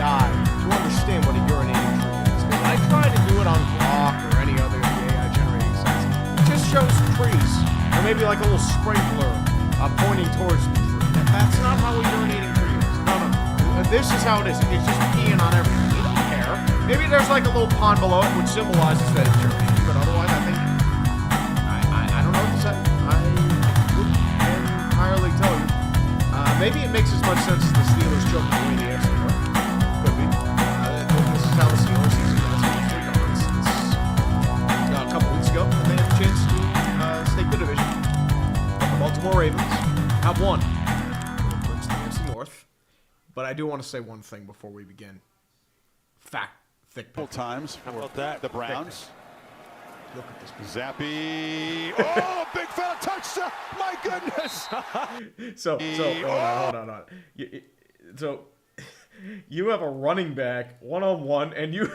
AI to understand what a urinating tree is. Because I tried to do it on Grok or any other of the AI generating sites. It just shows trees. Or maybe like a little sprinkler pointing towards the tree. That's not how a urinating tree is. No. This is how it is. It's just peeing on everything. You don't care. Maybe there's like a little pond below it which symbolizes that it's urinating. But otherwise, I think... I don't know what to say. I wouldn't entirely tell you. Maybe it makes as much sense as the Steelers choking away the AFC North. Could be. This is how the Steelers season has gone since a couple weeks ago. And they have a chance to stake the division. The Baltimore Ravens have won. It's the AFC North. But I do want to say one thing before we begin. Thick pick. Times. How about that? The Browns. Look at this. Zappy. Oh, big fella touchdown. My goodness. So, hold on. So, you have a running back, one-on-one, and you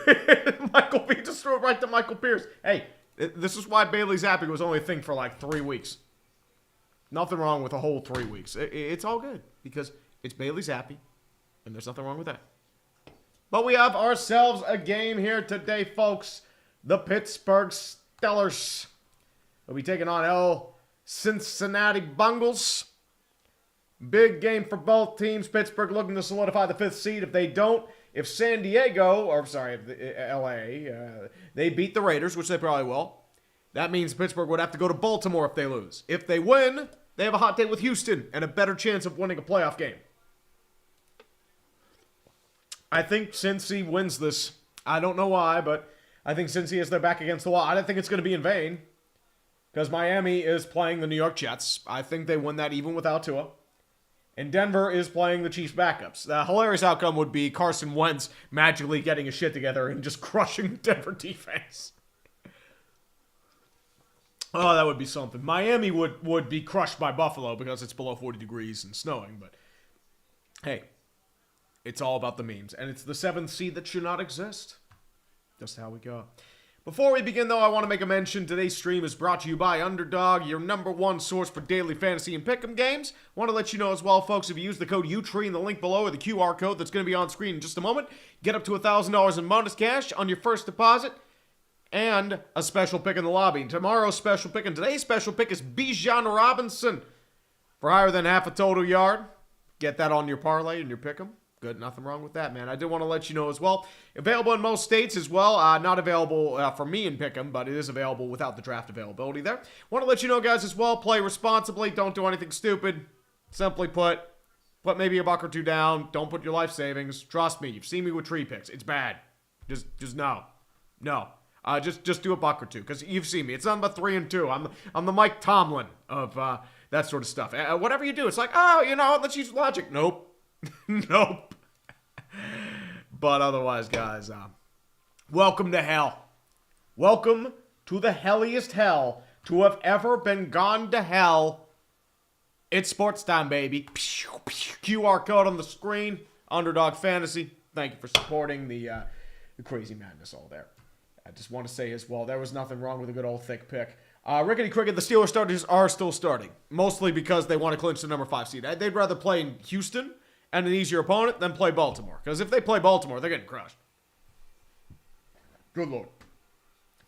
Michael B. just threw it right to Michael Pierce. Hey, this is why Bailey Zappi was only a thing for like 3 weeks. Nothing wrong with a whole 3 weeks. It's all good because it's Bailey Zappi, and there's nothing wrong with that. But we have ourselves a game here today, folks. The Pittsburgh Steelers will be taking on Cincinnati Bengals. Big game for both teams. Pittsburgh looking to solidify the 5th seed. If they don't, if LA, they beat the Raiders, which they probably will, that means Pittsburgh would have to go to Baltimore if they lose. If they win, they have a hot date with Houston and a better chance of winning a playoff game. I think Cincy wins this. I don't know why, but I think Cincy is their back against the wall. I don't think it's going to be in vain because Miami is playing the New York Jets. I think they win that even without Tua. And Denver is playing the Chiefs backups. The hilarious outcome would be Carson Wentz magically getting his shit together and just crushing the Denver defense. Oh, that would be something. Miami would be crushed by Buffalo because it's below 40 degrees and snowing. But hey, it's all about the memes. And it's the 7th seed that should not exist. Just how we go. Before we begin, though, I want to make a mention. Today's stream is brought to you by Underdog, your #1 source for daily fantasy and pick'em games. Want to let you know as well, folks, if you use the code UTREE in the link below or the QR code that's going to be on screen in just a moment, get up to $1,000 in bonus cash on your first deposit and a special pick in the lobby. Tomorrow's special pick and today's special pick is Bijan Robinson for higher than half a total yard. Get that on your parlay and your pick'em. Good, nothing wrong with that, man. I did want to let you know as well. Available in most states as well. Not available for me in Pick'em, but it is available without the draft availability there. Want to let you know, guys, as well. Play responsibly. Don't do anything stupid. Simply put maybe a buck or two down. Don't put your life savings. Trust me, you've seen me with tree picks. It's bad. Just no. Just do a buck or two because you've seen me. It's nothing but 3 and 2. I'm the Mike Tomlin of that sort of stuff. Whatever you do, it's like, let's use logic. Nope. Nope. But otherwise, guys, welcome to hell. Welcome to the helliest hell to have ever been gone to hell. It's sports time, baby. QR code on the screen. Underdog Fantasy. Thank you for supporting the crazy madness all there. I just want to say as well, there was nothing wrong with a good old thick pick. Rickety Cricket, the Steelers starters are still starting. Mostly because they want to clinch the #5 seed. They'd rather play in Houston and an easier opponent than play Baltimore. Because if they play Baltimore, they're getting crushed. Good Lord.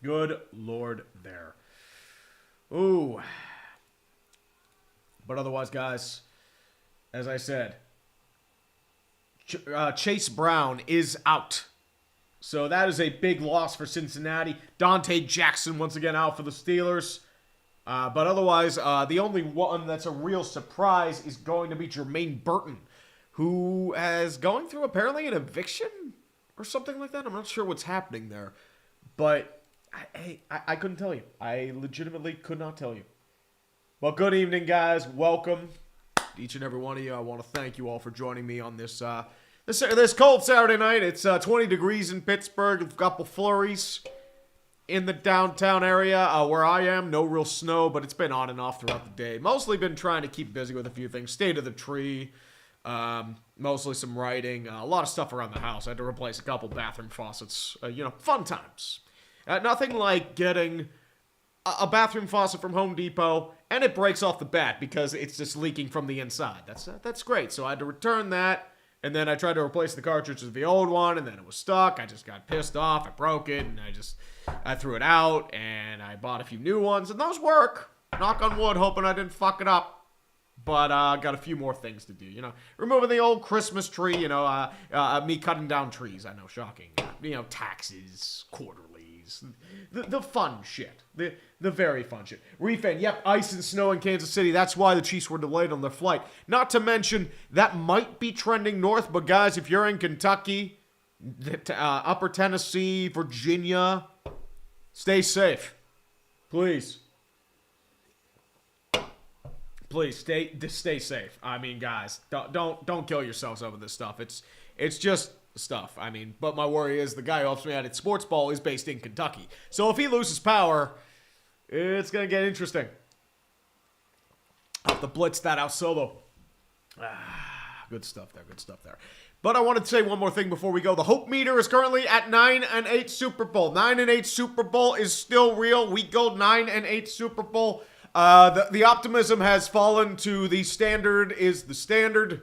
Good Lord there. Ooh. But otherwise, guys, as I said, Chase Brown is out. So that is a big loss for Cincinnati. Dante Jackson once again out for the Steelers. But otherwise, the only one that's a real surprise is going to be Jermaine Burton, who is going through apparently an eviction or something like that. I'm not sure what's happening there. But I couldn't tell you. I legitimately could not tell you. Well, good evening, guys. Welcome to each and every one of you. I want to thank you all for joining me on this this cold Saturday night. It's 20 degrees in Pittsburgh. We've got a couple flurries in the downtown area where I am. No real snow, but it's been on and off throughout the day. Mostly been trying to keep busy with a few things. State of the tree. Mostly some writing. A lot of stuff around the house. I had to replace a couple bathroom faucets. Fun times. Nothing like getting a bathroom faucet from Home Depot and it breaks off the bat because it's just leaking from the inside. That's great. So I had to return that. And then I tried to replace the cartridge with the old one, and then it was stuck. I just got pissed off. I broke it, and I threw it out, and I bought a few new ones, and those work. Knock on wood, hoping I didn't fuck it up. But got a few more things to do, Removing the old Christmas tree, me cutting down trees. I know, shocking. Taxes, quarterlies, the fun shit. The very fun shit. Refan, yep, ice and snow in Kansas City. That's why the Chiefs were delayed on their flight. Not to mention, that might be trending north, but guys, if you're in Kentucky, Upper Tennessee, Virginia, stay safe. Please. Please stay safe. I mean, guys, don't kill yourselves over this stuff. It's just stuff. I mean, but my worry is the guy who helps me out at Sports Ball is based in Kentucky. So if he loses power, it's gonna get interesting. I'll have to blitz that out solo. Good stuff there. But I wanted to say one more thing before we go. The hope meter is currently at 9-8 Super Bowl. 9-8 Super Bowl is still real. We go 9-8 Super Bowl. The optimism has fallen to the standard is the standard.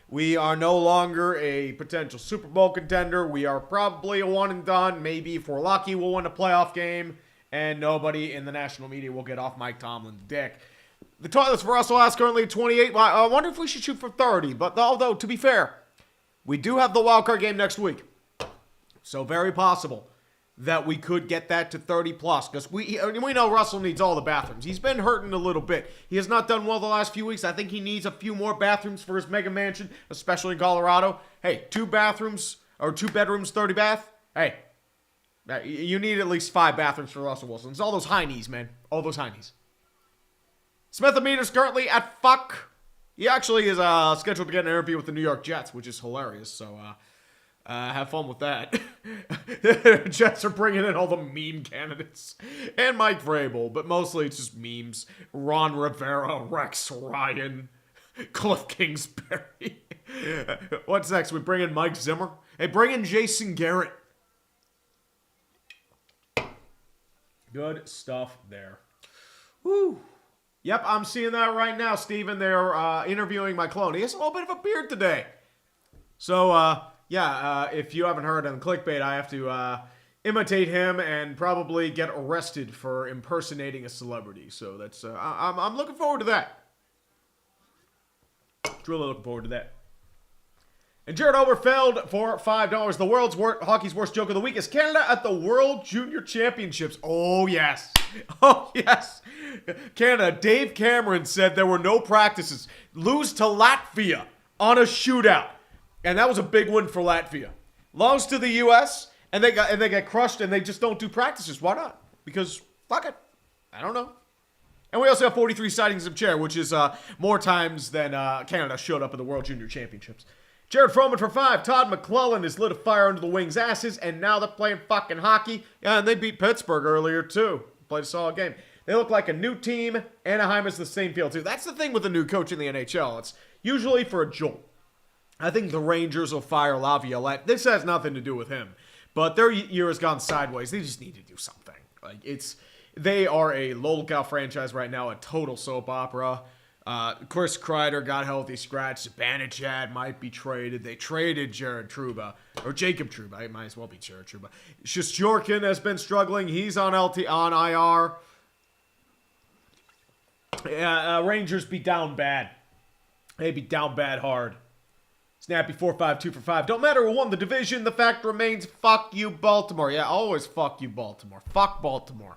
We are no longer a potential Super Bowl contender. We are probably a one and done. Maybe if we're lucky, we'll win a playoff game, and nobody in the national media will get off Mike Tomlin's dick. The toilets for Russell is currently at 28. I wonder if we should shoot for 30. But although, to be fair, we do have the wild card game next week. So very possible that we could get that to 30 plus, because we know Russell needs all the bathrooms. He's been hurting a little bit. He has not done well the last few weeks. I think he needs a few more bathrooms for his mega mansion, especially in Colorado. Hey, 2 bedrooms, 30 bath. Hey, you need at least 5 bathrooms for Russell Wilson. It's all those high knees, man. All those high knees. Smith-O-Meter's currently at fuck. He actually is scheduled to get an interview with the New York Jets, which is hilarious, so have fun with that. The Jets are bringing in all the meme candidates. And Mike Vrabel, but mostly it's just memes. Ron Rivera, Rex Ryan, Cliff Kingsbury. What's next? We bring in Mike Zimmer? Hey, bring in Jason Garrett. Good stuff there. Woo. Yep, I'm seeing that right now, Steven. They're interviewing my clone. He has a little bit of a beard today. So, if you haven't heard on Clickbait, I have to imitate him and probably get arrested for impersonating a celebrity. So that's I'm looking forward to that. Truly looking forward to that. And Jared Oberfeld for $5. The world's hockey's worst joke of the week is Canada at the World Junior Championships. Oh, yes. Oh, yes. Canada, Dave Cameron said there were no practices. Lose to Latvia on a shootout. And that was a big win for Latvia. Lost to the U.S., and they got crushed, and they just don't do practices. Why not? Because, fuck it. I don't know. And we also have 43 sightings of Chair, which is more times than Canada showed up at the World Junior Championships. Jared Froman for $5. Todd McClellan has lit a fire under the Wings' asses, and now they're playing fucking hockey. Yeah, and they beat Pittsburgh earlier, too. Played a solid game. They look like a new team. Anaheim is the same field, too. That's the thing with a new coach in the NHL. It's usually for a jolt. I think the Rangers will fire Laviolette. This has nothing to do with him. But their year has gone sideways. They just need to do something. They are a lolcow franchise right now, a total soap opera. Chris Kreider got healthy scratch. Zibanejad might be traded. They traded Jacob Trouba. It might as well be Jared Trouba. Shostyorkin has been struggling. He's on IR. Rangers be down bad. They be down bad hard. Snappy 4-5, 2 for 5. Don't matter who won the division. The fact remains, fuck you, Baltimore. Yeah, always fuck you, Baltimore. Fuck Baltimore.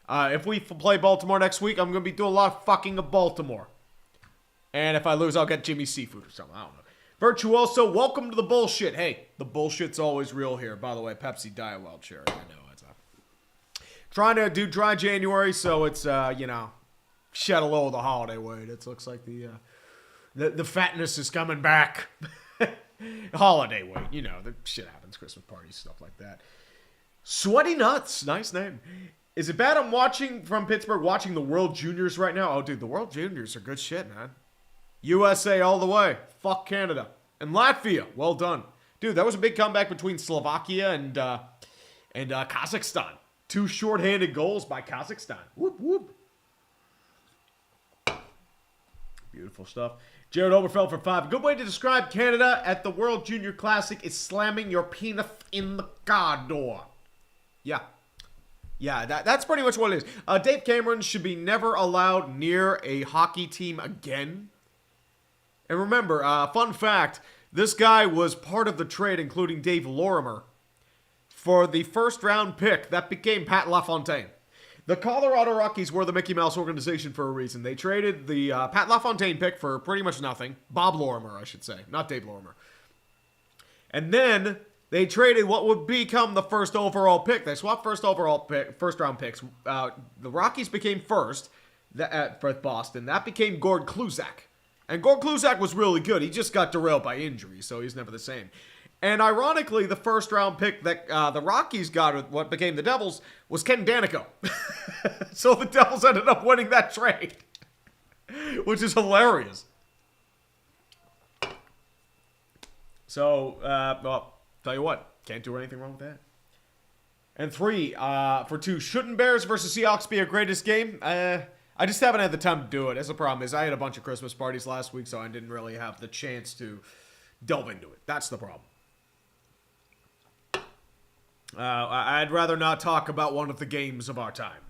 If we play Baltimore next week, I'm going to be doing a lot of fucking of Baltimore. And if I lose, I'll get Jimmy Seafood or something. I don't know. Virtuoso, welcome to the bullshit. Hey, the bullshit's always real here. By the way, Pepsi Diet Wild Cherry. I know. It's trying to do dry January, so it's, shed a little of the holiday weight. It looks like the fatness is coming back. Holiday weight. The shit happens. Christmas parties, stuff like that. Sweaty Nuts. Nice name. Is it bad I'm watching from Pittsburgh, watching the World Juniors right now? Oh, dude, the World Juniors are good shit, man. USA all the way. Fuck Canada. And Latvia. Well done. Dude, that was a big comeback between Slovakia and Kazakhstan. 2 shorthanded goals by Kazakhstan. Whoop, whoop. Beautiful stuff. Jared Oberfeld for 5. A good way to describe Canada at the World Junior Classic is slamming your penis in the car door. Yeah. Yeah, that's pretty much what it is. Dave Cameron should be never allowed near a hockey team again. And remember, fun fact, this guy was part of the trade, including Dave Lorimer, for the first-round pick that became Pat LaFontaine. The Colorado Rockies were the Mickey Mouse organization for a reason. They traded the Pat LaFontaine pick for pretty much nothing. Bob Lorimer, I should say, not Dave Lorimer. And then they traded what would become the first overall pick. They swapped first-round picks. The Rockies became first for Boston. That became Gord Kluzak. And Gord Kluzak was really good. He just got derailed by injury, so he's never the same. And ironically, the first-round pick that the Rockies got with what became the Devils was Ken Danico. So the Devils ended up winning that trade, which is hilarious. So, well, tell you what, can't do anything wrong with that. And 3, for 2, shouldn't Bears versus Seahawks be a greatest game? I just haven't had the time to do it. As the problem is, I had a bunch of Christmas parties last week, so I didn't really have the chance to delve into it. That's the problem. I'd rather not talk about one of the games of our time.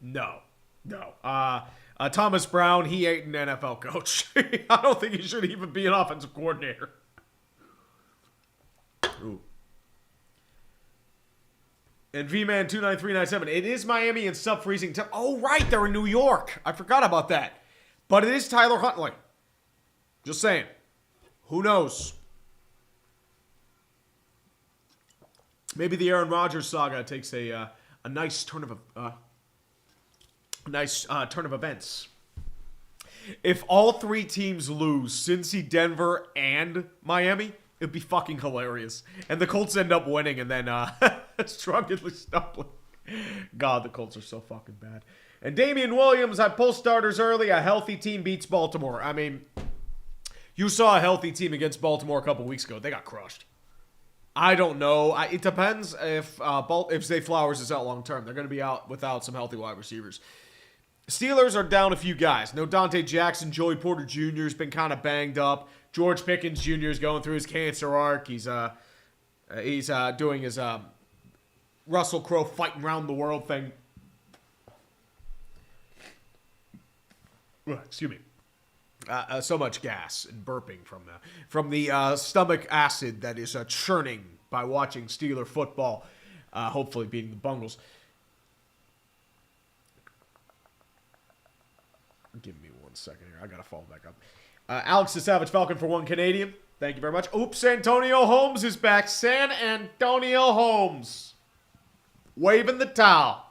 No. Thomas Brown, he ain't an NFL coach. I don't think he should even be an offensive coordinator. Ooh. And V-Man 29397, it is Miami and sub-freezing temp. Oh, right, they're in New York. I forgot about that. But it is Tyler Huntley. Just saying. Who knows? Maybe the Aaron Rodgers saga takes a nice turn of events. If all 3 teams lose, Cincy, Denver, and Miami, it'd be fucking hilarious. And the Colts end up winning and then strongly stumbling. God, the Colts are so fucking bad. And Damian Williams, I pull starters early. A healthy team beats Baltimore. I mean, you saw a healthy team against Baltimore a couple weeks ago. They got crushed. I don't know. It depends if Zay Flowers is out long term. They're going to be out without some healthy wide receivers. Steelers are down a few guys. No Dante Jackson. Joey Porter Jr. has been kind of banged up. George Pickens Jr. is going through his cancer arc. He's doing his Russell Crowe fighting around the world thing. Excuse me. So much gas and burping from the stomach acid that is churning by watching Steeler football, hopefully beating the Bengals. Give me 1 second here. I gotta follow back up. Alex the Savage Falcon for 1 Canadian. Thank you very much. Oops, Antonio Holmes is back. San Antonio Holmes. Waving the towel.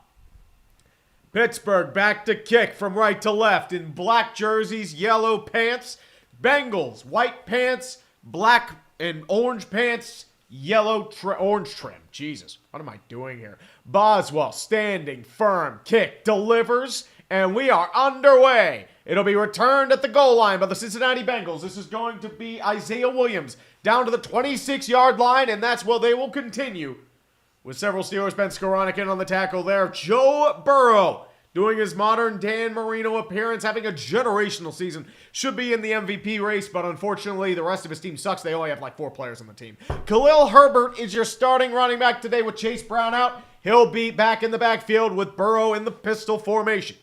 Pittsburgh back to kick from right to left in black jerseys, yellow pants. Bengals, white pants, black and orange pants, orange trim. Jesus, what am I doing here? Boswell standing firm, kick, delivers, and we are underway. It'll be returned at the goal line by the Cincinnati Bengals. This is going to be Isaiah Williams down to the 26-yard line, and that's where they will continue. With several Steelers, Ben Skoranek in on the tackle there. Joe Burrow doing his modern Dan Marino appearance, having a generational season. Should be in the MVP race, but unfortunately the rest of his team sucks. They only have like 4 players on the team. Khalil Herbert is your starting running back today with Chase Brown out. He'll be back in the backfield with Burrow in the pistol formation.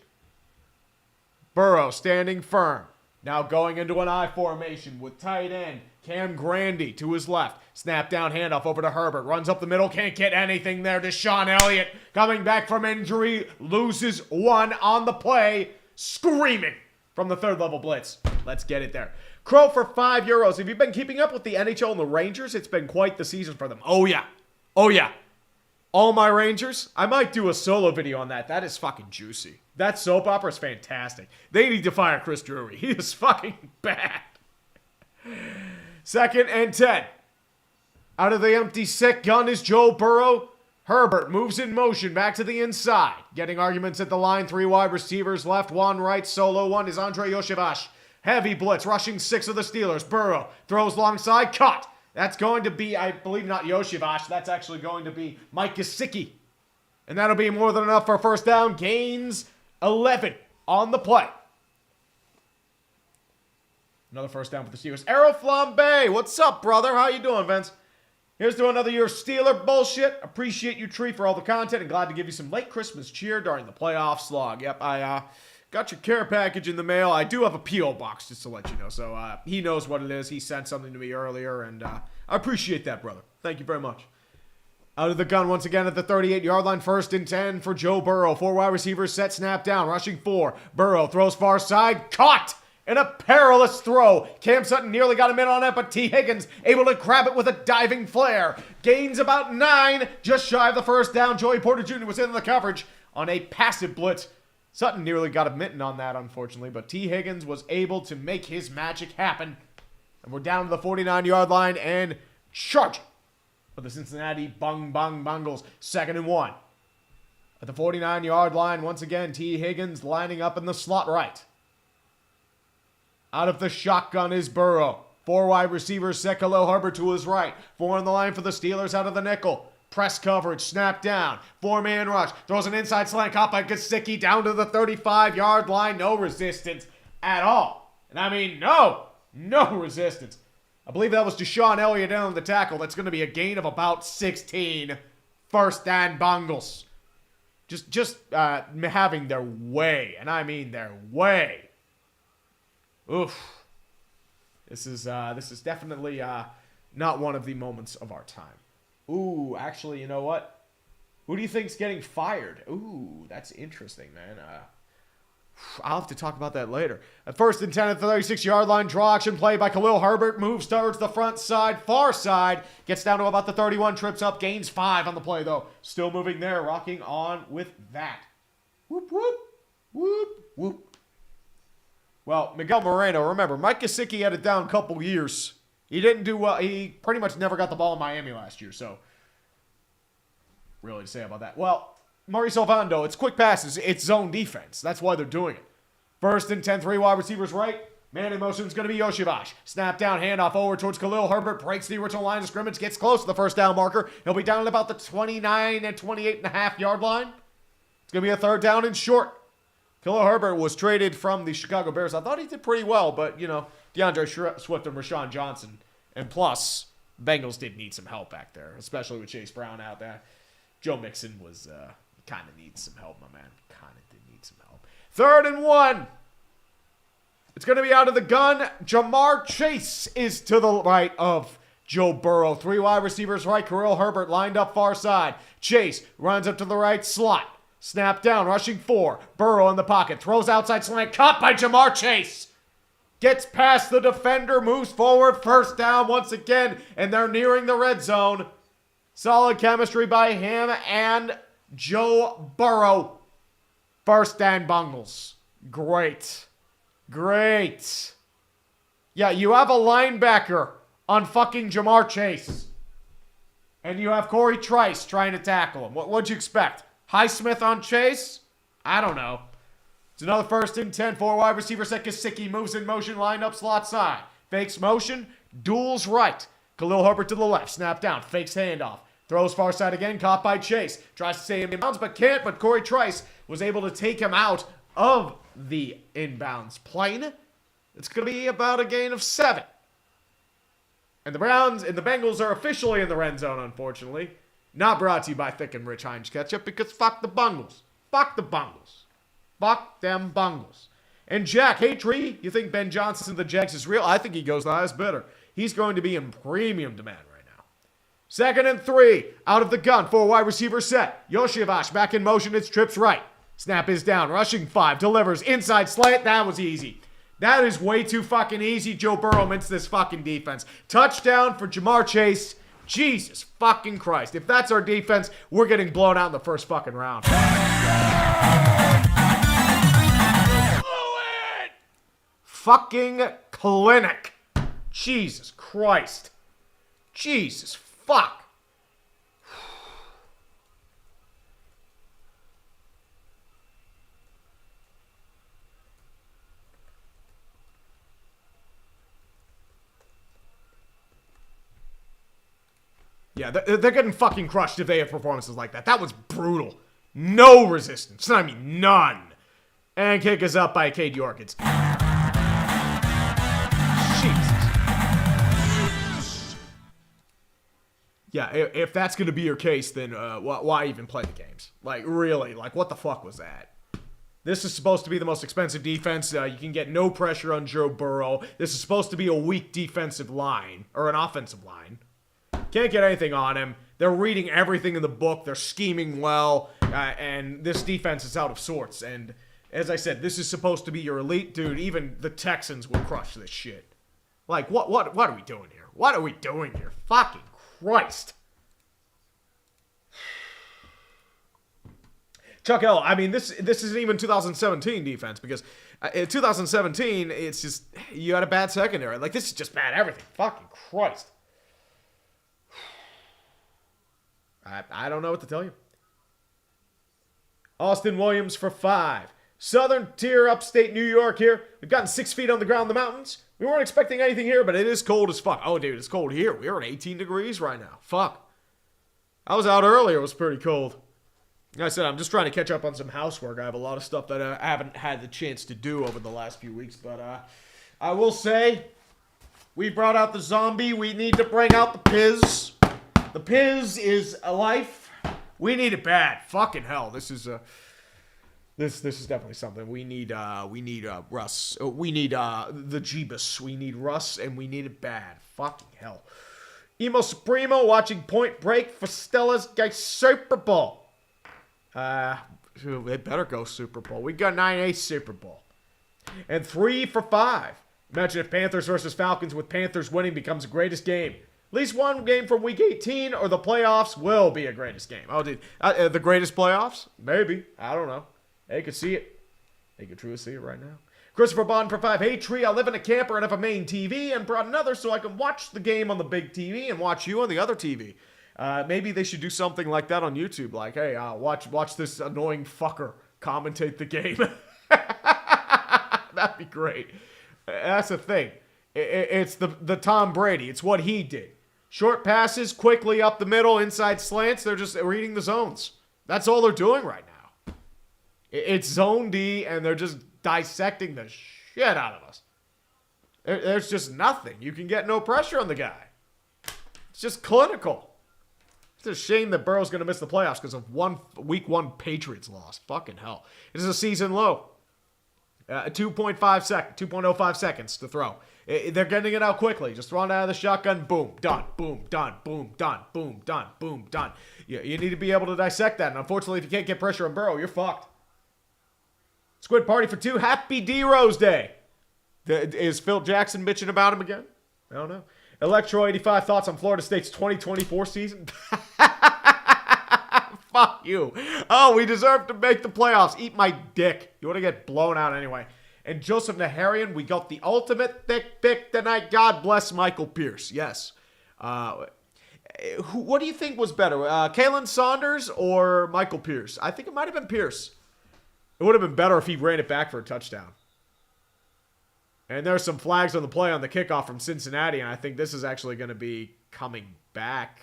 Burrow standing firm. Now going into an I formation with tight end Cam Grandy to his left. Snap down handoff over to Herbert. Runs up the middle. Can't get anything there. Deshaun Elliott coming back from injury. Loses 1 on the play. Screaming from the third level blitz. Let's get it there. Crow for €5. If you've been keeping up with the NHL and the Rangers, it's been quite the season for them. Oh yeah. All my Rangers. I might do a solo video on that. That is fucking juicy. That soap opera is fantastic. They need to fire Chris Drury. He is fucking bad. 2nd and 10. Out of the empty sick gun is Joe Burrow. Herbert moves in motion back to the inside. Getting arguments at the line. 3 wide receivers left. 1 right. Solo 1 is Andre Yoshivash. Heavy blitz. Rushing 6 of the Steelers. Burrow throws long side. Cut. That's going to be, I believe, not Yoshivash. That's actually going to be Mike Gesicki. And that'll be more than enough for a first down. Gains 11 on the play. Another first down for the Steelers. Errol Flambe, what's up, brother? How you doing, Vince? Here's to another year of Steeler bullshit. Appreciate you, Tree, for all the content, and glad to give you some late Christmas cheer during the playoff slog. Yep, I got your care package in the mail. I do have a P.O. box, just to let you know. So he knows what it is. He sent something to me earlier, and I appreciate that, brother. Thank you very much. Out of the gun once again at the 38-yard line. 1st and 10 for Joe Burrow. 4 wide receivers set, snap down. Rushing 4. Burrow throws far side. Caught in a perilous throw. Cam Sutton nearly got him in on it, but T. Higgins able to grab it with a diving flare. Gains about 9, just shy of the first down. Joey Porter Jr. was in the coverage on a passive blitz. Sutton nearly got a mitten on that, unfortunately, but T. Higgins was able to make his magic happen. And we're down to the 49-yard line and charging for the Cincinnati Bengals. 2nd and 1. At the 49-yard line, once again, T. Higgins lining up in the slot right. Out of the shotgun is Burrow. 4 wide receivers set. Khalil Herbert to his right. 4 on the line for the Steelers out of the nickel. Press coverage, snap down. 4-man rush. Throws an inside slant caught by Gesicki down to the 35-yard line. No resistance at all. And I mean, no resistance. I believe that was Deshaun Elliott on the tackle. That's going to be a gain of about 16. 1st and Bengals. Just having their way. And I mean their way. Oof. This is definitely not one of the moments of our time. Ooh, actually, you know what? Who do you think's getting fired? Ooh, that's interesting, man. I'll have to talk about that later. At 1st and 10 at the 36-yard line, draw action play by Khalil Herbert. Moves towards the front side, far side. Gets down to about the 31, trips up, gains 5 on the play, though. Still moving there, rocking on with that. Whoop, whoop, whoop, whoop. Well, Miguel Moreno, remember, Mike Gesicki had it down a couple years. He didn't do well. He pretty much never got the ball in Miami last year, so really to say about that. Well, Maurice Ovando, it's quick passes. It's zone defense. That's why they're doing it. 1st and 10, 3 wide receivers right. Man in motion is going to be Yoshivash. Snap down, handoff over towards Khalil Herbert. Breaks the original line of scrimmage. Gets close to the first down marker. He'll be down at about the 29 and 28.5 yard line. It's going to be a 3rd down and short. Khalil Herbert was traded from the Chicago Bears. I thought he did pretty well, but, you know, DeAndre Swift and Rashawn Johnson. And plus, Bengals did need some help back there, especially with Chase Brown out there. Joe Mixon was kind of needs some help, my man. Kind of did need some help. 3rd and 1. It's going to be out of the gun. Jamar Chase is to the right of Joe Burrow. 3 wide receivers right. Khalil Herbert lined up far side. Chase runs up to the right slot. Snap down, rushing 4. Burrow in the pocket. Throws outside slant. Caught by Jamar Chase. Gets past the defender. Moves forward. 1st down once again. And they're nearing the red zone. Solid chemistry by him and Joe Burrow. 1st and Bengals. Great. Yeah, you have a linebacker on fucking Jamar Chase. And you have Corey Trice trying to tackle him. What'd you expect? Highsmith on Chase? I don't know. It's another 1st and 10. 4 wide receiver set. Gesicki moves in motion, lined up slot side. Fakes motion, duels right. Khalil Herbert to the left, snap down, fakes handoff. Throws far side again, caught by Chase. Tries to stay in bounds, but can't. But Corey Trice was able to take him out of the inbounds plane. It's going to be about a gain of 7. And the Browns and the Bengals are officially in the red zone, unfortunately. Not brought to you by Thick and Rich Heinz Ketchup, because fuck the Bengals. Fuck the Bengals. Fuck them Bengals. And Jack, hey Tree, you think Ben Johnson of the Jags is real? I think he goes the highest bidder. He's going to be in premium demand right now. 2nd and 3. Out of the gun. 4 wide receiver set. Yoshivash back in motion. It's trips right. Snap is down. Rushing 5. Delivers. Inside slant. That was easy. That is way too fucking easy. Joe Burrow mints this fucking defense. Touchdown for Jamar Chase. Jesus fucking Christ. If that's our defense, we're getting blown out in the first fucking round. Fucking clinic. Jesus Christ. Jesus fuck. Yeah, they're getting fucking crushed if they have performances like that. That was brutal. No resistance. I mean, none. And kick is up by Cade York. It's Yeah, if that's going to be your case, then why even play the games? Like, really? Like, what the fuck was that? This is supposed to be the most expensive defense. You can get no pressure on Joe Burrow. This is supposed to be a weak defensive line, or an offensive line. Can't get anything on him. They're reading everything in the book. They're scheming well, and this defense is out of sorts. And as I said, this is supposed to be your elite dude. Even the Texans will crush this shit. Like, what are we doing here? What are we doing here? Fucking Christ. Chuck L, I mean, this isn't even 2017 defense, because in 2017, it's just, you had a bad secondary. Like, this is just bad everything. Fucking Christ. I don't know what to tell you. Austin Williams for 5. Southern tier, upstate New York here. We've gotten 6 feet on the ground in the mountains. We weren't expecting anything here, but it is cold as fuck. Oh, dude, it's cold here. We're at 18 degrees right now. Fuck. I was out earlier. It was pretty cold. Like I said, I'm just trying to catch up on some housework. I have a lot of stuff that I haven't had the chance to do over the last few weeks. But I will say, we brought out the zombie. We need to bring out the Piz. The Piz is a life. We need it bad. Fucking hell. This is definitely something. We need Russ. We need the Jeebus. We need Russ, and we need it bad. Fucking hell. Emo Supremo watching Point Break for Stella's guy Super Bowl. They better go Super Bowl. We got 9-8 Super Bowl. And 3 for 5. Imagine if Panthers versus Falcons with Panthers winning becomes the greatest game. At least one game from Week 18 or the playoffs will be a greatest game. Oh, dude. The greatest playoffs? Maybe. I don't know. They could see it. They could truly see it right now. Christopher Bond for 5. Hey, Tree, I live in a camper and have a main TV and brought another so I can watch the game on the big TV and watch you on the other TV. Maybe they should do something like that on YouTube. Like, hey, watch this annoying fucker commentate the game. That'd be great. That's the thing. It's the Tom Brady. It's what he did. Short passes, quickly up the middle, inside slants. They're just reading the zones. That's all they're doing right now. It's zone D, and they're just dissecting the shit out of us. There's just nothing. You can get no pressure on the guy. It's just clinical. It's a shame that Burrow's going to miss the playoffs because of Week 1 Patriots loss. Fucking hell. It is a season low. 2.05 seconds to throw. They're getting it out quickly. Just throwing it out of the shotgun. Boom, done. Boom, done. Boom, done. Boom, done. Boom, done. You need to be able to dissect that. And unfortunately, if you can't get pressure on Burrow, you're fucked. Squid Party for 2. Happy D-Rose Day. Is Phil Jackson bitching about him again? I don't know. Electro85 thoughts on Florida State's 2024 season. Fuck you. Oh, we deserve to make the playoffs. Eat my dick. You want to get blown out anyway. And Joseph Naharian, we got the ultimate thick pick tonight. God bless Michael Pierce. Yes. What do you think was better? Kalen Saunders or Michael Pierce? I think it might have been Pierce. It would have been better if he ran it back for a touchdown. And there's some flags on the play on the kickoff from Cincinnati, and I think this is actually going to be coming back.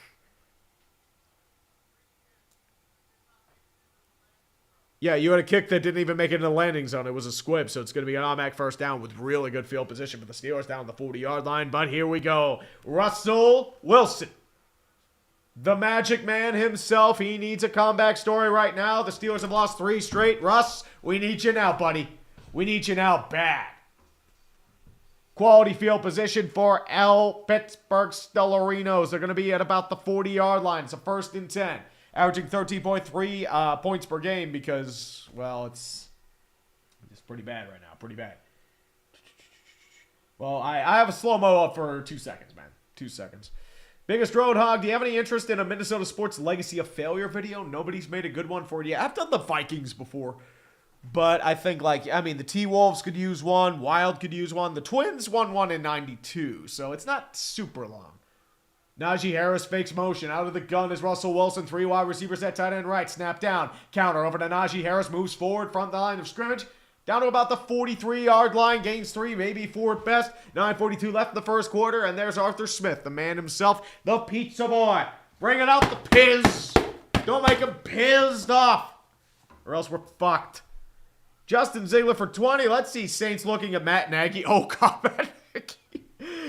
Yeah, you had a kick that didn't even make it in the landing zone. It was a squib, so it's going to be an automatic first down with really good field position for the Steelers down the 40-yard line. But here we go. Russell Wilson. The Magic Man himself. He needs a comeback story right now. The Steelers have lost 3 straight. Russ, we need you now, buddy. We need you now bad. Quality field position for Pittsburgh Stellarinos. They're going to be at about the 40-yard line. It's a 1st and 10. Averaging 13.3 points per game because, well, it's pretty bad right now. Pretty bad. Well, I have a slow-mo up for 2 seconds, man. 2 seconds. Biggest Roadhog, do you have any interest in a Minnesota sports legacy of failure video? Nobody's made a good one for you. I've done the Vikings before. But I think, the T-Wolves could use one. Wild could use one. The Twins won one in 92, so it's not super long. Najee Harris fakes motion. Out of the gun is Russell Wilson. 3 wide receivers at tight end right. Snap down. Counter over to Najee Harris. Moves forward. Front the line of scrimmage. Down to about the 43-yard line. Gains 3, maybe 4 at best. 9:42 left in the first quarter. And there's Arthur Smith, the man himself. The pizza boy. Bringing out the piz. Don't make him pissed off. Or else we're fucked. Justin Ziegler for 20. Let's see Saints looking at Matt Nagy. Oh, God.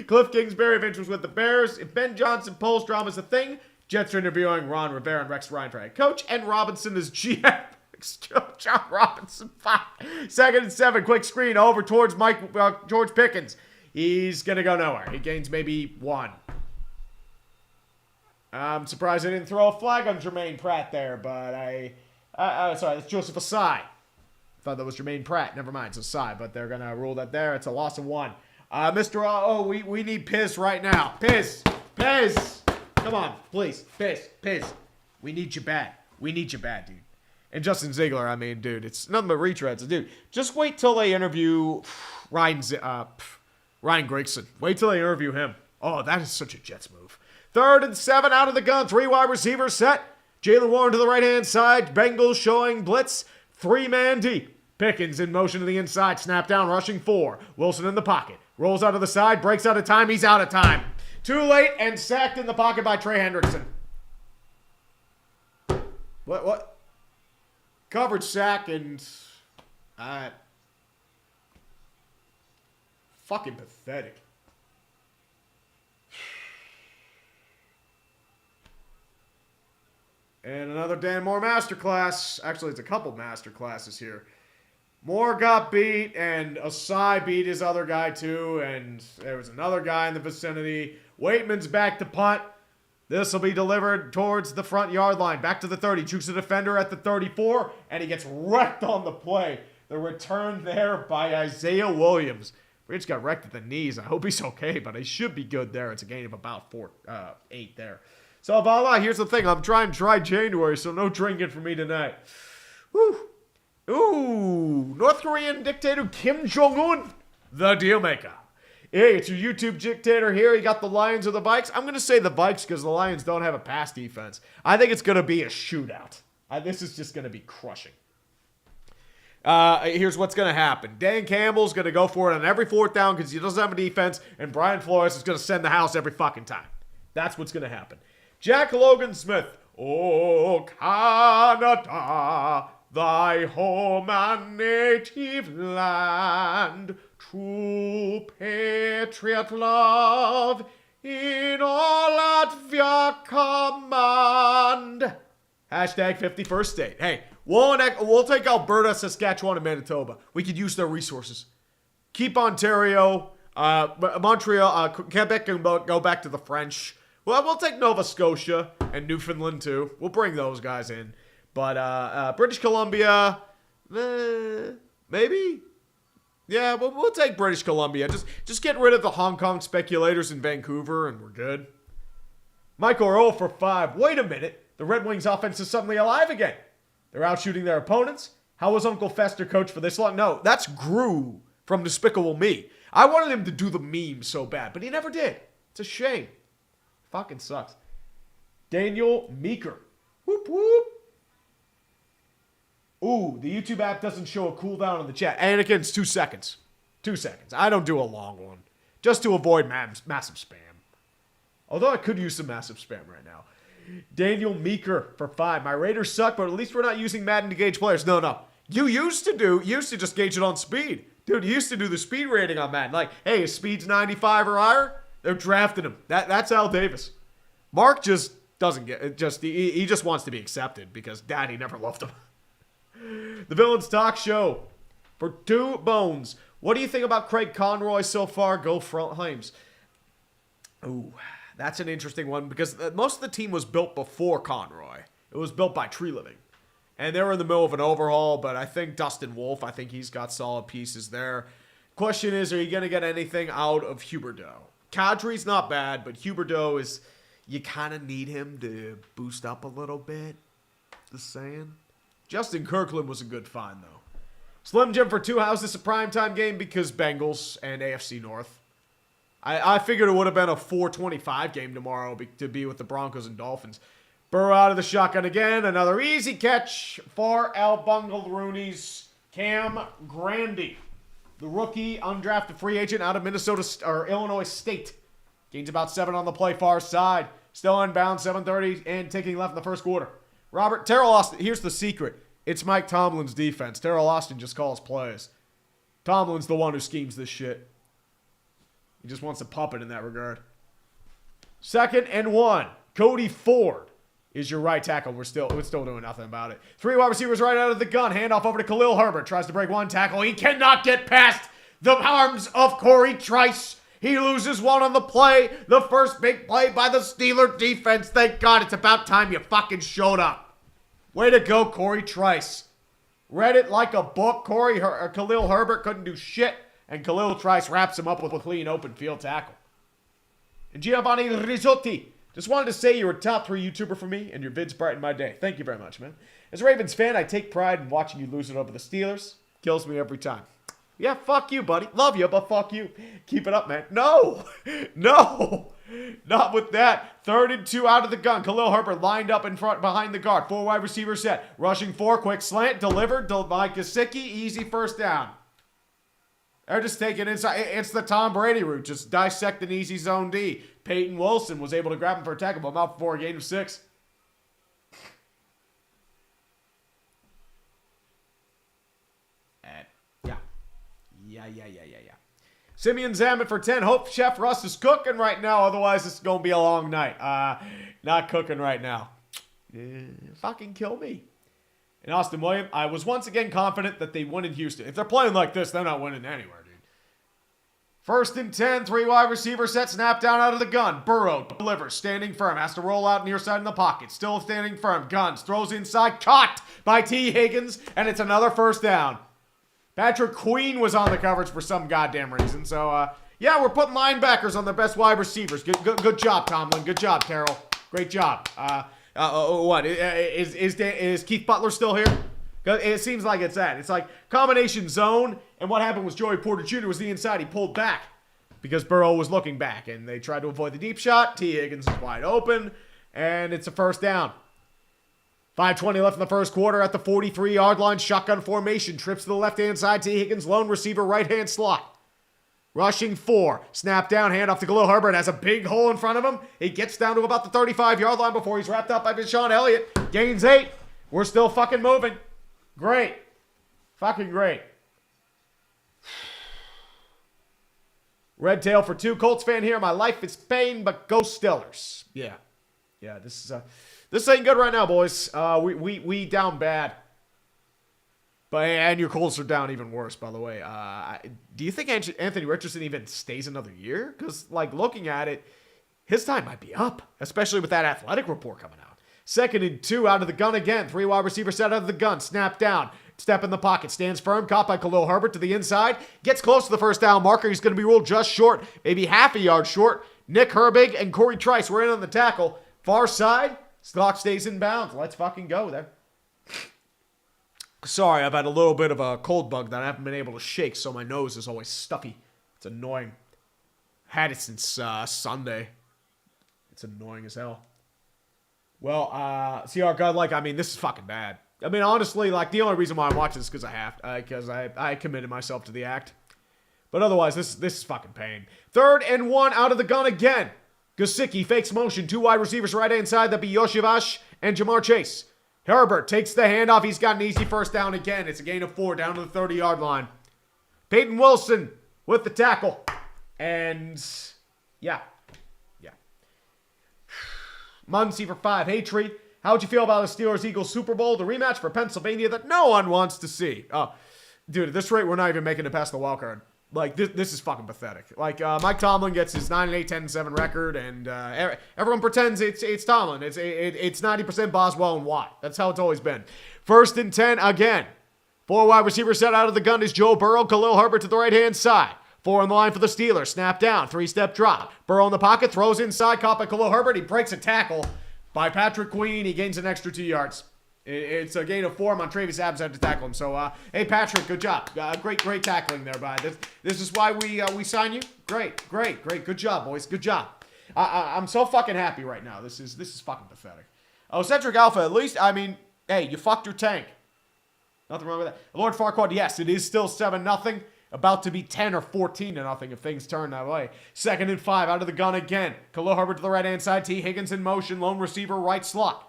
Cliff Kingsbury of interest with the Bears. If Ben Johnson polls drama is a thing, Jets are interviewing Ron Rivera and Rex Ryan for head coach, and Robinson is GM. John Robinson, 5. 2nd and 7, quick screen over towards George Pickens. He's going to go nowhere. He gains maybe 1. I'm surprised they didn't throw a flag on Jermaine Pratt there, but sorry, it's Joseph Asai. Thought that was Jermaine Pratt. Never mind, it's Asai, but they're going to rule that there. It's a loss of 1. We need Piz right now. Piz. Come on, please. Piz. We need you bad. Dude. And Justin Ziegler, I mean, dude, it's nothing but retreads. Dude, just wait till they interview Ryan Grigson. Wait till they interview him. Oh, that is such a Jets move. 3rd and 7 out of the gun. 3 wide receivers set. Jalen Warren to the right-hand side. Bengals showing blitz. 3-man deep. Pickens in motion to the inside. Snap down, rushing 4. Wilson in the pocket. Rolls out of the side. Breaks out of time. He's out of time. Too late and sacked in the pocket by Trey Hendrickson. What? Coverage sack and... fucking pathetic. And another Dan Moore masterclass. Actually, it's a couple masterclasses here. Moore got beat, and Asai beat his other guy too, and there was another guy in the vicinity. Waitman's back to punt. This will be delivered towards the front yard line. Back to the 30. Jukes the defender at the 34, and he gets wrecked on the play. The return there by Isaiah Williams. Bridge got wrecked at the knees. I hope he's okay, but he should be good there. It's a gain of about 8 there. So, voila, here's the thing. I'm trying to try January, so no drinking for me tonight. Woo. Ooh, North Korean dictator Kim Jong-un, the deal maker. Hey, it's your YouTube dictator here. You got the Lions or the Vikes? I'm going to say the Vikes because the Lions don't have a pass defense. I think it's going to be a shootout. This is just going to be crushing. Here's what's going to happen. Dan Campbell's going to go for it on every 4th down because he doesn't have a defense, and Brian Flores is going to send the house every fucking time. That's what's going to happen. Jack Logan Smith. Oh, Canada, thy home and native land, true patriot love in all Latvia command. Hashtag 51st state. Hey, we'll take Alberta, Saskatchewan, and Manitoba. We could use their resources. Keep Ontario, Montreal, Quebec can go back to the French. Well, we'll take Nova Scotia and Newfoundland too. We'll bring those guys in. But British Columbia, maybe? Yeah, we'll take British Columbia. Just get rid of the Hong Kong speculators in Vancouver and we're good. Michael 0 for 5. Wait a minute. The Red Wings offense is suddenly alive again. They're out shooting their opponents. How was Uncle Fester coach for this long? No, that's Gru from Despicable Me. I wanted him to do the meme so bad, but he never did. It's a shame. Fucking sucks. Daniel Meeker. Whoop, whoop. Ooh, the YouTube app doesn't show a cooldown in the chat. Anakin's 2 seconds. 2 seconds. I don't do a long one. Just to avoid massive spam. Although I could use some massive spam right now. Daniel Meeker for 5. My Raiders suck, but at least we're not using Madden to gauge players. No. You used to just gauge it on speed. Dude, you used to do the speed rating on Madden. Like, hey, his speed's 95 or higher. They're drafting him. That's Al Davis. Mark just doesn't get it. He just wants to be accepted because Daddy never loved him. The Villains Talk Show for 2 bones. What do you think about Craig Conroy so far? Go Flames. Ooh, that's an interesting one because most of the team was built before Conroy. It was built by Tree Living. And they were in the middle of an overhaul, but I think Dustin Wolf, I think he's got solid pieces there. Question is, are you going to get anything out of Huberdeau? Kadri's not bad, but Huberdeau is, you kind of need him to boost up a little bit. Just saying. Justin Kirkland was a good find, though. Slim Jim for 2. How's this a primetime game? Because Bengals and AFC North. I figured it would have been a 4:25 game tomorrow to be with the Broncos and Dolphins. Burrow out of the shotgun again. Another easy catch for Al Bungle Rooney's Cam Grandy. The rookie, undrafted free agent out of Illinois State. Gains about 7 on the play, far side. Still unbound, 7:30 and ticking left in the first quarter. Terrell Austin, here's the secret. It's Mike Tomlin's defense. Terrell Austin just calls plays. Tomlin's the one who schemes this shit. He just wants a puppet in that regard. 2nd and 1. Cody Ford is your right tackle. We're still doing nothing about it. 3 wide receivers right out of the gun. Handoff over to Khalil Herbert. Tries to break one tackle. He cannot get past the arms of Corey Trice. He loses one on the play. The first big play by the Steeler defense. Thank God, it's about time you fucking showed up. Way to go, Corey Trice. Read it like a book. Khalil Herbert couldn't do shit. And Khalil Trice wraps him up with a clean open field tackle. And Giovanni Rizzotti. Just wanted to say you were a top 3 YouTuber for me, and your vids brighten my day. Thank you very much, man. As a Ravens fan, I take pride in watching you lose it over the Steelers. Kills me every time. Yeah, fuck you, buddy. Love you, but fuck you. Keep it up, man. No. No. Not with that. 3rd and 2 out of the gun. Khalil Herbert lined up in front behind the guard. 4 wide receiver set. Rushing 4. Quick slant. Delivered by Gesicki. Easy first down. They're just taking inside. It's the Tom Brady route. Just dissect an easy zone D. Peyton Wilson was able to grab him for a tackle, but not for a gain of 6. Yeah. Simeon Zamet for 10. Hope Chef Russ is cooking right now. Otherwise, this is going to be a long night. Not cooking right now. Fucking kill me. And Austin Williams, I was once again confident that they win in Houston. If they're playing like this, they're not winning anywhere, dude. 1st and 10, 3 wide receiver set, snap down out of the gun. Burrow delivers, standing firm, has to roll out near side in the pocket. Still standing firm, guns, throws inside, caught by T. Higgins, and it's another first down. Patrick Queen was on the coverage for some goddamn reason, so, yeah, we're putting linebackers on the best wide receivers. Good job, Tomlin. Good job, Carroll. Great job. What? Is Keith Butler still here? It seems like it's that. It's like combination zone, and what happened was Joey Porter Jr. was the inside. He pulled back because Burrow was looking back, and they tried to avoid the deep shot. T. Higgins is wide open, and it's a first down. 5:20 left in the first quarter at the 43-yard line. Shotgun formation. Trips to the left-hand side. T. Higgins, lone receiver, right-hand slot. Rushing 4. Snap down, hand off to Khalil Herbert. Has a big hole in front of him. He gets down to about the 35-yard line before he's wrapped up by Deshaun Elliott. Gains 8. We're still fucking moving. Great. Fucking great. Red tail for 2. Colts fan here. My life is pain, but go Steelers. Yeah, this ain't good right now, boys. We down bad. And your Colts are down even worse, by the way. Do you think Anthony Richardson even stays another year? Because, like, looking at it, his time might be up, especially with that athletic report coming out. 2nd and 2 out of the gun again. 3 wide receiver set out of the gun. Snap down. Step in the pocket. Stands firm. Caught by Khalil Herbert to the inside. Gets close to the first down marker. He's going to be ruled just short. Maybe half a yard short. Nick Herbig and Corey Trice were in on the tackle. Far side. Clock stays in bounds. Let's fucking go there. Sorry, I've had a little bit of a cold bug that I haven't been able to shake, so my nose is always stuffy. It's annoying. Had it since Sunday. It's annoying as hell. Well, CR Godlike, I mean, this is fucking bad. I mean, honestly, like, the only reason why I'm watching this is because I committed myself to the act. But otherwise, this is fucking pain. 3rd and 1 out of the gun again. Gesicki fakes motion. 2 wide receivers right-hand side. That'd be Yoshivash and Jamar Chase. Herbert takes the handoff. He's got an easy first down again. It's a gain of 4 down to the 30-yard line. Peyton Wilson with the tackle. And, yeah. Muncie for 5. Hey, Tree, how'd you feel about the Steelers-Eagles Super Bowl, the rematch for Pennsylvania that no one wants to see? Oh, dude, at this rate, we're not even making it past the wild card. Like, this is fucking pathetic. Like, Mike Tomlin gets his 9-8, 10-7 record, and everyone pretends it's Tomlin. It's 90% Boswell and Watt. That's how it's always been. 1st and 10 again. 4 wide receivers set out of the gun is Joe Burrow. Khalil Herbert to the right-hand side. 4 on the line for the Steelers. Snap down. 3-step drop. Burrow in the pocket. Throws inside. Caught by Khalil Herbert. He breaks a tackle by Patrick Queen. He gains an extra 2 yards. It's a gain of 4. Montravius Adams had to tackle him. So, hey, Patrick, good job. Great tackling there, by this is why we sign you. Great. Good job, boys. Good job. I'm so fucking happy right now. This is fucking pathetic. Oh, Centric Alpha, at least, I mean, hey, you fucked your tank. Nothing wrong with that. Lord Farquaad, yes, it is still 7-0. About to be 10 or 14-0 if things turn that way. 2nd and 5 out of the gun again. Khalil Herbert to the right-hand side. T. Higgins in motion. Lone receiver, right slot.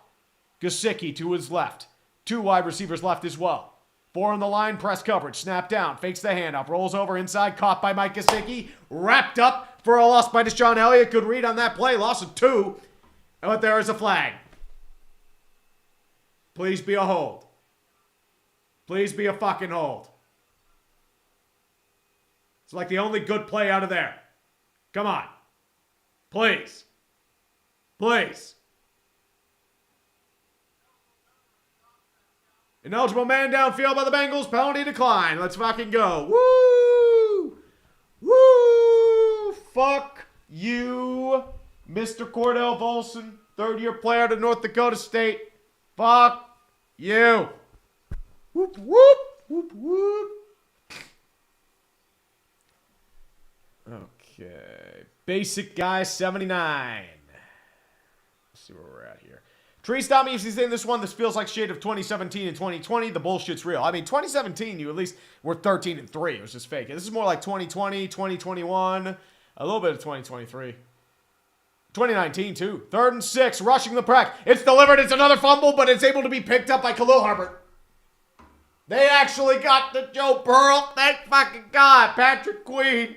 Gesicki to his left. 2 wide receivers left as well. 4 on the line, press coverage. Snap down, fakes the handoff. Rolls over inside, caught by Mike Gesicki. Wrapped up for a loss by Deshaun Elliott. Good read on that play. Loss of 2. But there is a flag. Please be a hold. Please be a fucking hold. It's like the only good play out of there. Come on. Please. Please. Ineligible man downfield by the Bengals. Penalty decline. Let's fucking go. Woo! Woo! Fuck you, Mr. Cordell Volson, third-year player to North Dakota State. Fuck you. Whoop, whoop, whoop, whoop. Okay. Basic guy 79. Let's see where we're at here. Tree, stop me if you think this one. This feels like shade of 2017 and 2020. The bullshit's real. I mean, 2017, you at least were 13-3. It was just fake. This is more like 2020, 2021, a little bit of 2023. 2019, too. 3rd and 6, rushing the prack. It's delivered. It's another fumble, but it's able to be picked up by Khalil Herbert. They actually got the Joe Burrow. Thank fucking God. Patrick Queen.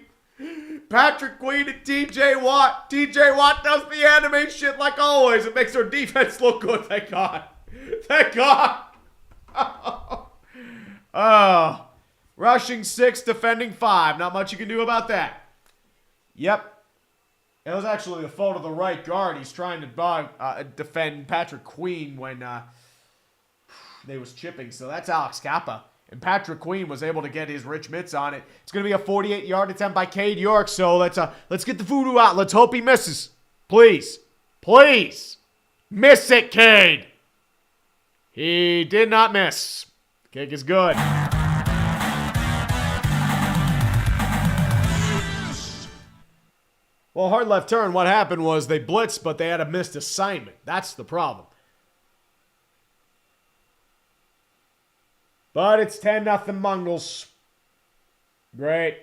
Patrick Queen and TJ Watt. TJ Watt does the anime shit like always. It makes their defense look good. Thank God. Thank God. Oh. Rushing 6, defending 5. Not much you can do about that. Yep. It was actually the fault of the right guard. He's trying to defend Patrick Queen when they was chipping. So that's Alex Kappa. And Patrick Queen was able to get his rich mitts on it. It's going to be a 48-yard attempt by Cade York. So let's get the voodoo out. Let's hope he misses. Please. Please. Miss it, Cade. He did not miss. Kick is good. Well, hard left turn. What happened was they blitzed, but they had a missed assignment. That's the problem. But it's 10-0 Bengals. Great.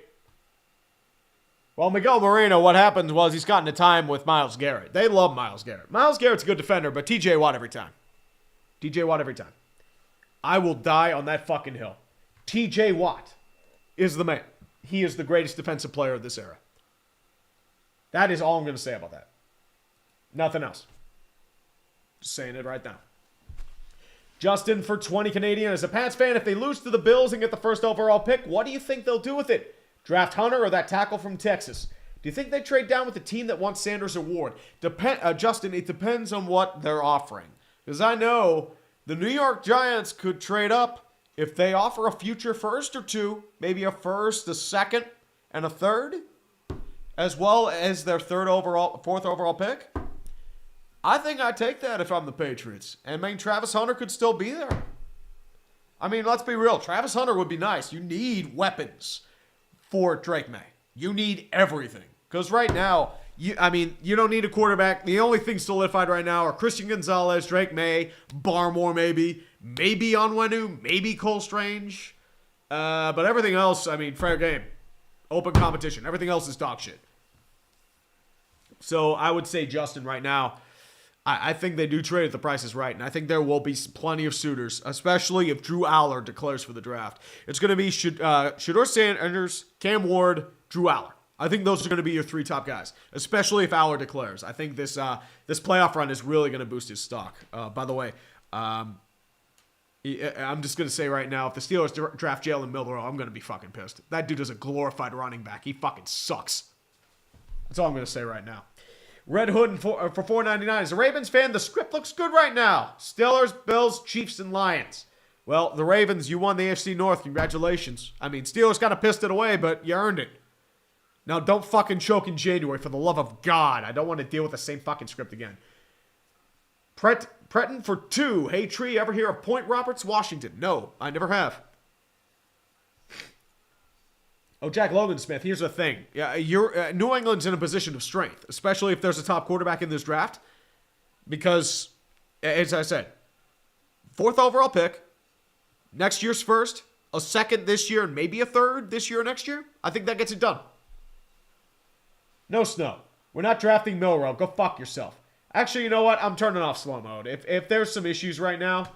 Well, Miguel Moreno, what happened was he's gotten a time with Myles Garrett. They love Myles Garrett. Myles Garrett's a good defender, but TJ Watt every time. TJ Watt every time. I will die on that fucking hill. TJ Watt is the man. He is the greatest defensive player of this era. That is all I'm going to say about that. Nothing else. Just saying it right now. Justin for 20 Canadian. As a Pats fan, if they lose to the Bills and get the first overall pick, what do you think they'll do with it? Draft Hunter or that tackle from Texas? Do you think they trade down with the team that wants Sanders or Ward? Justin, it depends on what they're offering. Because I know the New York Giants could trade up if they offer a future first or two, maybe a first, a second, and a third, as well as their fourth overall pick. I think I'd take that if I'm the Patriots. And I mean, Travis Hunter could still be there. I mean, let's be real. Travis Hunter would be nice. You need weapons for Drake May. You need everything. Because right now, you don't need a quarterback. The only things solidified right now are Christian Gonzalez, Drake May, Barmore maybe Onwenu, maybe Cole Strange. But everything else, I mean, fair game. Open competition. Everything else is dog shit. So I would say, Justin, right now, I think they do trade if the price is right, and I think there will be plenty of suitors, especially if Drew Aller declares for the draft. It's going to be Shedeur Sanders, Cam Ward, Drew Aller. I think those are going to be your 3 top guys, especially if Aller declares. I think this playoff run is really going to boost his stock. By the way, I'm just going to say right now, if the Steelers draft Jalen Milroe, I'm going to be fucking pissed. That dude is a glorified running back. He fucking sucks. That's all I'm going to say right now. Red Hood for $4.99. As a Ravens fan, the script looks good right now. Steelers, Bills, Chiefs, and Lions. Well, the Ravens, you won the AFC North. Congratulations. I mean, Steelers kind of pissed it away, but you earned it. Now, don't fucking choke in January, for the love of God. I don't want to deal with the same fucking script again. Preton for 2. Hey, Tree, ever hear of Point Roberts, Washington? No, I never have. Oh, Jack Logan Smith, here's the thing. New England's in a position of strength, especially if there's a top quarterback in this draft. Because, as I said, 4th overall pick, next year's first, a second this year, and maybe a third this year or next year. I think that gets it done. No snow. We're not drafting Milroe. Go fuck yourself. Actually, you know what? I'm turning off slow mode. If there's some issues right now,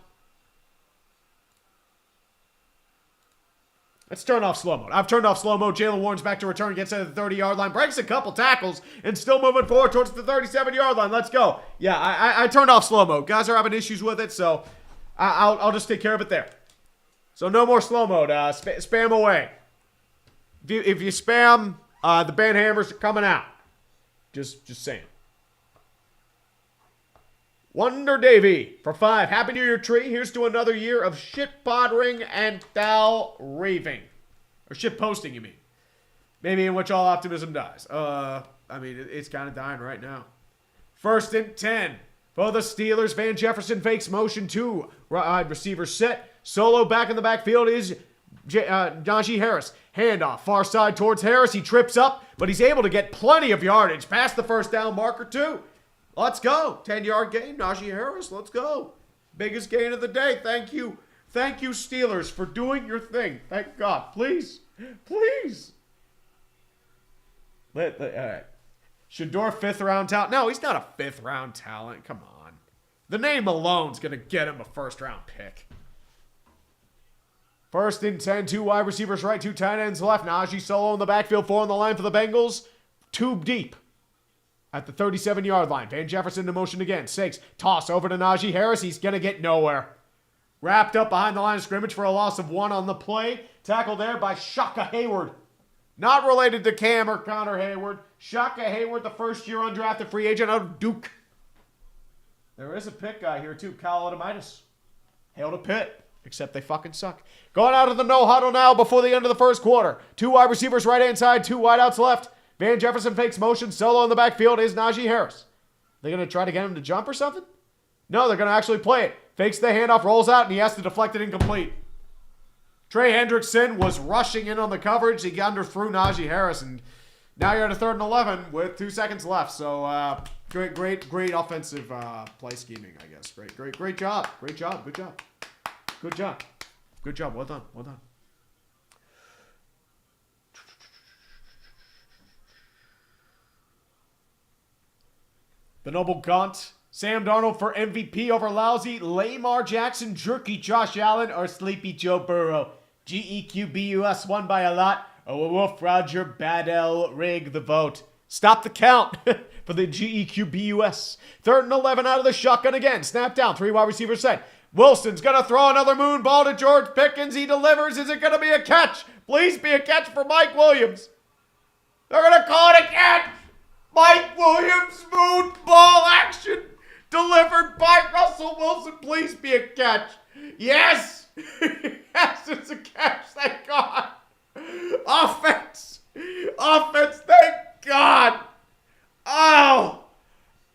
Let's turn off slow mode. I've turned off slow mode. Jalen Warren's back to return, gets to the 30-yard line, breaks a couple tackles, and still moving forward towards the 37-yard line. Let's go. Yeah, I turned off slow mode. Guys are having issues with it, so I'll just take care of it there. So no more slow mode. Spam away. If you spam, the band hammers are coming out. Just saying. Wonder Davy for 5. Happy New Year, Tree. Here's to another year of shit pottering and thou raving. Or shit posting, you mean. Maybe in which all optimism dies. I mean, it's kind of dying right now. 1st and 10. For the Steelers, Van Jefferson fakes motion 2. Receiver set. Solo back in the backfield is Najee Harris. Handoff, far side towards Harris. He trips up, but he's able to get plenty of yardage past the first down marker, too. Let's go. 10-yard gain. Najee Harris, let's go. Biggest gain of the day. Thank you. Thank you, Steelers, for doing your thing. Thank God. Please. Please. All right. Shador, 5th-round talent. No, he's not a 5th-round talent. Come on. The name alone's going to get him a 1st-round pick. 1st and 10. 2 wide receivers right, 2 tight ends left. Najee solo in the backfield, 4 on the line for the Bengals. 2 deep. At the 37-yard line, Van Jefferson in motion again. Sakes, toss over to Najee Harris. He's going to get nowhere. Wrapped up behind the line of scrimmage for a loss of 1 on the play. Tackled there by Shaka Hayward. Not related to Cam or Connor Hayward. Shaka Hayward, the first-year undrafted free agent out of Duke. There is a Pitt guy here, too. Kyle Adamitis. Hail to Pitt. Except they fucking suck. Going out of the no-huddle now before the end of the first quarter. 2 wide receivers right-hand side, 2 wideouts left. Van Jefferson fakes motion. Solo in the backfield is Najee Harris. They're going to try to get him to jump or something? No, they're going to actually play it. Fakes the handoff, rolls out, and he has to deflect it incomplete. Trey Hendrickson was rushing in on the coverage. He underthrew Najee Harris, and now you're at a 3rd and 11 with 2 seconds left. So great offensive play scheming, I guess. Great job. Good job. Well done. The Noble Gaunt. Sam Darnold for MVP over lousy Lamar Jackson, jerky Josh Allen, or sleepy Joe Burrow. GEQBUS won by a lot. Oh, woof, Roger Badell, rig the vote. Stop the count for the GEQBUS. 3rd and 11 out of the shotgun again. Snap down. 3 wide receivers set. Wilson's going to throw another moon ball to George Pickens. He delivers. Is it going to be a catch? Please be a catch for Mike Williams. They're going to call it a catch. Mike Williams, moon ball action delivered by Russell Wilson. Please be a catch. Yes. Yes, it's a catch. Thank God. Offense. Thank God. Oh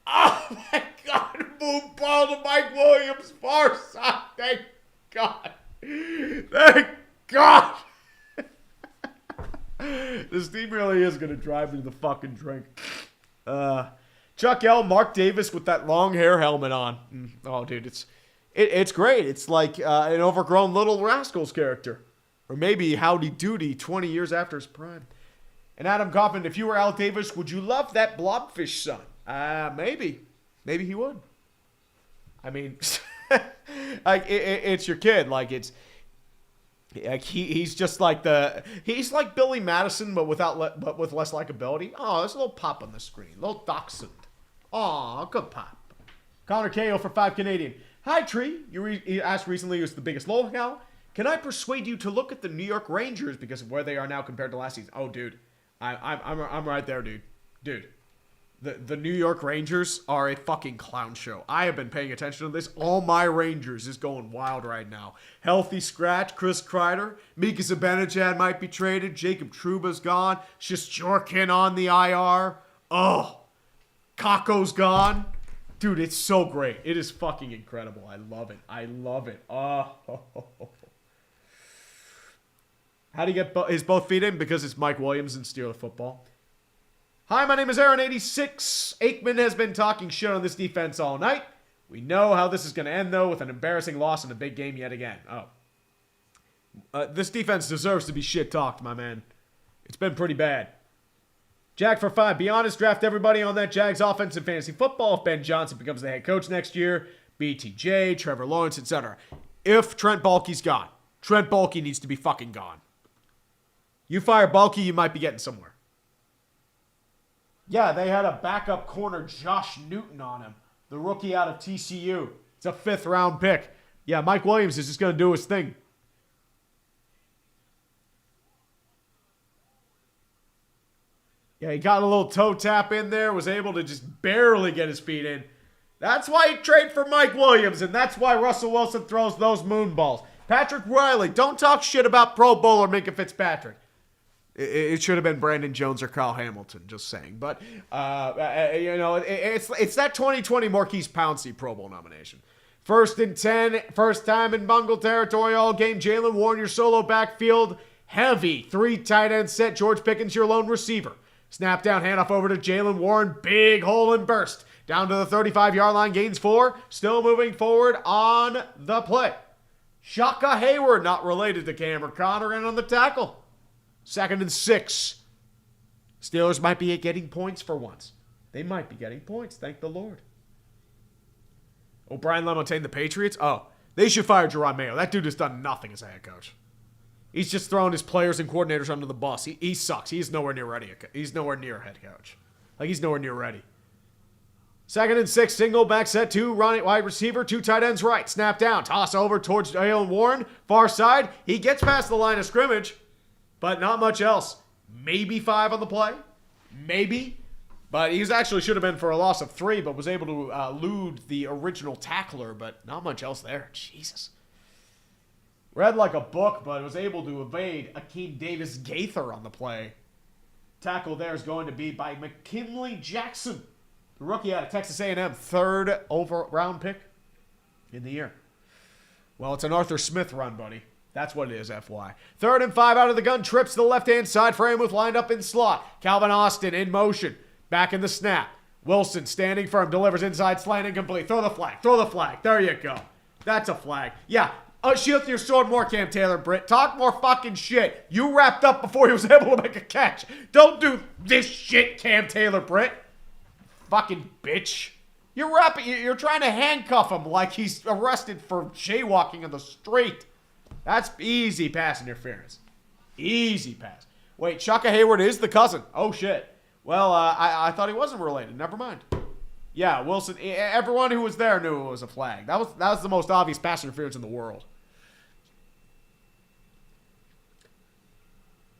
my God. Moon ball to Mike Williams. Far side. Thank God. Thank God. This team really is going to drive me to the fucking drink. Chuck L, Mark Davis with that long hair helmet on. Oh, dude, it's great. It's like an overgrown Little Rascals character. Or maybe Howdy Doody 20 years after his prime. And Adam Coffin, if you were Al Davis, would you love that blobfish son? Maybe. Maybe he would. I mean, like it's your kid. Like it's... Like he's just like he's like Billy Madison, but with less likability. Oh, there's a little pop on the screen, a little dachshund. Oh, good pop. Connor KO for 5 Canadian. Hi Tree, you asked recently who's the biggest locale. Can I persuade you to look at the New York Rangers because of where they are now compared to last season? Oh, dude, I'm right there, dude. The New York Rangers are a fucking clown show. I have been paying attention to this. All my Rangers is going wild right now. Healthy scratch, Chris Kreider. Mika Zibanejad might be traded. Jacob Trouba's gone. Shishorkin on the IR. Oh, Kako's gone. Dude, it's so great. It is fucking incredible. I love it. Oh. How do you get his both feet in? Because it's Mike Williams and Steeler football. Hi, my name is Aaron86. Aikman has been talking shit on this defense all night. We know how this is going to end, though, with an embarrassing loss in a big game yet again. This defense deserves to be shit-talked, my man. It's been pretty bad. Jack for 5. Be honest, draft everybody on that Jags offense in fantasy football if Ben Johnson becomes the head coach next year. BTJ, Trevor Lawrence, etc. If Trent Baalke's gone. Trent Baalke needs to be fucking gone. You fire Bulky, you might be getting somewhere. Yeah, they had a backup corner, Josh Newton, on him. The rookie out of TCU. It's a 5th round pick. Yeah, Mike Williams is just going to do his thing. Yeah, he got a little toe tap in there, was able to just barely get his feet in. That's why he traded for Mike Williams, and that's why Russell Wilson throws those moon balls. Patrick Riley, don't talk shit about Pro Bowler Minka Fitzpatrick. It should have been Brandon Jones or Kyle Hamilton, just saying. But, it's that 2020 Marquise Pouncey Pro Bowl nomination. 1st and 10, first time in Bungle territory all game. Jalen Warren, your solo backfield. Heavy 3 tight end set. George Pickens, your lone receiver. Snap down, handoff over to Jalen Warren. Big hole and burst. Down to the 35-yard line, gains 4. Still moving forward on the play. Shaka Hayward, not related to Cameron Conner, in on the tackle. 2nd and 6. Steelers might be getting points for once. They might be getting points, thank the Lord. Brian Lemontaine, the Patriots? Oh, they should fire Jerron Mayo. That dude has done nothing as a head coach. He's just throwing his players and coordinators under the bus. He sucks. He's nowhere near ready. He's nowhere near head coach. He's nowhere near ready. 2nd and 6, single back set, 2 running wide receiver, 2 tight ends right. Snap down, toss over towards Jalen Warren. Far side. He gets past the line of scrimmage, but not much else. Maybe 5 on the play. Maybe. But he actually should have been for a loss of 3, but was able to elude the original tackler, but not much else there. Jesus. Read like a book, but was able to evade Akeem Davis-Gaither on the play. Tackle there is going to be by McKinley Jackson, the rookie out of Texas A&M, 3rd round pick in the year. Well, it's an Arthur Smith run, buddy. That's what it is, FY. 3rd and 5 out of the gun. Trips to the left-hand side. Freiermuth lined up in slot. Calvin Austin in motion. Back in the snap. Wilson standing firm. Delivers inside. Slant incomplete. Throw the flag. Throw the flag. There you go. That's a flag. Yeah. Shield your sword more, Cam Taylor, Britt. Talk more fucking shit. You wrapped up before he was able to make a catch. Don't do this shit, Cam Taylor, Britt. Fucking bitch. You're trying to handcuff him like he's arrested for jaywalking in the street. That's easy pass interference. Easy pass. Wait, Shaka Hayward is the cousin. Oh, shit. Well, I thought he wasn't related. Never mind. Yeah, Wilson. Everyone who was there knew it was a flag. That was the most obvious pass interference in the world.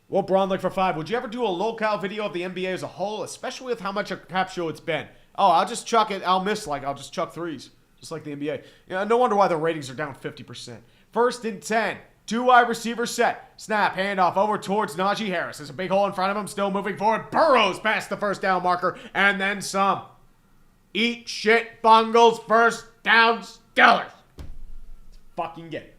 Well, Bronlick for 5. Would you ever do a locale video of the NBA as a whole, especially with how much a crap show it's been? Oh, I'll just chuck it. I'll just chuck 3s, just like the NBA. Yeah, no wonder why the ratings are down 50%. 1st and 10. 2 wide receiver set. Snap, handoff over towards Najee Harris. There's a big hole in front of him, still moving forward. Burrows past the 1st down marker, and then some. Eat shit, Bungles, 1st down, Steelers. Let's fucking get it.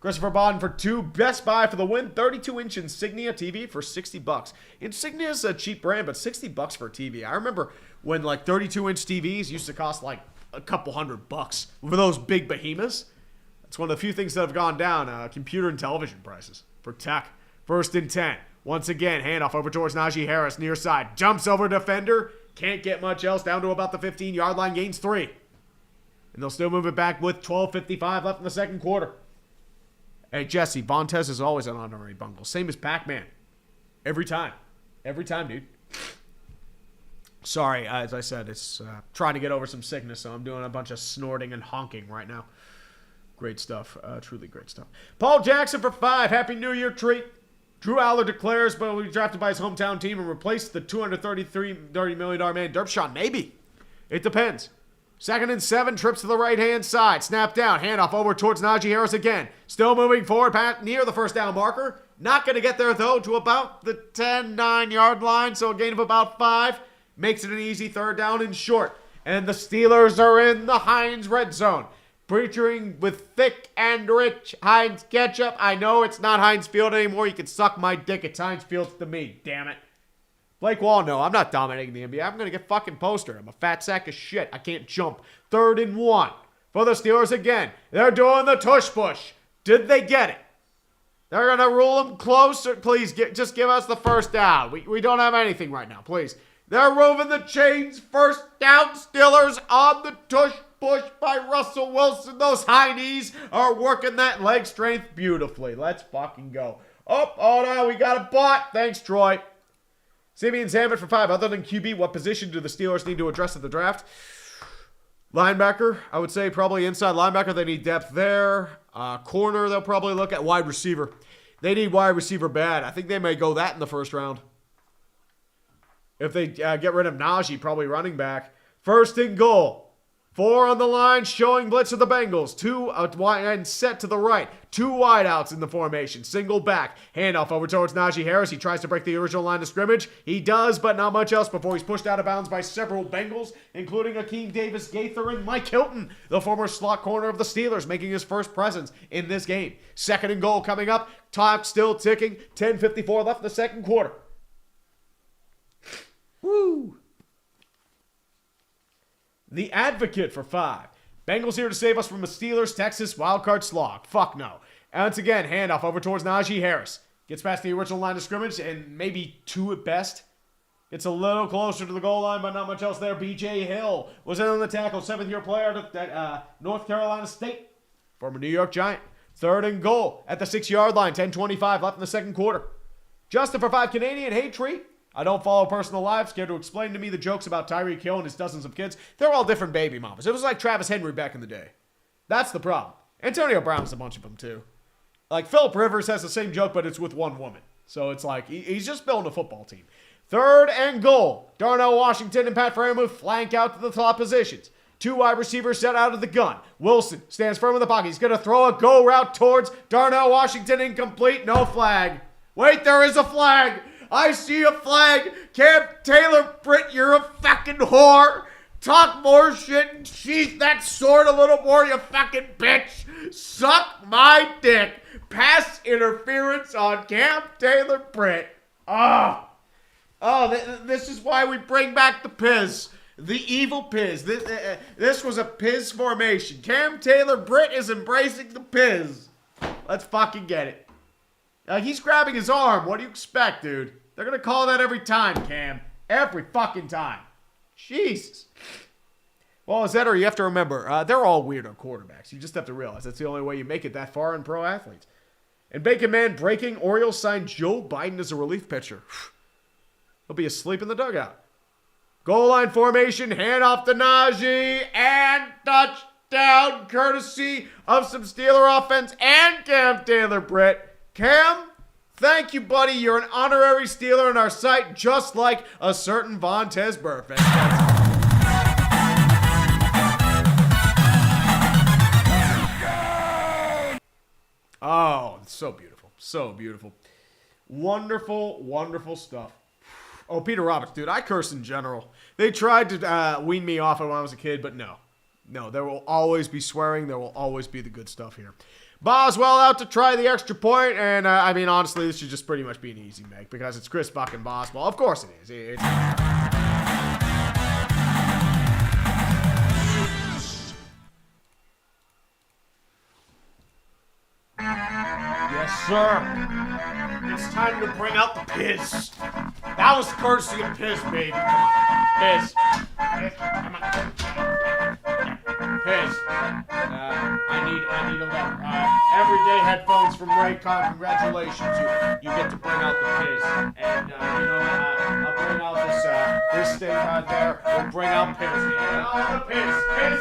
Christopher Bodden for 2. Best Buy for the win. 32-inch Insignia TV for $60. Insignia is a cheap brand, but $60 for a TV. I remember when 32-inch TVs used to cost a couple $100 for those big behemoths. That's one of the few things that have gone down. Computer and television prices for tech. 1st and 10. Once again, handoff over towards Najee Harris, near side. Jumps over defender. Can't get much else. Down to about the 15-yard line. Gains 3. And they'll still move it back with 12:55 left in the 2nd quarter. Hey, Jesse, Vontez is always an honorary bungle. Same as Pac-Man. Every time. Every time, dude. Sorry, as I said, it's trying to get over some sickness, so I'm doing a bunch of snorting and honking right now. Great stuff. Truly great stuff. Paul Jackson for 5. Happy New Year treat. Drew Aller declares, but will be drafted by his hometown team and replace the $230 million man, Derpshot. Maybe. It depends. 2nd and 7, trips to the right-hand side. Snap down, handoff over towards Najee Harris again. Still moving forward, near the 1st down marker. Not going to get there, though, to about the 9-yard line, so a gain of about 5. Makes it an easy 3rd down and short. And the Steelers are in the Heinz red zone. Featuring with thick and rich Heinz ketchup. I know it's not Heinz Field anymore. You can suck my dick. It's Heinz Field to me, damn it. Blake Wall, no, I'm not dominating the NBA. I'm going to get fucking postered. I'm a fat sack of shit. I can't jump. 3rd and 1 for the Steelers again. They're doing the tush push. Did they get it? They're going to rule them closer. Please, just give us the 1st down. We don't have anything right now, please. They're roving the chains. 1st down, Steelers on the tush push by Russell Wilson. Those high knees are working that leg strength beautifully. Let's fucking go. Oh no, we got a bot. Thanks, Troy. Simeon Zambit for 5. Other than QB, what position do the Steelers need to address at the draft? Linebacker, I would say probably inside linebacker. They need depth there. Corner, they'll probably look at. Wide receiver. They need wide receiver bad. I think they may go that in the first round. If they get rid of Najee, probably running back. First and goal. 4 on the line, showing blitz of the Bengals. 2 wide and set to the right. 2 wideouts in the formation. Single back. Handoff over towards Najee Harris. He tries to break the original line of scrimmage. He does, but not much else before he's pushed out of bounds by several Bengals, including Akeem Davis-Gaither and Mike Hilton, the former slot corner of the Steelers, making his first presence in this game. Second and goal coming up. Clock still ticking. 10:54 left in the second quarter. Woo! The Advocate for 5. Bengals here to save us from a Steelers-Texas wildcard slog. Fuck no. Once again, handoff over towards Najee Harris. Gets past the original line of scrimmage and maybe 2 at best. Gets a little closer to the goal line, but not much else there. B.J. Hill was in on the tackle. 7th-year player at North Carolina State. Former New York Giant. Third and goal at the 6-yard line. 10:25 left in the second quarter. Justin for 5 Canadian. Hey, Tree. I don't follow personal lives. Scared to explain to me the jokes about Tyreek Hill and his dozens of kids. They're all different baby mamas. It was like Travis Henry back in the day. That's the problem. Antonio Brown's a bunch of them too. Like Phillip Rivers has the same joke, but it's with one woman. So it's like he's just building a football team. Third and goal. Darnell Washington and Pat Freiermuth flank out to the top positions. 2 wide receivers set out of the gun. Wilson stands firm in the pocket. He's going to throw a go route towards Darnell Washington. Incomplete. No flag. Wait, there is a flag. I see a flag. Cam Taylor-Britt, you're a fucking whore. Talk more shit and sheath that sword a little more, you fucking bitch. Suck my dick. Pass interference on Cam Taylor-Britt. This is why we bring back the Piz. The evil Piz. This was a Piz formation. Cam Taylor-Britt is embracing the Piz. Let's fucking get it. He's grabbing his arm. What do you expect, dude? They're going to call that every time, Cam. Every fucking time. Jesus. Well, Zetter, you have to remember, they're all weirdo quarterbacks. You just have to realize that's the only way you make it that far in pro athletes. And Bacon Man breaking, Orioles signed Joe Biden as a relief pitcher. He'll be asleep in the dugout. Goal line formation, hand off to Najee, and touchdown courtesy of some Steeler offense and Cam Taylor-Britt. Cam, thank you, buddy. You're an honorary Steeler in our sight, just like a certain Vontez Burfict. Oh, so beautiful. So beautiful. Wonderful, wonderful stuff. Oh, Peter Roberts, dude, I curse in general. They tried to wean me off when I was a kid, but no. No, there will always be swearing. There will always be the good stuff here. Boswell out to try the extra point, and I mean, honestly, this should just pretty much be an easy make because it's Chris fucking Boswell. Of course it is. Yes, sir. It's time to bring out the Piz. That was courtesy of Piz, baby. Come on. Piz. Come on. Piz. I need a letter. Everyday headphones from Raycon. Congratulations. You get to bring out the Piz. And, I'll bring out this thing right there. We'll bring out Piz. Oh, the Piz. Piz.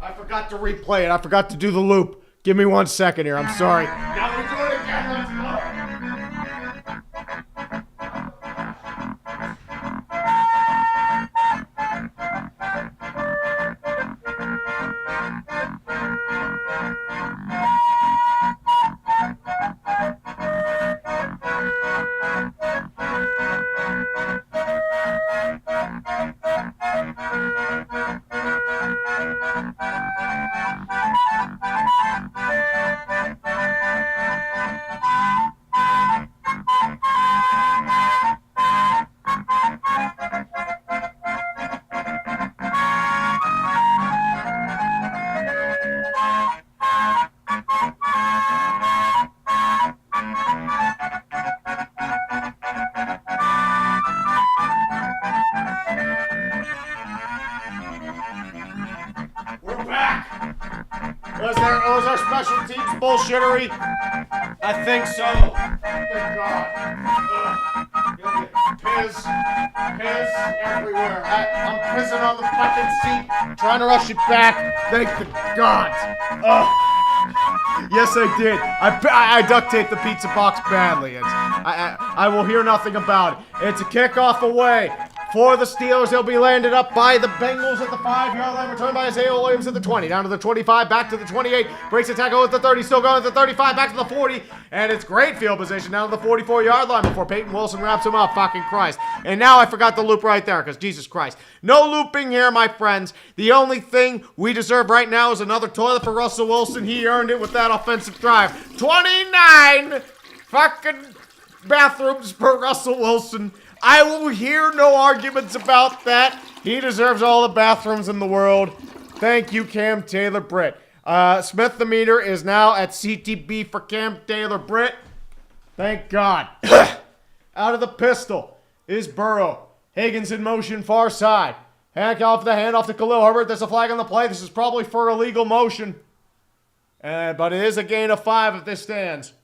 I forgot to replay it. I forgot to do the loop. Give me 1 second here. I'm sorry. Now we do it again. Let's go. Was our special teams bullshittery? I think so. Thank God. Piss everywhere. I'm pissing on the fucking seat, trying to rush it back. Thank the gods. Yes, I did. I duct taped the pizza box badly. I will hear nothing about it. It's a kickoff away. For the Steelers, they'll be landed up by the Bengals at the 5-yard line. Returned by Isaiah Williams at the 20. Down to the 25, back to the 28. Breaks the tackle at the 30. Still going at the 35, back to the 40. And it's great field position down to the 44-yard line before Peyton Wilson wraps him up. Fucking Christ. And now I forgot the loop right there because Jesus Christ. No looping here, my friends. The only thing we deserve right now is another toilet for Russell Wilson. He earned it with that offensive drive. 29 fucking bathrooms for Russell Wilson. I will hear no arguments about that. He deserves all the bathrooms in the world. Thank you, Cam Taylor-Britt. Smith the meter is now at CTB for Cam Taylor-Britt. Thank God. Out of the pistol is Burrow. Higgins in motion, far side. Handoff the handoff to Khalil Herbert. There's a flag on the play. This is probably for illegal motion. But it is a gain of 5 if this stands.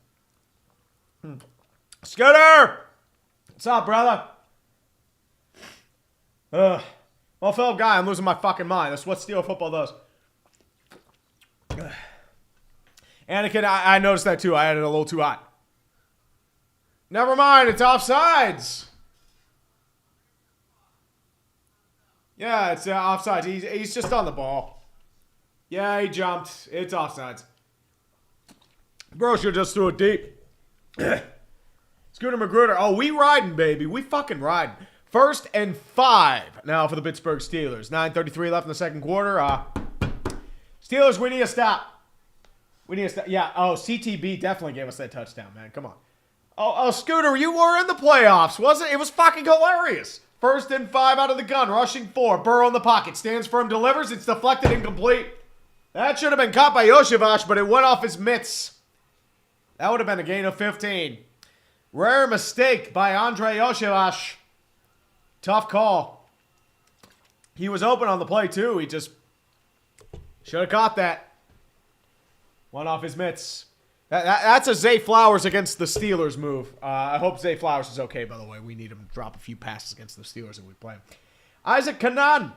Scooter! What's up, brother? Well, fellow guy, I'm losing my fucking mind. That's what Steeler football does. Anakin, I noticed that too. I had it a little too hot. Never mind, it's offsides. Yeah, it's offsides. He's just on the ball. Yeah, he jumped. It's offsides. Bro should just threw it deep. Scooter Magruder. Oh, we riding, baby. We fucking riding. 1st and 5 now for the Pittsburgh Steelers. 9:33 left in the second quarter. Steelers, we need a stop. We need a stop. Yeah, CTB definitely gave us that touchdown, man. Come on. Oh, Scooter, you were in the playoffs, wasn't it? It was fucking hilarious. 1st and 5 out of the gun. Rushing 4. Burrow in the pocket. Stands firm, delivers. It's deflected, incomplete. That should have been caught by Yoshivash, but it went off his mitts. That would have been a gain of 15. Rare mistake by Andre Yoshivash. Tough call. He was open on the play, too. He just should have caught that. Went off his mitts. That's a Zay Flowers against the Steelers move. I hope Zay Flowers is okay, by the way. We need him to drop a few passes against the Steelers and we play him. Isaac Kanan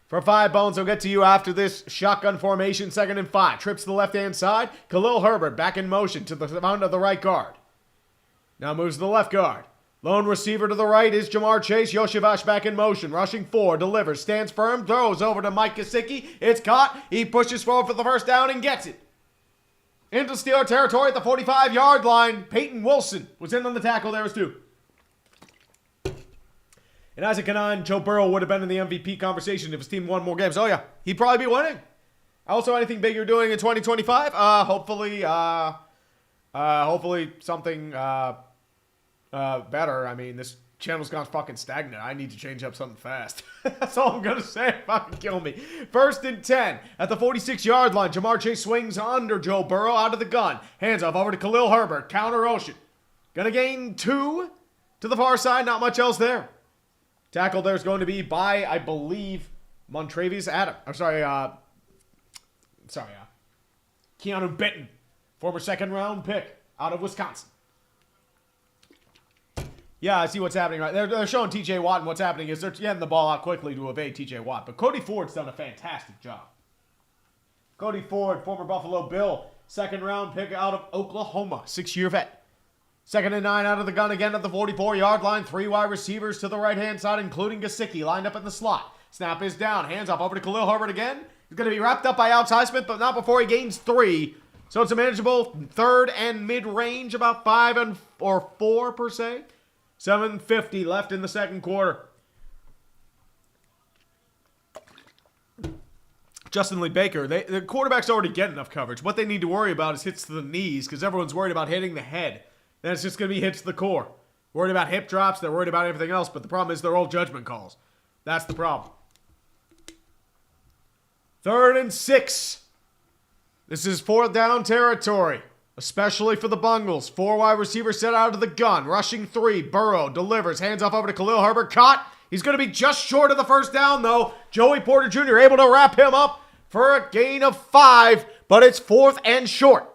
for 5 bones. I'll get to you after this shotgun formation. 2nd and 5. Trips to the left-hand side. Khalil Herbert back in motion to the front of the right guard. Now moves to the left guard. Lone receiver to the right is Jamar Chase. Yoshivash back in motion. Rushing 4. Delivers. Stands firm. Throws over to Mike Gesicki. It's caught. He pushes forward for the first down and gets it. Into Steeler territory at the 45-yard line. Peyton Wilson was in on the tackle there as too. And Isaac Kanan, Joe Burrow would have been in the MVP conversation if his team won more games. Oh, yeah. He'd probably be winning. Also, anything big you're doing in 2025? Hopefully something better. I mean, this channel's gone fucking stagnant. I need to change up something fast. That's all I'm going to say. Fucking kill me. 1st and 10 at the 46-yard line. Jamar Chase swings under Joe Burrow out of the gun. Hands off over to Khalil Herbert. Counter Ocean. Going to gain 2 to the far side. Not much else there. Tackle there's going to be by, I believe, Montravius Adam. I'm sorry, Keanu Benton. Former 2nd-round pick out of Wisconsin. Yeah, I see what's happening right. They're showing T.J. Watt, and what's happening is they're getting the ball out quickly to evade T.J. Watt. But Cody Ford's done a fantastic job. Cody Ford, former Buffalo Bill, second-round pick out of Oklahoma, 6-year vet. Second and 9 out of the gun again at the 44-yard line. 3 wide receivers to the right-hand side, including Gesicki, lined up in the slot. Snap is down. Hands off over to Khalil Herbert again. He's going to be wrapped up by Alex Highsmith, but not before he gains 3. So it's a manageable third and mid-range, about 5 or 4 per se. 7:50 left in the second quarter. Justin Lee Baker, the quarterback's already getting enough coverage. What they need to worry about is hits to the knees, because everyone's worried about hitting the head. Then it's just going to be hits to the core. Worried about hip drops, they're worried about everything else, but the problem is they're all judgment calls. That's the problem. 3rd and 6. This is 4th down territory, especially for the Bengals. 4 wide receivers set out of the gun. Rushing 3. Burrow delivers. Hands off over to Khalil Herbert. Caught. He's going to be just short of the first down, though. Joey Porter Jr. able to wrap him up for a gain of 5, but it's 4th and short.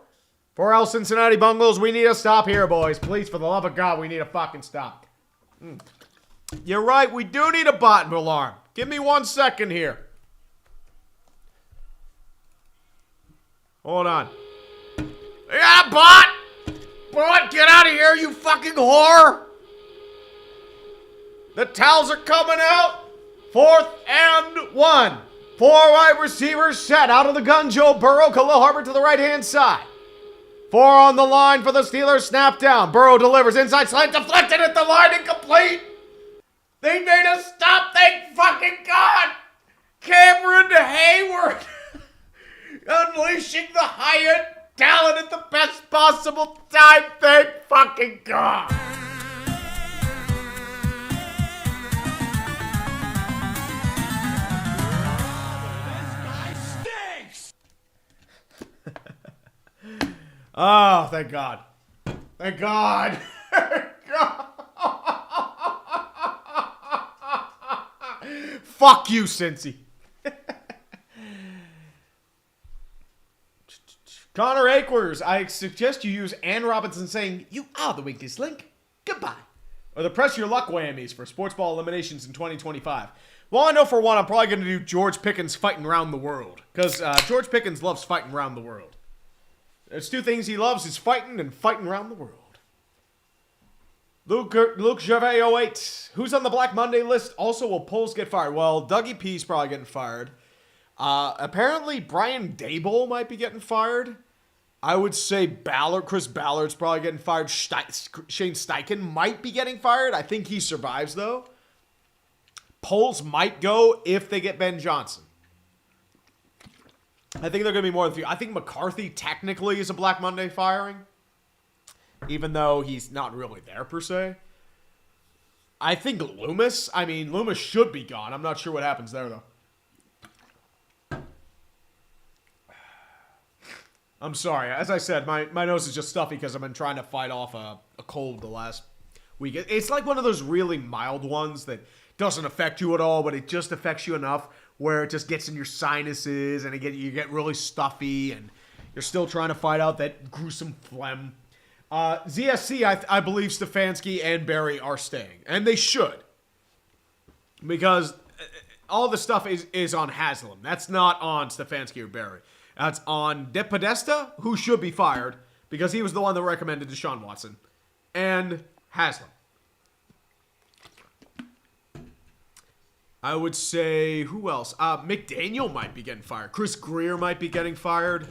For our Cincinnati Bengals, we need a stop here, boys. Please, for the love of God, we need a fucking stop. You're right, we do need a bot alarm. Give me 1 second here. Hold on. Yeah, bot! Bot, get out of here, you fucking whore! The towels are coming out. 4th and 1. 4 wide receivers set out of the gun. Joe Burrow, Khalil Herbert to the right-hand side. 4 on the line for the Steelers. Snap down. Burrow delivers. Inside slant deflected at the line. Incomplete. They made a stop. Thank fucking God. Cameron Hayward. Unleashing the high-end talent at the best possible time. Thank fucking God. Oh, thank God. Thank God. Thank God. Fuck you, Cincy. Connor Akers, I suggest you use Ann Robinson saying, "You are the weakest link. Goodbye." Or the press your luck whammies for sports ball eliminations in 2025. Well, I know for one, I'm probably going to do George Pickens fighting around the world. Because George Pickens loves fighting around the world. There's 2 things he loves, is fighting and fighting around the world. Luke Gervais 08. Who's on the Black Monday list? Also, will polls get fired? Well, Dougie P's probably getting fired. Apparently, Brian Daboll might be getting fired. I would say Chris Ballard's probably getting fired. Shane Steichen might be getting fired. I think he survives, though. Polls might go if they get Ben Johnson. I think they're going to be more than a few. I think McCarthy technically is a Black Monday firing, even though he's not really there per se. I think Loomis should be gone. I'm not sure what happens there, though. I'm sorry. As I said, my nose is just stuffy because I've been trying to fight off a cold the last week. It's like one of those really mild ones that doesn't affect you at all, but it just affects you enough where it just gets in your sinuses and you get really stuffy and you're still trying to fight out that gruesome phlegm. ZSC, I believe Stefanski and Barry are staying. And they should. Because all the stuff is on Haslam. That's not on Stefanski or Barry. That's on De Podesta, who should be fired because he was the one that recommended Deshaun Watson. And Haslam. I would say, who else? McDaniel might be getting fired. Chris Greer might be getting fired.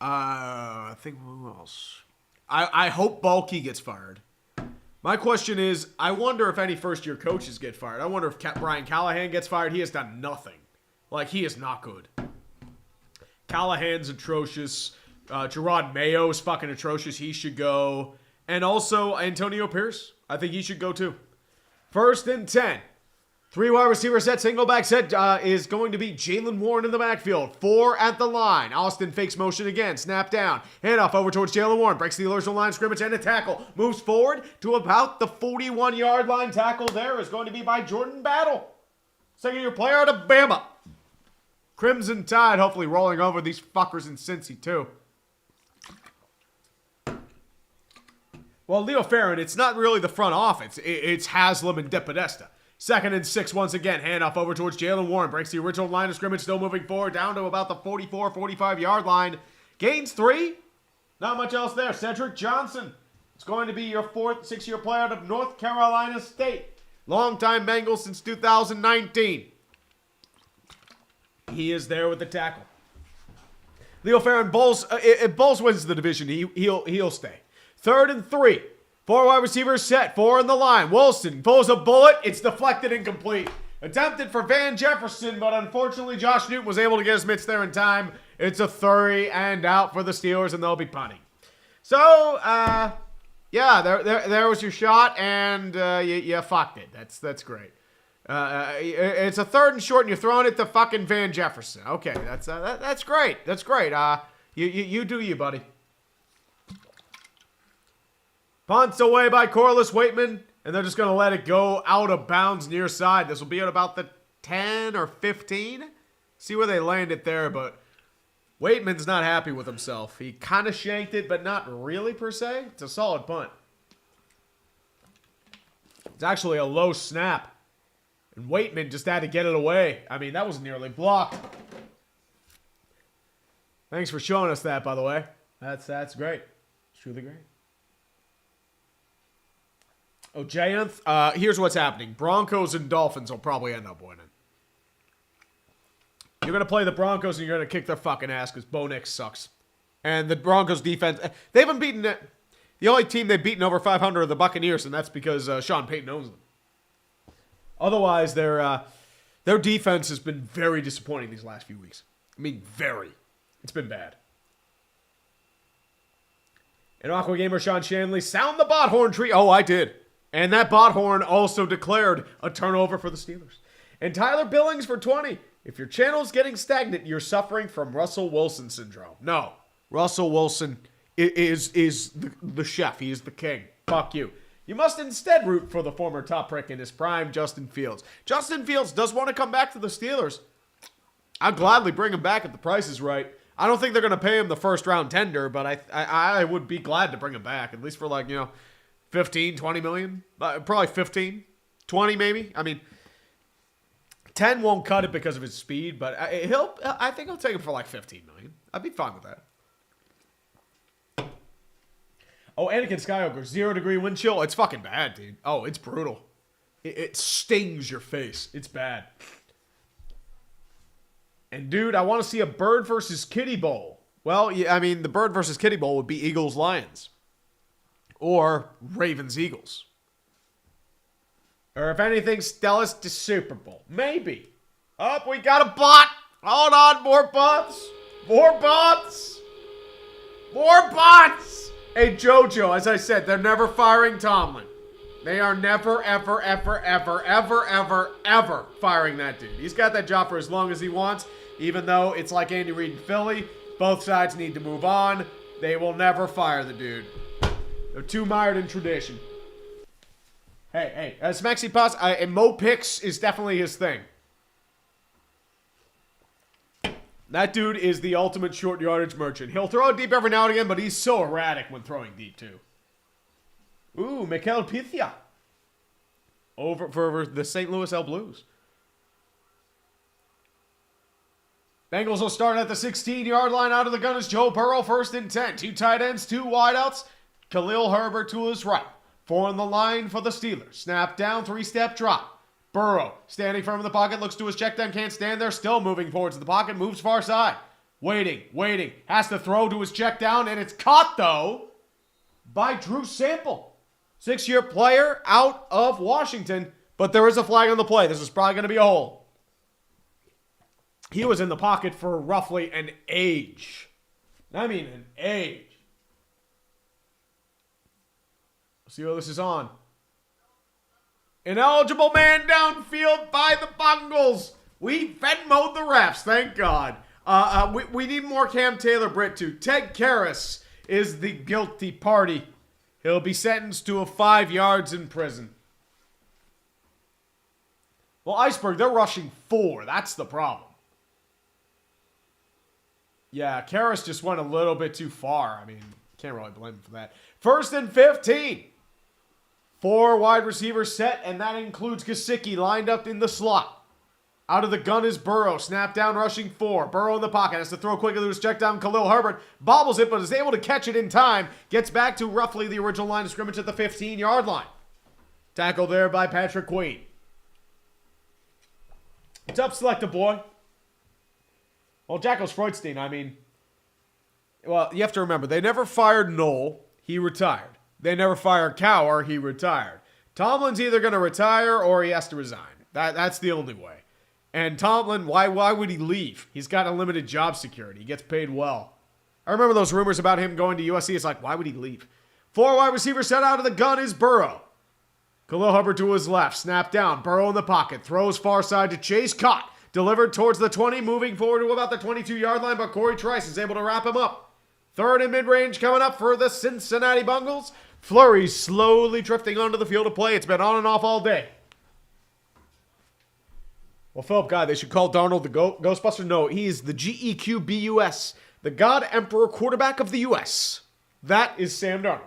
I think, who else? I hope Balky gets fired. My question is, I wonder if any first-year coaches get fired. I wonder if Brian Callahan gets fired. He has done nothing. Like, he is not good. Callahan's atrocious. Gerard Mayo is fucking atrocious. He should go. And also, Antonio Pierce. I think he should go, too. 1st and 10. 3 wide receiver set, single back set is going to be Jaylen Warren in the backfield. 4 at the line. Austin fakes motion again. Snap down. Handoff over towards Jaylen Warren. Breaks the Steelers line scrimmage and a tackle. Moves forward to about the 41-yard line. Tackle there is going to be by Jordan Battle. Second-year player out of Bama. Crimson Tide hopefully rolling over these fuckers in Cincy too. Well, Leo Farron, it's not really the front office. It's Haslam and De Podesta. 2nd and 6 once again. Handoff over towards Jalen Warren. Breaks the original line of scrimmage. Still moving forward down to about the 44, 45-yard line. Gains 3. Not much else there. Cedric Johnson. It's going to be your 4th 6-year player out of North Carolina State. Longtime Bengals since 2019. He is there with the tackle. Leo Farron, Bulls. If Bulls wins the division, he'll stay. 3rd and 3. 4 wide receivers set. 4 in the line. Wilson pulls a bullet. It's deflected and incomplete. Attempted for Van Jefferson, but unfortunately Josh Newton was able to get his mitts there in time. It's a 3 and out for the Steelers, and they'll be punting. So, yeah, there was your shot, and you fucked it. That's great. It's a 3rd and short, and you're throwing it to fucking Van Jefferson. Okay, that's great. That's great. You do you, buddy. Punts away by Corliss Waitman, and they're just going to let it go out of bounds near side. This will be at about the 10 or 15. See where they land it there, but Waitman's not happy with himself. He kind of shanked it, but not really per se. It's a solid punt. It's actually a low snap. And Waitman just had to get it away. I mean, that was nearly blocked. Thanks for showing us that, by the way. That's great. It's truly great. Oh, Giants. Here's what's happening. Broncos and Dolphins will probably end up winning. You're going to play the Broncos and you're going to kick their fucking ass because Bo Nix sucks. And the Broncos defense, they haven't beaten it. The only team they've beaten over 500 are the Buccaneers, and that's because Sean Payton owns them. Otherwise, their defense has been very disappointing these last few weeks. I mean, very. It's been bad. And Aqua Gamer Sean Shanley, sound the bot horn tree. Oh, I did. And that bot horn also declared a turnover for the Steelers. And Tyler Billings for 20. If your channel's getting stagnant, you're suffering from Russell Wilson syndrome. No. Russell Wilson is the chef. He is the king. Fuck you. You must instead root for the former top pick in his prime, Justin Fields. Justin Fields does want to come back to the Steelers. I'd gladly bring him back if the price is right. I don't think they're going to pay him the first round tender, but I would be glad to bring him back, at least for 15, 20 million. Probably 15, 20 maybe. I mean, 10 won't cut it because of his speed, but I think he'll take him for 15 million. I'd be fine with that. Oh, Anakin Skywalker, 0-degree wind chill. It's fucking bad, dude. Oh, it's brutal. It stings your face. It's bad. And, dude, I want to see a Bird versus Kitty Bowl. Well, yeah, I mean, the Bird versus Kitty Bowl would be Eagles-Lions. Or Ravens-Eagles. Or, if anything, Stellas to Super Bowl. Maybe. Oh, we got a bot. Hold on, more bots. More bots. More bots. Hey, JoJo, as I said, they're never firing Tomlin. They are never, ever, ever, ever, ever, ever, ever firing that dude. He's got that job for as long as he wants, even though it's like Andy Reid in Philly. Both sides need to move on. They will never fire the dude. They're too mired in tradition. Hey, Smexy Pass, and Mo Picks is definitely his thing. That dude is the ultimate short yardage merchant. He'll throw it deep every now and again, but he's so erratic when throwing deep, too. Ooh, Mikel Pithia. Over for the St. Louis El Blues. Bengals will start at the 16-yard line. Out of the gun is Joe Burrow, 1st and 10. 2 tight ends, 2 wideouts. Khalil Herbert to his right. 4 on the line for the Steelers. Snap down, 3-step drop. Burrow, standing firm in the pocket, looks to his check down, can't stand there, still moving forwards to the pocket, moves far side. Waiting, has to throw to his check down, and it's caught, though, by Drew Sample. 6-year player out of Washington, but there is a flag on the play. This is probably going to be a hole. He was in the pocket for roughly an age. I mean, an age. Let's see what this is on. Ineligible man downfield by the Bengals. We Venmo'd the refs, thank God. We need more Cam Taylor-Britt too. Ted Karras is the guilty party. He'll be sentenced to 5 yards in prison. Well, Iceberg, they're rushing 4. That's the problem. Yeah, Karras just went a little bit too far. I mean, can't really blame him for that. 1st and 15. 4 wide receivers set, and that includes Gesicki lined up in the slot. Out of the gun is Burrow. Snap down, rushing 4. Burrow in the pocket. Has to throw quickly to his check down. Khalil Herbert bobbles it, but is able to catch it in time. Gets back to roughly the original line of scrimmage at the 15-yard line. Tackle there by Patrick Queen. What's up, selective boy? Well, Jackals Freudstein, I mean... Well, you have to remember, they never fired Knoll. He retired. They never fired Cowher. He retired. Tomlin's either going to retire or he has to resign. That's the only way. And Tomlin, why would he leave? He's got unlimited job security. He gets paid well. I remember those rumors about him going to USC. It's like, why would he leave? 4 wide receivers set out of the gun is Burrow. Khalil Herbert to his left. Snap down. Burrow in the pocket. Throws far side to Chase. Caught. Delivered towards the 20. Moving forward to about the 22-yard line. But Corey Trice is able to wrap him up. 3rd and mid-range coming up for the Cincinnati Bengals. Flurry slowly drifting onto the field of play. It's been on and off all day. Well, Philip Guy, they should call Darnold the Ghostbuster. No, he is the GEQBUS. The God Emperor quarterback of the U.S. That is Sam Darnold.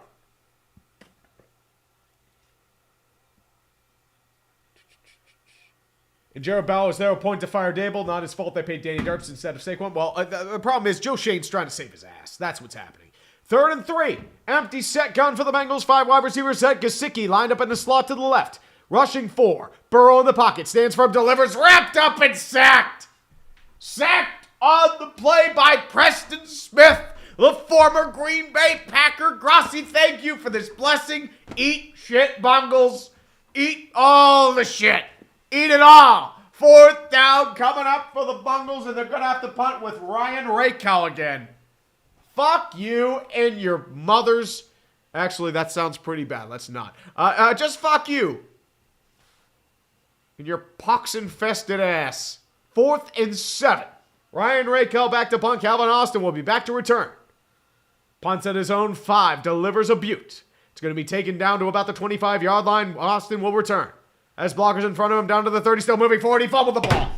And Jared Bauer, is there a point to fire Dable? Not his fault they paid Danny Derps instead of Saquon. Well, the problem is Joe Shane's trying to save his ass. That's what's happening. 3rd and 3. Empty set gun for the Bengals. 5 wide receivers set. Gesicki lined up in the slot to the left. Rushing 4. Burrow in the pocket. Stands firm, delivers. Wrapped up and sacked. Sacked on the play by Preston Smith, the former Green Bay Packer. Grossi, thank you for this blessing. Eat shit, Bengals. Eat all the shit. Eat it all. 4th down coming up for the Bengals, and they're going to have to punt with Ryan Rakel again. Fuck you and your mother's... Actually, that sounds pretty bad. Let's not. Just fuck you. And your pox-infested ass. 4th and 7. Ryan Rakel back to punt. Calvin Austin will be back to return. Punts at his own 5. Delivers a beaut. It's going to be taken down to about the 25-yard line. Austin will return. As blockers in front of him, down to the 30, still moving forward. He fumbled the ball.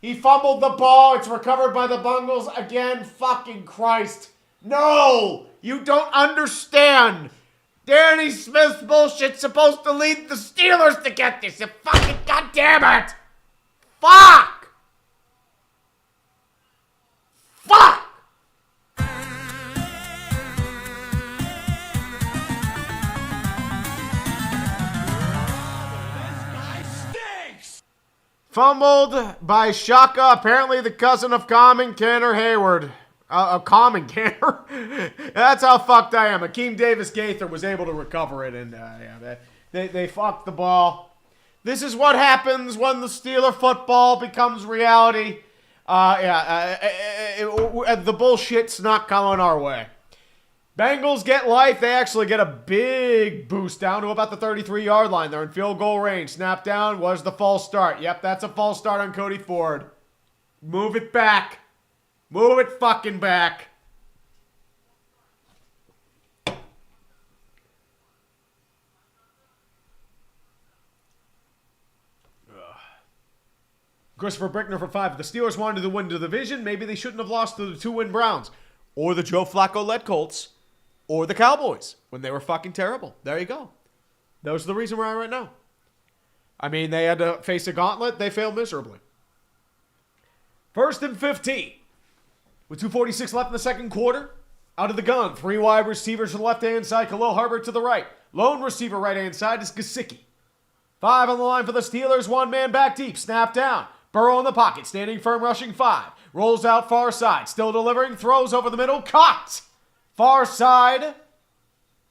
He fumbled the ball. It's recovered by the Bengals again. Fucking Christ. No! You don't understand. Danny Smith's bullshit's supposed to lead the Steelers to get this. You fucking goddamn it! Fuck! Fuck! Fumbled by Shaka, apparently the cousin of Common Canner Hayward. Common Canner? That's how fucked I am. Akeem Davis-Gaither was able to recover it, and they fucked the ball. This is what happens when the Steeler football becomes reality. The bullshit's not coming our way. Bengals get life. They actually get a big boost down to about the 33-yard line. They're in field goal range. Snap down was the false start. Yep, that's a false start on Cody Ford. Move it back. Move it fucking back. Christopher Brickner for 5. If the Steelers wanted to win the division, maybe they shouldn't have lost to the 2-win Browns. Or the Joe Flacco-led Colts. Or the Cowboys, when they were fucking terrible. There you go. Those are the reason we're at right now. I mean, they had to face a gauntlet. They failed miserably. 1st and 15. With 2:46 left in the second quarter. Out of the gun. 3 wide receivers to the left-hand side. Khalil Herbert to the right. Lone receiver right-hand side is Gesicki. 5 on the line for the Steelers. 1 man back deep. Snap down. Burrow in the pocket. Standing firm, rushing 5. Rolls out far side. Still delivering. Throws over the middle. Caught. Far side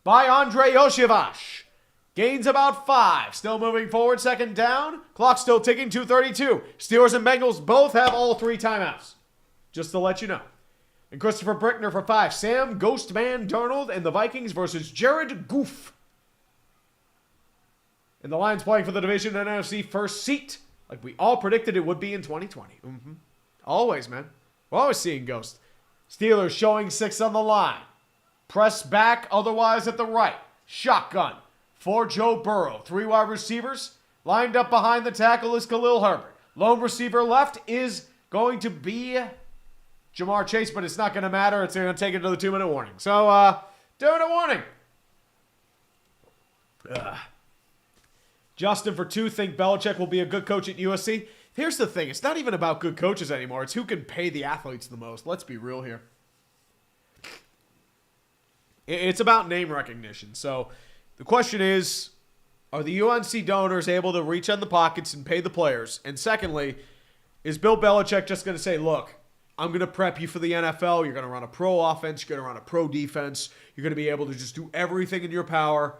by Andre Yoshivas. Gains about 5. Still moving forward. 2nd down. Clock still ticking. 2:32. Steelers and Bengals both have all 3 timeouts. Just to let you know. And Christopher Brickner for 5. Sam Ghostman Darnold and the Vikings versus Jared Goof. And the Lions playing for the division and NFC first seat. Like we all predicted it would be in 2020. Always, man. We're always seeing ghosts. Steelers showing 6 on the line. Press back, otherwise at the right. Shotgun for Joe Burrow. 3 wide receivers. Lined up behind the tackle is Khalil Herbert. Lone receiver left is going to be Jamar Chase, but it's not going to matter. It's going to take it to the 2-minute warning. So, 2-minute warning. Justin for 2, think Belichick will be a good coach at USC. Here's the thing. It's not even about good coaches anymore. It's who can pay the athletes the most. Let's be real here. It's about name recognition. So the question is, are the UNC donors able to reach in the pockets and pay the players? And secondly, is Bill Belichick just going to say, look, I'm going to prep you for the NFL. You're going to run a pro offense. You're going to run a pro defense. You're going to be able to just do everything in your power.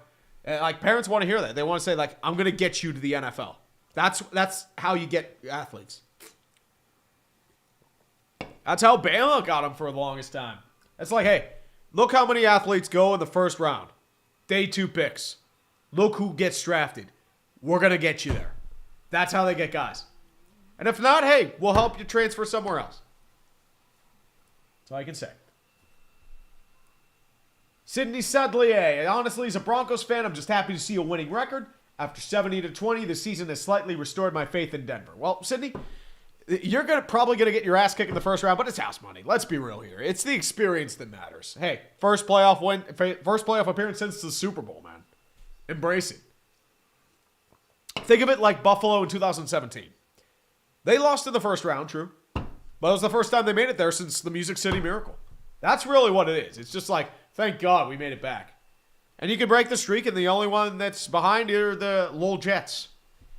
Like, parents want to hear that. They want to say, like, I'm going to get you to the NFL. That's how you get athletes. That's how Bama got them for the longest time. It's like, hey, look how many athletes go in the first round. Day 2 picks. Look who gets drafted. We're going to get you there. That's how they get guys. And if not, hey, we'll help you transfer somewhere else. That's all I can say. Sidney Sadlier. Honestly, as a Broncos fan, I'm just happy to see a winning record. After 70-20, the season has slightly restored my faith in Denver. Well, Sidney, you're probably going to get your ass kicked in the first round, but it's house money. Let's be real here. It's the experience that matters. Hey, first playoff appearance since the Super Bowl, man. Embrace it. Think of it like Buffalo in 2017. They lost in the first round, true. But it was the first time they made it there since the Music City Miracle. That's really what it is. It's just like, thank God we made it back. And you can break the streak, and the only one that's behind you are the Lowell Jets.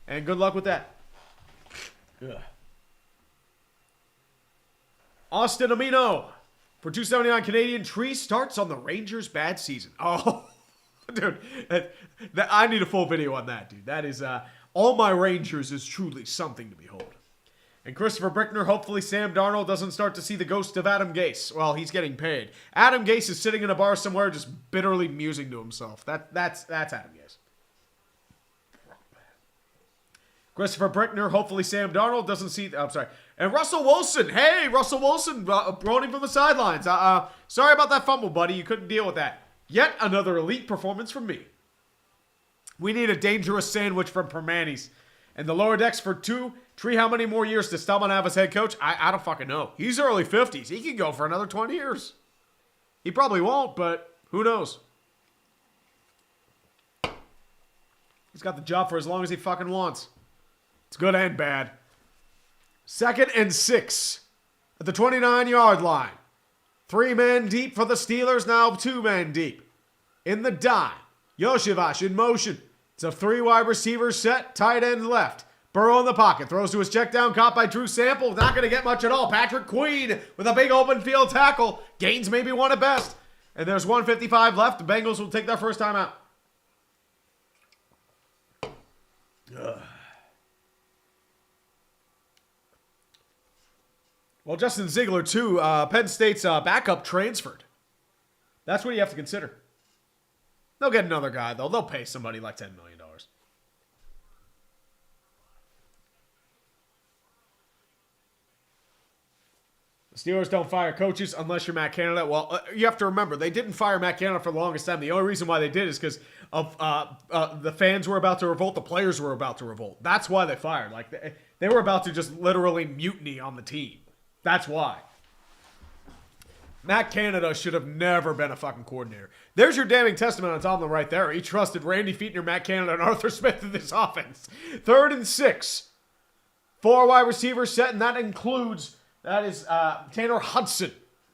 And good luck with that. Ugh. Austin Amino for 279 Canadian. Tree starts on the Rangers' bad season. Oh, dude. I need a full video on that, dude. That is, all my Rangers is truly something to behold. And Christopher Brickner, hopefully Sam Darnold doesn't start to see the ghost of Adam Gase. Well, he's getting paid. Adam Gase is sitting in a bar somewhere just bitterly musing to himself. That's Adam Gase. Christopher Brickner, hopefully Sam Darnold doesn't see... I'm sorry. And Russell Wilson. Hey, Russell Wilson, groaning from the sidelines. Sorry about that fumble, buddy. You couldn't deal with that. Yet another elite performance from me. We need a dangerous sandwich from Permanis. And the lower decks for 2. Tree, how many more years does Stallman have as head coach? I don't fucking know. He's early 50s. He can go for another 20 years. He probably won't, but who knows? He's got the job for as long as he fucking wants. It's good and bad. 2nd and 6 at the 29-yard line. 3 men deep for the Steelers, now 2 men deep. In the dime, Yoshivash in motion. It's a 3 wide receiver set, tight end left. Burrow in the pocket, throws to his check down, caught by Drew Sample. Not going to get much at all. Patrick Queen with a big open field tackle. Gains maybe one at best. And there's 1:55 left. The Bengals will take their first time out. Ugh. Well, Justin Ziegler, too. Penn State's backup transferred. That's what you have to consider. They'll get another guy, though. They'll pay somebody like $10 million. The Steelers don't fire coaches unless you're Matt Canada. Well, you have to remember, they didn't fire Matt Canada for the longest time. The only reason why they did is because of the fans were about to revolt. The players were about to revolt. That's why they fired. Like they were about to just literally mutiny on the team. That's why. Matt Canada should have never been a fucking coordinator. There's your damning testament on Tomlin right there. He trusted Randy Fichtner, Matt Canada, and Arthur Smith in this offense. 3rd and 6. 4 wide receivers set, and that includes... That is Tanner Hudson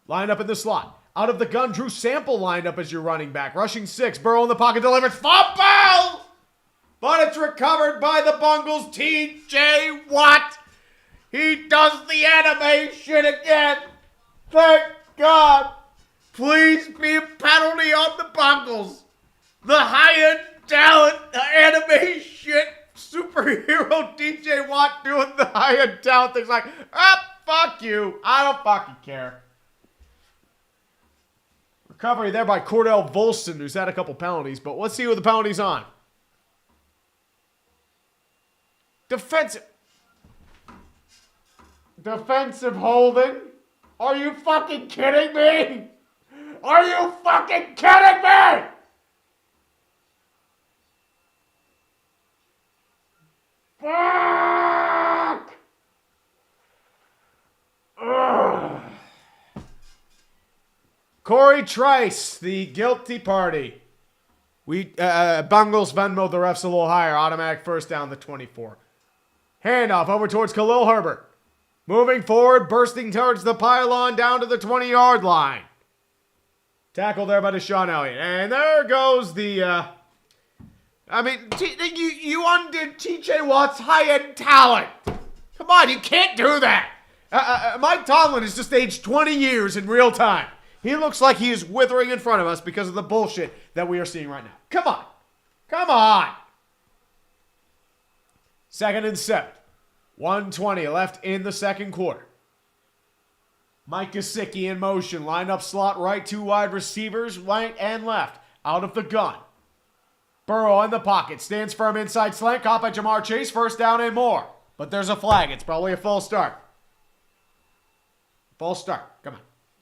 lined up in the slot. Out of the gun, Drew Sample lined up as your running back. Rushing 6. Burrow in the pocket delivers. Fumble! But it's recovered by the Bengals. T.J. Watt. He does the animation again. Thank God. Please be a penalty on the Bengals. The high-end talent, the animation, superhero DJ Watt doing the high-end talent things like, fuck you. I don't fucking care. Recovery there by Cordell Volson, who's had a couple penalties, but let's see who the penalty's on. Defensive holding? Are you fucking kidding me? Are you fucking kidding me? Fuck! Ugh. Corey Trice, the guilty party. Bengals Venmo the refs a little higher. Automatic first down, the 24. Handoff over towards Khalil Herbert. Moving forward, bursting towards the pylon down to the 20-yard line. Tackle there by Deshaun Elliott. And there goes the, you undid T.J. Watt's high-end talent. Come on, you can't do that. Mike Tomlin has just aged 20 years in real time. He looks like he is withering in front of us because of the bullshit that we are seeing right now. Come on. Come on. 2nd and 7. 1:20 left in the second quarter. Mike Gesicki in motion. Lined up slot right. 2 wide receivers, right and left. Out of the gun. Burrow in the pocket. Stands firm inside slant. Caught by Jamar Chase. First down and more. But there's a flag. It's probably a false start. False start. Come on.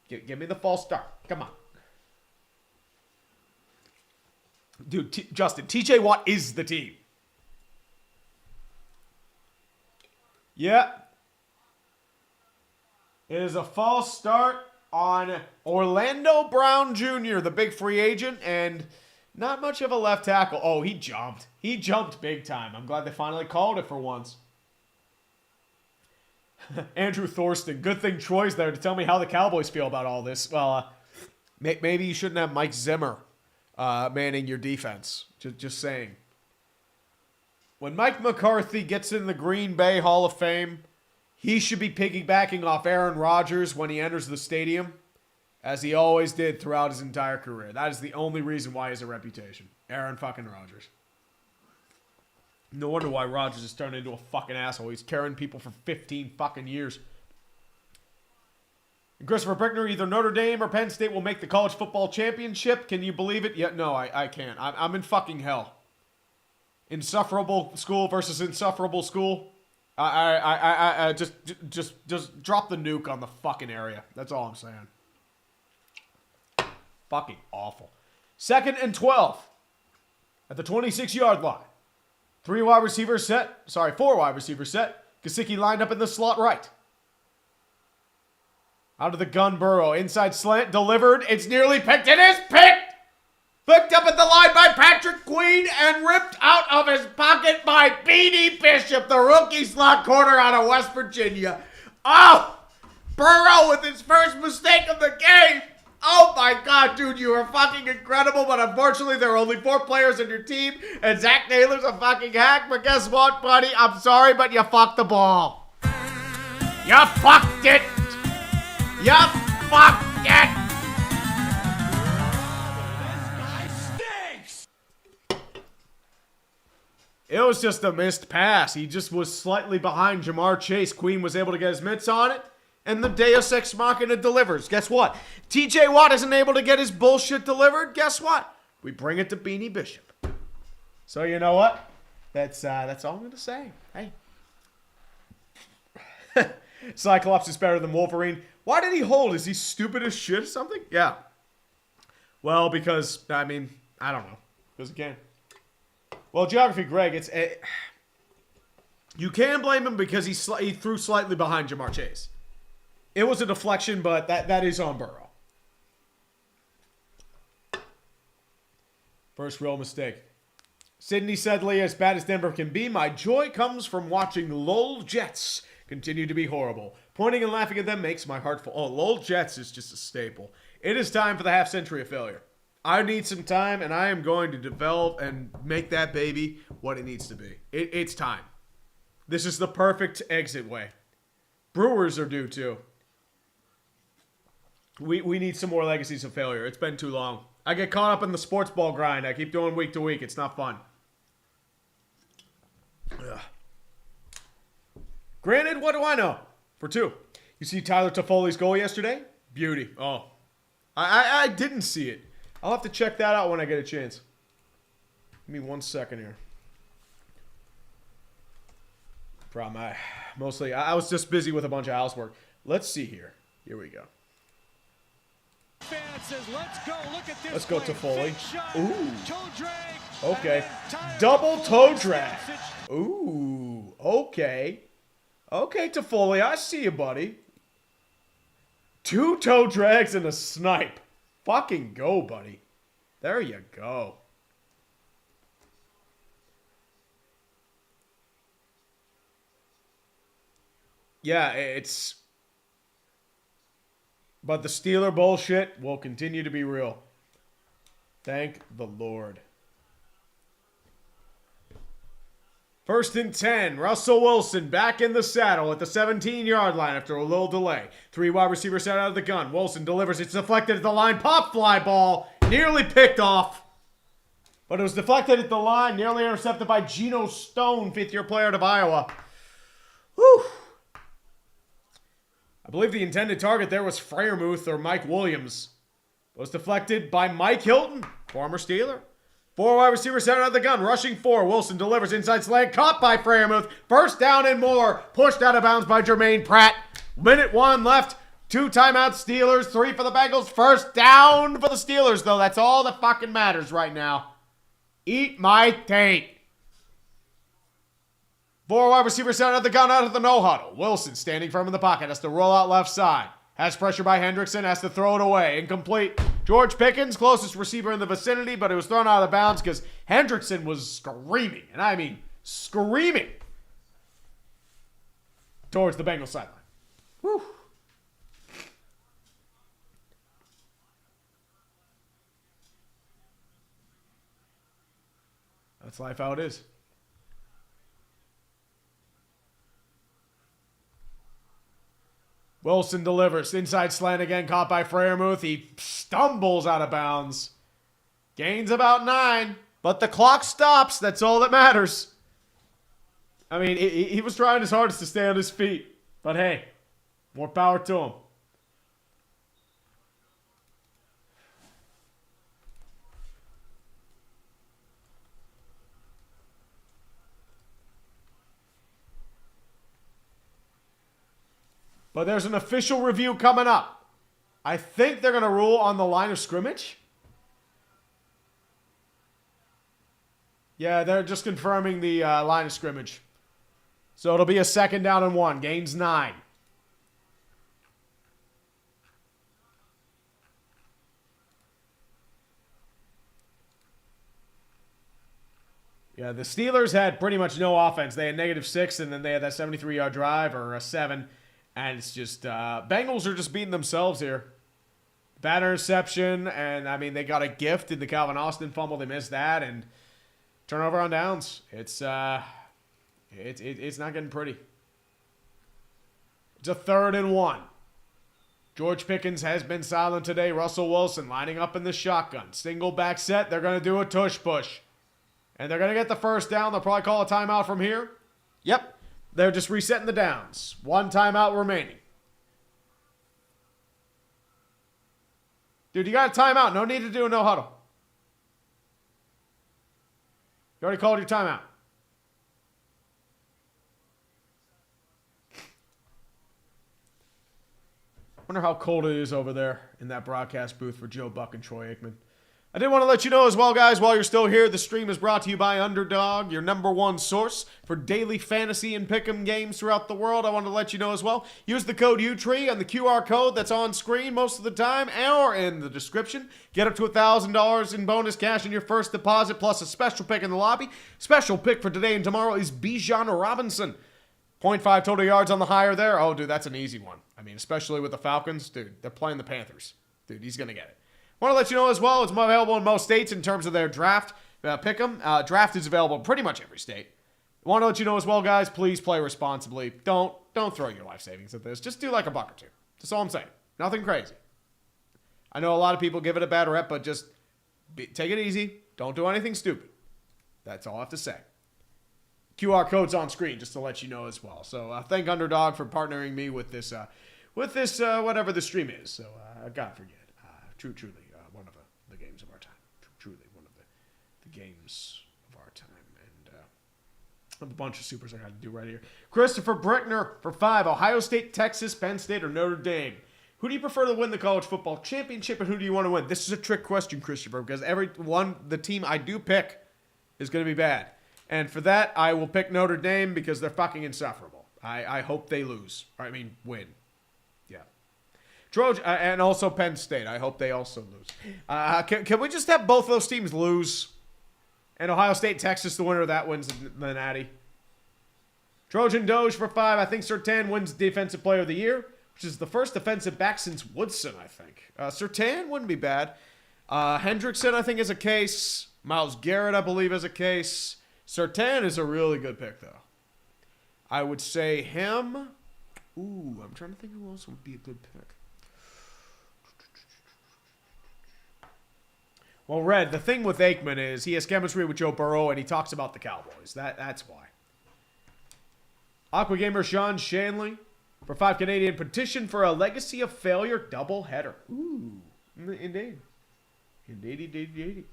Give me the false start. Come on. Dude, Justin, TJ Watt is the team. Yeah. It is a false start on Orlando Brown Jr., the big free agent, and not much of a left tackle. Oh, he jumped. He jumped big time. I'm glad they finally called it for once. Andrew Thorsten, good thing Troy's there to tell me how the Cowboys feel about all this. Well, maybe you shouldn't have Mike Zimmer manning your defense. Just saying. When Mike McCarthy gets in the Green Bay Hall of Fame, he should be piggybacking off Aaron Rodgers when he enters the stadium, as he always did throughout his entire career. That is the only reason why he has a reputation. Aaron fucking Rodgers. No wonder why Rodgers has turned into a fucking asshole. He's carrying people for 15 fucking years. And Christopher Brickner, either Notre Dame or Penn State will make the college football championship. Can you believe it? Yeah, no, I can't. I'm in fucking hell. Insufferable school versus insufferable school. Just drop the nuke on the fucking area. That's all I'm saying. Fucking awful. 2nd and 12 at the 26-yard line. 4 wide receiver set. Gesicki lined up in the slot right. Out of the gun, Burrow. Inside slant, delivered. It's nearly picked. It is picked! Picked up at the line by Patrick Queen and ripped out of his pocket by Beanie Bishop, the rookie slot corner out of West Virginia. Oh! Burrow with his first mistake of the game. Oh my God, dude, you are fucking incredible, but unfortunately there are only 4 players on your team, and Zach Taylor's a fucking hack, but guess what, buddy? I'm sorry, but you fucked the ball. You fucked it. You fucked it. It was just a missed pass. He just was slightly behind Jamar Chase. Queen was able to get his mitts on it. And the Deus Ex Machina delivers. Guess what? TJ Watt isn't able to get his bullshit delivered. Guess what? We bring it to Beanie Bishop. So you know what? That's all I'm going to say. Hey. Cyclops is better than Wolverine. Why did he hold? Is he stupid as shit or something? Yeah. Well, because, I don't know. Because again. Well, Geography Greg, you can blame him because he threw slightly behind Jamar Chase. It was a deflection, but that is on Burrow. First real mistake. Sydney Sedley, as bad as Denver can be, my joy comes from watching LOL Jets continue to be horrible. Pointing and laughing at them makes my heart full. Oh, LOL Jets is just a staple. It is time for the half century of failure. I need some time, and I am going to develop and make that baby what it needs to be. It's time. This is the perfect exit way. Brewers are due, too. We need some more legacies of failure. It's been too long. I get caught up in the sports ball grind. I keep doing week to week. It's not fun. Ugh. Granted, what do I know? For 2. You see Tyler Toffoli's goal yesterday? Beauty. Oh. I didn't see it. I'll have to check that out when I get a chance. Give me 1 second here. Problem. I was just busy with a bunch of housework. Let's see here. Here we go. Says, let's go. Look at this. Let's go, Toffoli. Ooh. Toe drag. Okay. Double toe drag. Ooh. Okay. Okay, Toffoli. I see you, buddy. 2 toe drags and a snipe. Fucking go, buddy. There you go. Yeah, it's... But the Steeler bullshit will continue to be real. Thank the Lord. 1st and 10. Russell Wilson back in the saddle at the 17-yard line after a little delay. 3 wide receivers set out of the gun. Wilson delivers. It's deflected at the line. Pop fly ball. Nearly picked off. But it was deflected at the line. Nearly intercepted by Geno Stone, 5th-year player out of Iowa. Whew. I believe the intended target there was Freiermuth or Mike Williams. It was deflected by Mike Hilton, former Steeler. 4 wide receivers set out of the gun, rushing 4. Wilson delivers inside slant, caught by Freiermuth. First down and more, pushed out of bounds by Jermaine Pratt. Minute 1 left. 2 timeouts, Steelers. 3 for the Bengals. First down for the Steelers, though. That's all that fucking matters right now. Eat my tape. 4 wide receivers set out of the gun, out of the no-huddle. Wilson standing firm in the pocket, has to roll out left side. Has pressure by Hendrickson, has to throw it away. Incomplete. George Pickens, closest receiver in the vicinity, but it was thrown out of bounds because Hendrickson was screaming, and I mean screaming, towards the Bengals sideline. Whew. That's life how it is. Wilson delivers. Inside slant again, caught by Freiermuth. He stumbles out of bounds. Gains about 9, but the clock stops. That's all that matters. I mean, he was trying his hardest to stay on his feet. But hey, more power to him. But there's an official review coming up. I think they're going to rule on the line of scrimmage. Yeah, they're just confirming the line of scrimmage. So it'll be a 2nd down and 1. Gains 9. Yeah, the Steelers had pretty much no offense. They had -6, and then they had that 73-yard drive, or a 7. And it's just, Bengals are just beating themselves here. Bad interception, and I mean, they got a gift in the Calvin Austin fumble. They missed that, and turnover on downs. It's not getting pretty. It's a 3rd and 1. George Pickens has been silent today. Russell Wilson lining up in the shotgun. Single back set. They're going to do a tush push. And they're going to get the 1st down. They'll probably call a timeout from here. Yep. They're just resetting the downs. 1 timeout remaining. Dude, you got a timeout. No need to do a no huddle. You already called your timeout. Wonder how cold it is over there in that broadcast booth for Joe Buck and Troy Aikman. I did want to let you know as well, guys, while you're still here, the stream is brought to you by Underdog, your #1 source for daily fantasy and pick'em games throughout the world. I wanted to let you know as well, use the code UTREE on the QR code that's on screen most of the time or in the description. Get up to $1,000 in bonus cash in your first deposit, plus a special pick in the lobby. Special pick for today and tomorrow is Bijan Robinson. 0.5 total yards on the higher there. Oh, dude, that's an easy one. I mean, especially with the Falcons. Dude, they're playing the Panthers. Dude, he's going to get it. Want to let you know as well, it's available in most states in terms of their draft pick'em. Draft is available in pretty much every state. Want to let you know as well, guys, please play responsibly. Don't throw your life savings at this. Just do like a buck or two. That's all I'm saying. Nothing crazy. I know a lot of people give it a bad rep, but just take it easy. Don't do anything stupid. That's all I have to say. QR code's on screen just to let you know as well. So thank Underdog for partnering me with this whatever the stream is. So God forget. Truly, one of the games of our time. Truly, one of the games of our time. And I have a bunch of supers I got to do right here. Christopher Brickner for 5. Ohio State, Texas, Penn State, or Notre Dame? Who do you prefer to win the college football championship, and who do you want to win? This is a trick question, Christopher, because the team I do pick is going to be bad. And for that, I will pick Notre Dame because they're fucking insufferable. I hope they lose. I mean, win. Yeah. Trojan, and also Penn State. I hope they also lose. Can we just have both those teams lose? And Ohio State, Texas, the winner of that wins the Natty. Trojan Doge for 5. I think Surtain wins Defensive Player of the Year, which is the first defensive back since Woodson, I think. Surtain wouldn't be bad. Hendrickson, I think, is a case. Myles Garrett, I believe, is a case. Surtain is a really good pick, though. I would say him. Ooh, I'm trying to think who else would be a good pick. Well, Red, the thing with Aikman is he has chemistry with Joe Burrow, and he talks about the Cowboys. That's why. Aqua Gamer Sean Shanley for 5 Canadian. Petition for a Legacy of Failure doubleheader. Ooh, indeed. Indeed.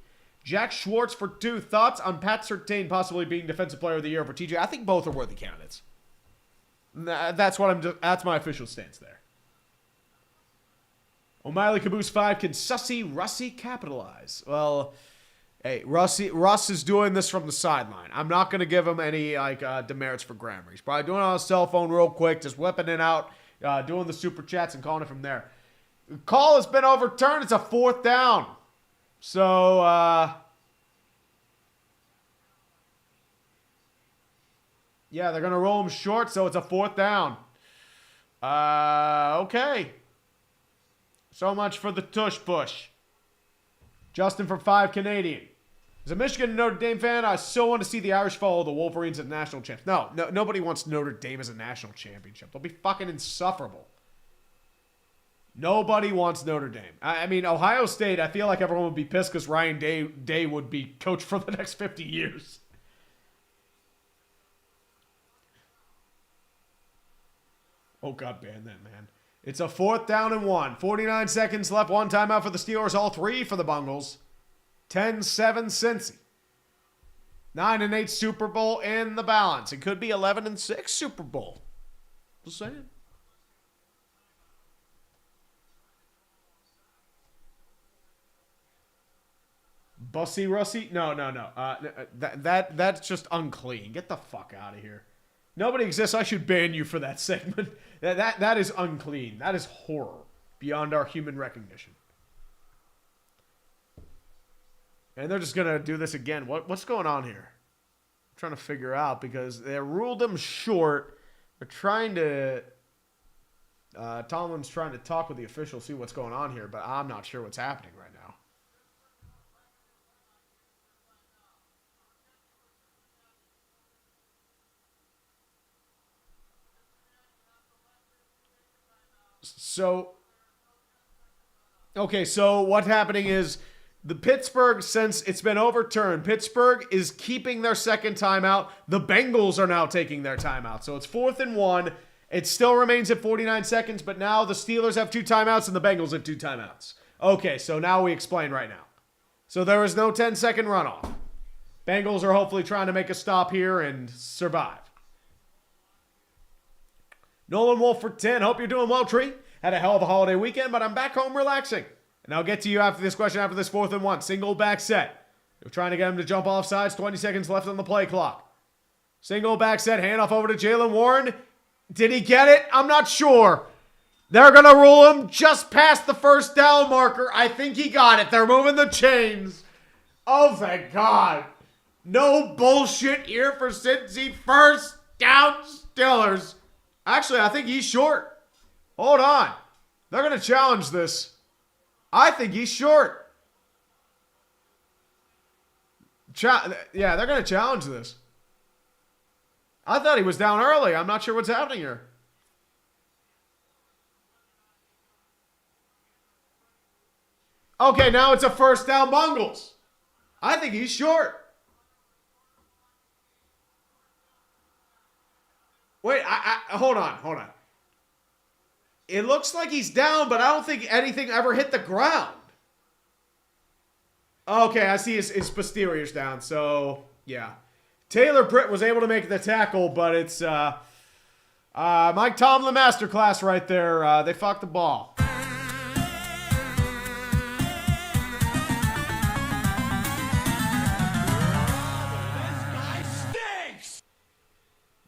Jack Schwartz for 2. Thoughts on Pat Surtain possibly being Defensive Player of the Year for TJ? I think both are worthy candidates. That's my official stance there. O'Malley Caboose 5. Can Sussy Russie capitalize? Well, hey, Russ is doing this from the sideline. I'm not going to give him any demerits for grammar. He's probably doing it on his cell phone real quick, just whipping it out, doing the super chats and calling it from there. The call has been overturned. It's a 4th down. So, yeah, they're going to roll him short, so it's a 4th down. Okay. So much for the tush push. Justin for 5 Canadian. As a Michigan and Notre Dame fan, I still want to see the Irish follow the Wolverines as national champs. No, nobody wants Notre Dame as a national championship. They'll be fucking insufferable. Nobody wants Notre Dame. I mean, Ohio State, I feel like everyone would be pissed because Ryan Day would be coach for the next 50 years. Oh, God, ban that, man. It's a 4th down and 1. 49 seconds left. 1 timeout for the Steelers. All 3 for the Bengals. 10-7 Cincy. 9-8 Super Bowl in the balance. It could be 11-6 Super Bowl. Just saying. Bussy Russie? No. That's just unclean. Get the fuck out of here. Nobody exists. I should ban you for that segment. That is unclean. That is horror beyond our human recognition. And they're just gonna do this again. What's going on here? I'm trying to figure out because they ruled him short. They're trying to. Tomlin's trying to talk with the officials, see what's going on here, but I'm not sure what's happening right now. So what's happening is the Pittsburgh, since it's been overturned, Pittsburgh is keeping their second timeout. The Bengals are now taking their timeout. So it's 4th and 1. It still remains at 49 seconds, but now the Steelers have 2 timeouts and the Bengals have 2 timeouts. Okay, so now we explain right now. So there is no 10-second runoff. Bengals are hopefully trying to make a stop here and survive. Nolan Wolf for 10. Hope you're doing well, Tree. Had a hell of a holiday weekend, but I'm back home relaxing. And I'll get to you after this question, after this 4th and 1. Single back set. They're trying to get him to jump off sides. 20 seconds left on the play clock. Single back set. Handoff over to Jaylen Warren. Did he get it? I'm not sure. They're going to rule him just past the 1st down marker. I think he got it. They're moving the chains. Oh, thank God. No bullshit here for Cincy. 1st down Steelers. Actually, I think he's short. Hold on. They're going to challenge this. I think he's short. Yeah, they're going to challenge this. I thought he was down early. I'm not sure what's happening here. Okay, now it's a 1st down Bengals. I think he's short. Wait, hold on. It looks like he's down, but I don't think anything ever hit the ground. Okay, I see his posterior's down, so yeah. Taylor Britt was able to make the tackle, but it's Mike Tomlin masterclass right there. They fucked the ball.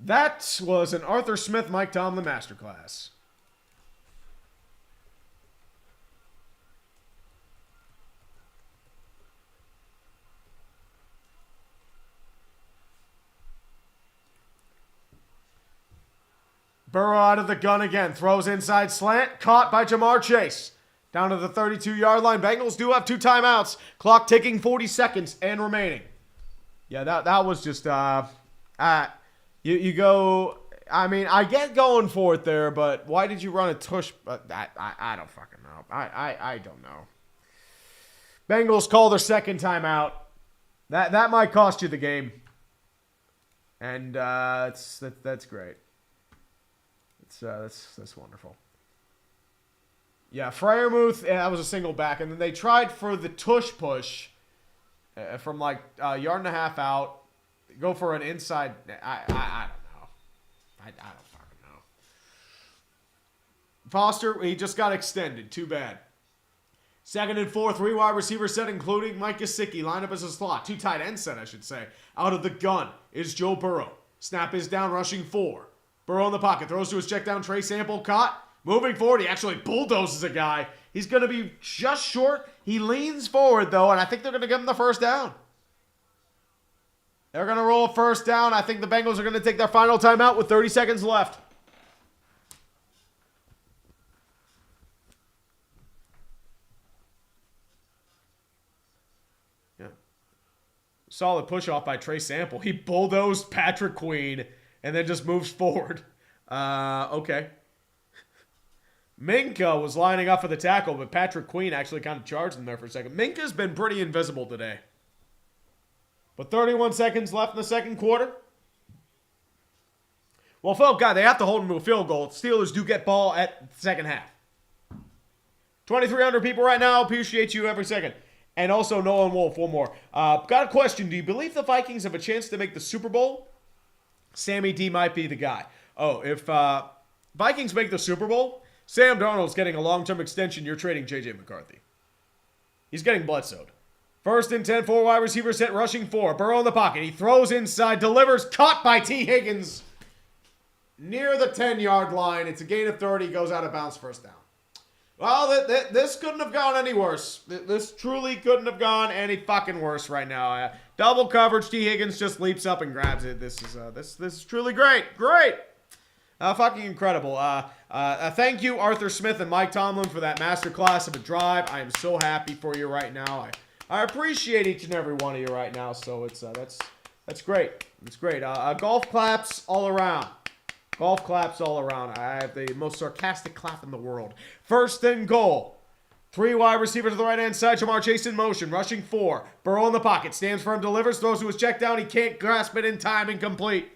That was an Arthur Smith, Mike Tomlin masterclass. Burrow out of the gun again. Throws inside slant. Caught by Jamar Chase. Down to the 32-yard line. Bengals do have 2 timeouts. Clock ticking, 40 seconds and remaining. Yeah, that was just, you go, I mean, I get going for it there, but why did you run a tush? I don't fucking know. I don't know. Bengals call their second timeout. That might cost you the game. And that's great. That's wonderful. Yeah, Freiermuth, that was a single back. And then they tried for the tush push from like a yard and a half out. Go for an inside. I don't know. I don't fucking know. Foster, he just got extended. Too bad. 2nd and 4, 3 wide receiver set, including Mike Gesicki. Line up as a slot. 2 tight end set, I should say. Out of the gun is Joe Burrow. Snap is down, rushing 4. Burrow in the pocket. Throws to his check down. Trey Sample caught. Moving forward, he actually bulldozes a guy. He's going to be just short. He leans forward, though, and I think they're going to give him the first down. They're going to roll a first down. I think the Bengals are going to take their final timeout with 30 seconds left. Yeah. Solid push-off by Trey Sample. He bulldozed Patrick Queen and then just moves forward. Okay. Minka was lining up for the tackle, but Patrick Queen actually kind of charged him there for a second. Minka's been pretty invisible today. But 31 seconds left in the second quarter. Well, folk, God, they have to hold him to a field goal. Steelers do get ball at the second half. 2,300 people right now. Appreciate you every second. And also Nolan Wolf, one more. Got a question. Do you believe the Vikings have a chance to make the Super Bowl? Sammy D might be the guy. Oh, if Vikings make the Super Bowl, Sam Darnold's getting a long-term extension. You're trading J.J. McCarthy. He's getting blood-sowed. 1st and 10, 4 wide receiver set, rushing 4. Burrow in the pocket. He throws inside, delivers, caught by T. Higgins. Near the 10-yard line. It's a gain of 30, goes out of bounds, first down. Well, this couldn't have gone any worse. This truly couldn't have gone any fucking worse right now. Double coverage, T. Higgins just leaps up and grabs it. This is truly great. Great. Fucking incredible. Thank you, Arthur Smith and Mike Tomlin, for that masterclass of a drive. I am so happy for you right now. I appreciate each and every one of you right now. So that's great. It's great. Golf claps all around. Golf claps all around. I have the most sarcastic clap in the world. 1st and goal. 3 wide receivers to the right-hand side. Jamar Chase in motion. Rushing 4. Burrow in the pocket. Stands firm, delivers, throws to his check down. He can't grasp it in time. Incomplete.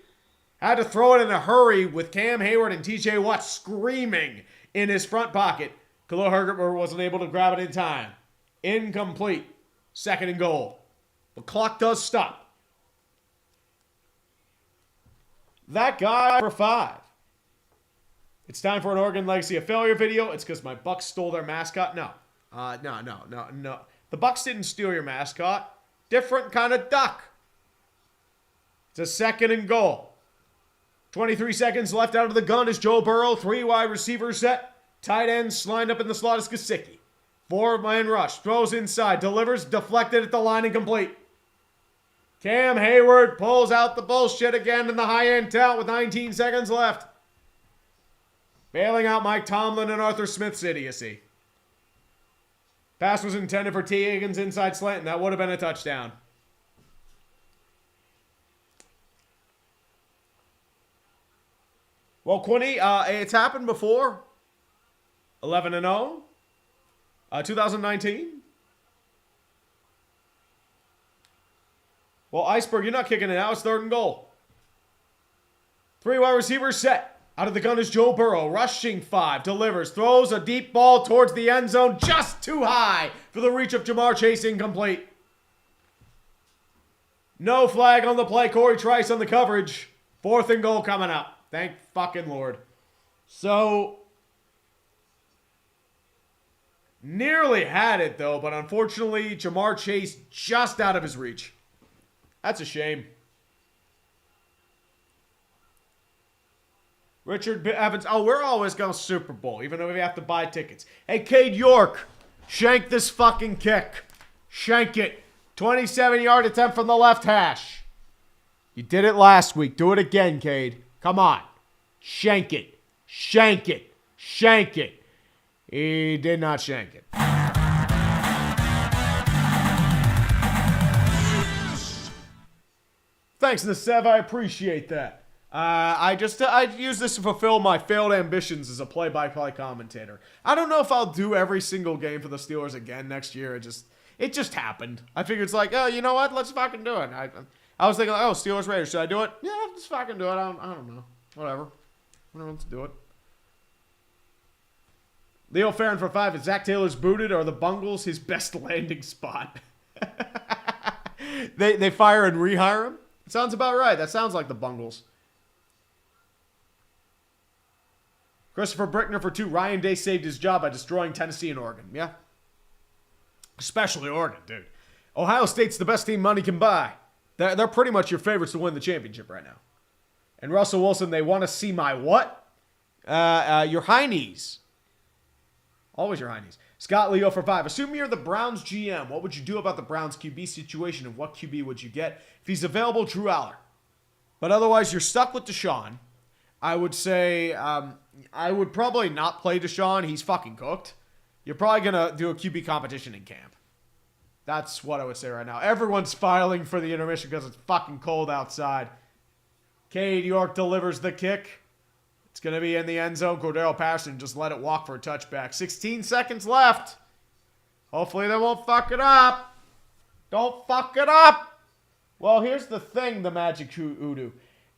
Had to throw it in a hurry with Cam Hayward and TJ Watt screaming in his front pocket. Khalil Herbert wasn't able to grab it in time. Incomplete. 2nd and goal. The clock does stop. That guy for 5. It's time for an Oregon Legacy of Failure video. It's because my Bucks stole their mascot. No. No. The Bucks didn't steal your mascot. Different kind of duck. It's a 2nd and goal. 23 seconds left out of the gun is Joe Burrow. 3 wide receivers set. Tight ends lined up in the slot is Gesicki. 4-man rush. Throws inside. Delivers. Deflected at the line. Incomplete. Cam Hayward pulls out the bullshit again in the high-end tout with 19 seconds left. Bailing out Mike Tomlin and Arthur Smith's idiocy. Pass was intended for T. Higgins inside slant, and that would have been a touchdown. Well, Quinny, it's happened before. 11-0. 2019. Well, Iceberg, you're not kicking it out. It's 3rd and goal. 3 wide receivers set. Out of the gun is Joe Burrow. Rushing 5. Delivers. Throws a deep ball towards the end zone. Just too high for the reach of Jamar Chase. Incomplete. No flag on the play. Corey Trice on the coverage. 4th and goal coming up. Thank fucking Lord. So, nearly had it though, but unfortunately, Jamar Chase just out of his reach. That's a shame. Richard Evans. Oh, we're always going Super Bowl, even though we have to buy tickets. Hey, Cade York. Shank this fucking kick. Shank it. 27-yard attempt from the left hash. You did it last week. Do it again, Cade. Come on. Shank it. Shank it. Shank it. He did not shank it. Thanks, Nasev. I appreciate that. I use this to fulfill my failed ambitions as a play-by-play commentator. I don't know if I'll do every single game for the Steelers again next year. It just happened. I figured it's like, oh, you know what? Let's fucking do it. I was thinking, like, oh, Steelers Raiders, should I do it? Yeah, let's fucking do it. I don't know. Whatever. Let's do it. Leo Farron for 5. Is Zach Taylor's booted or the Bengals his best landing spot? They fire and rehire him? Sounds about right. That sounds like the Bengals. Christopher Brickner for 2. Ryan Day saved his job by destroying Tennessee and Oregon. Yeah. Especially Oregon, dude. Ohio State's the best team money can buy. They're pretty much your favorites to win the championship right now. And Russell Wilson, they want to see my what? Your high knees. Always your high knees. Scott Leo for 5. Assuming you're the Browns GM, what would you do about the Browns QB situation and what QB would you get? If he's available, Drew Aller. But otherwise, you're stuck with Deshaun. I would say I would probably not play Deshaun. He's fucking cooked. You're probably going to do a QB competition in camp. That's what I would say right now. Everyone's filing for the intermission because it's fucking cold outside. Cade York delivers the kick. It's going to be in the end zone. Cordero Patterson just let it walk for a touchback. 16 seconds left. Hopefully they won't fuck it up. Don't fuck it up. Well, here's the thing, the Magic Udo.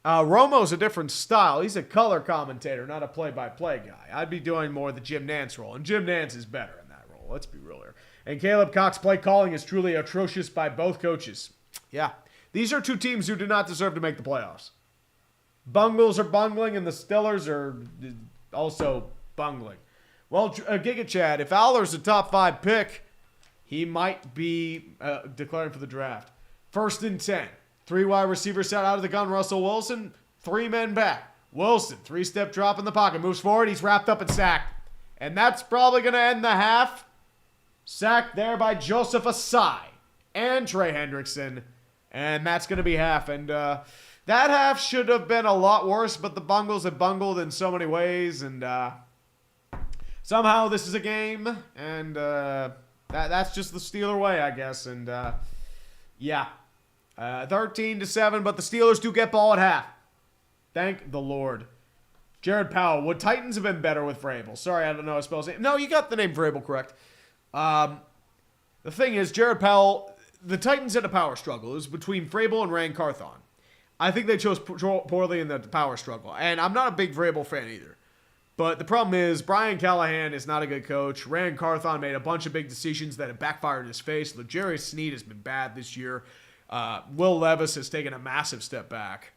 Romo's a different style. He's a color commentator, not a play-by-play guy. I'd be doing more the Jim Nantz role, and Jim Nantz is better in that role. Let's be real here. And Caleb Cox play calling is truly atrocious by both coaches. Yeah, these are two teams who do not deserve to make the playoffs. Bungles are bungling, and the Steelers are also bungling. Well, Giga Chad, if Aller's a top 5 pick, he might be declaring for the draft. 1st and 10. 3 wide receivers out of the gun. Russell Wilson, 3 men back. Wilson, 3-step drop in the pocket. Moves forward. He's wrapped up and sacked. And that's probably going to end the half. Sacked there by Joseph Asai and Trey Hendrickson. And that's going to be half. And that half should have been a lot worse, but the Bengals have bungled in so many ways. And somehow this is a game. And that's just the Steeler way, I guess. And yeah. 13-7, but the Steelers do get ball at half. Thank the Lord. Jared Powell. Would Titans have been better with Vrabel? Sorry, I don't know how to spell his name. No, you got the name Vrabel correct. The thing is, Jared Powell, the Titans had a power struggle. It was between Vrabel and Rand Carthon. I think they chose poorly in the power struggle. And I'm not a big Vrabel fan either. But the problem is, Brian Callahan is not a good coach. Rand Carthon made a bunch of big decisions that have backfired in his face. L'Jarius Sneed has been bad this year. Will Levis has taken a massive step back.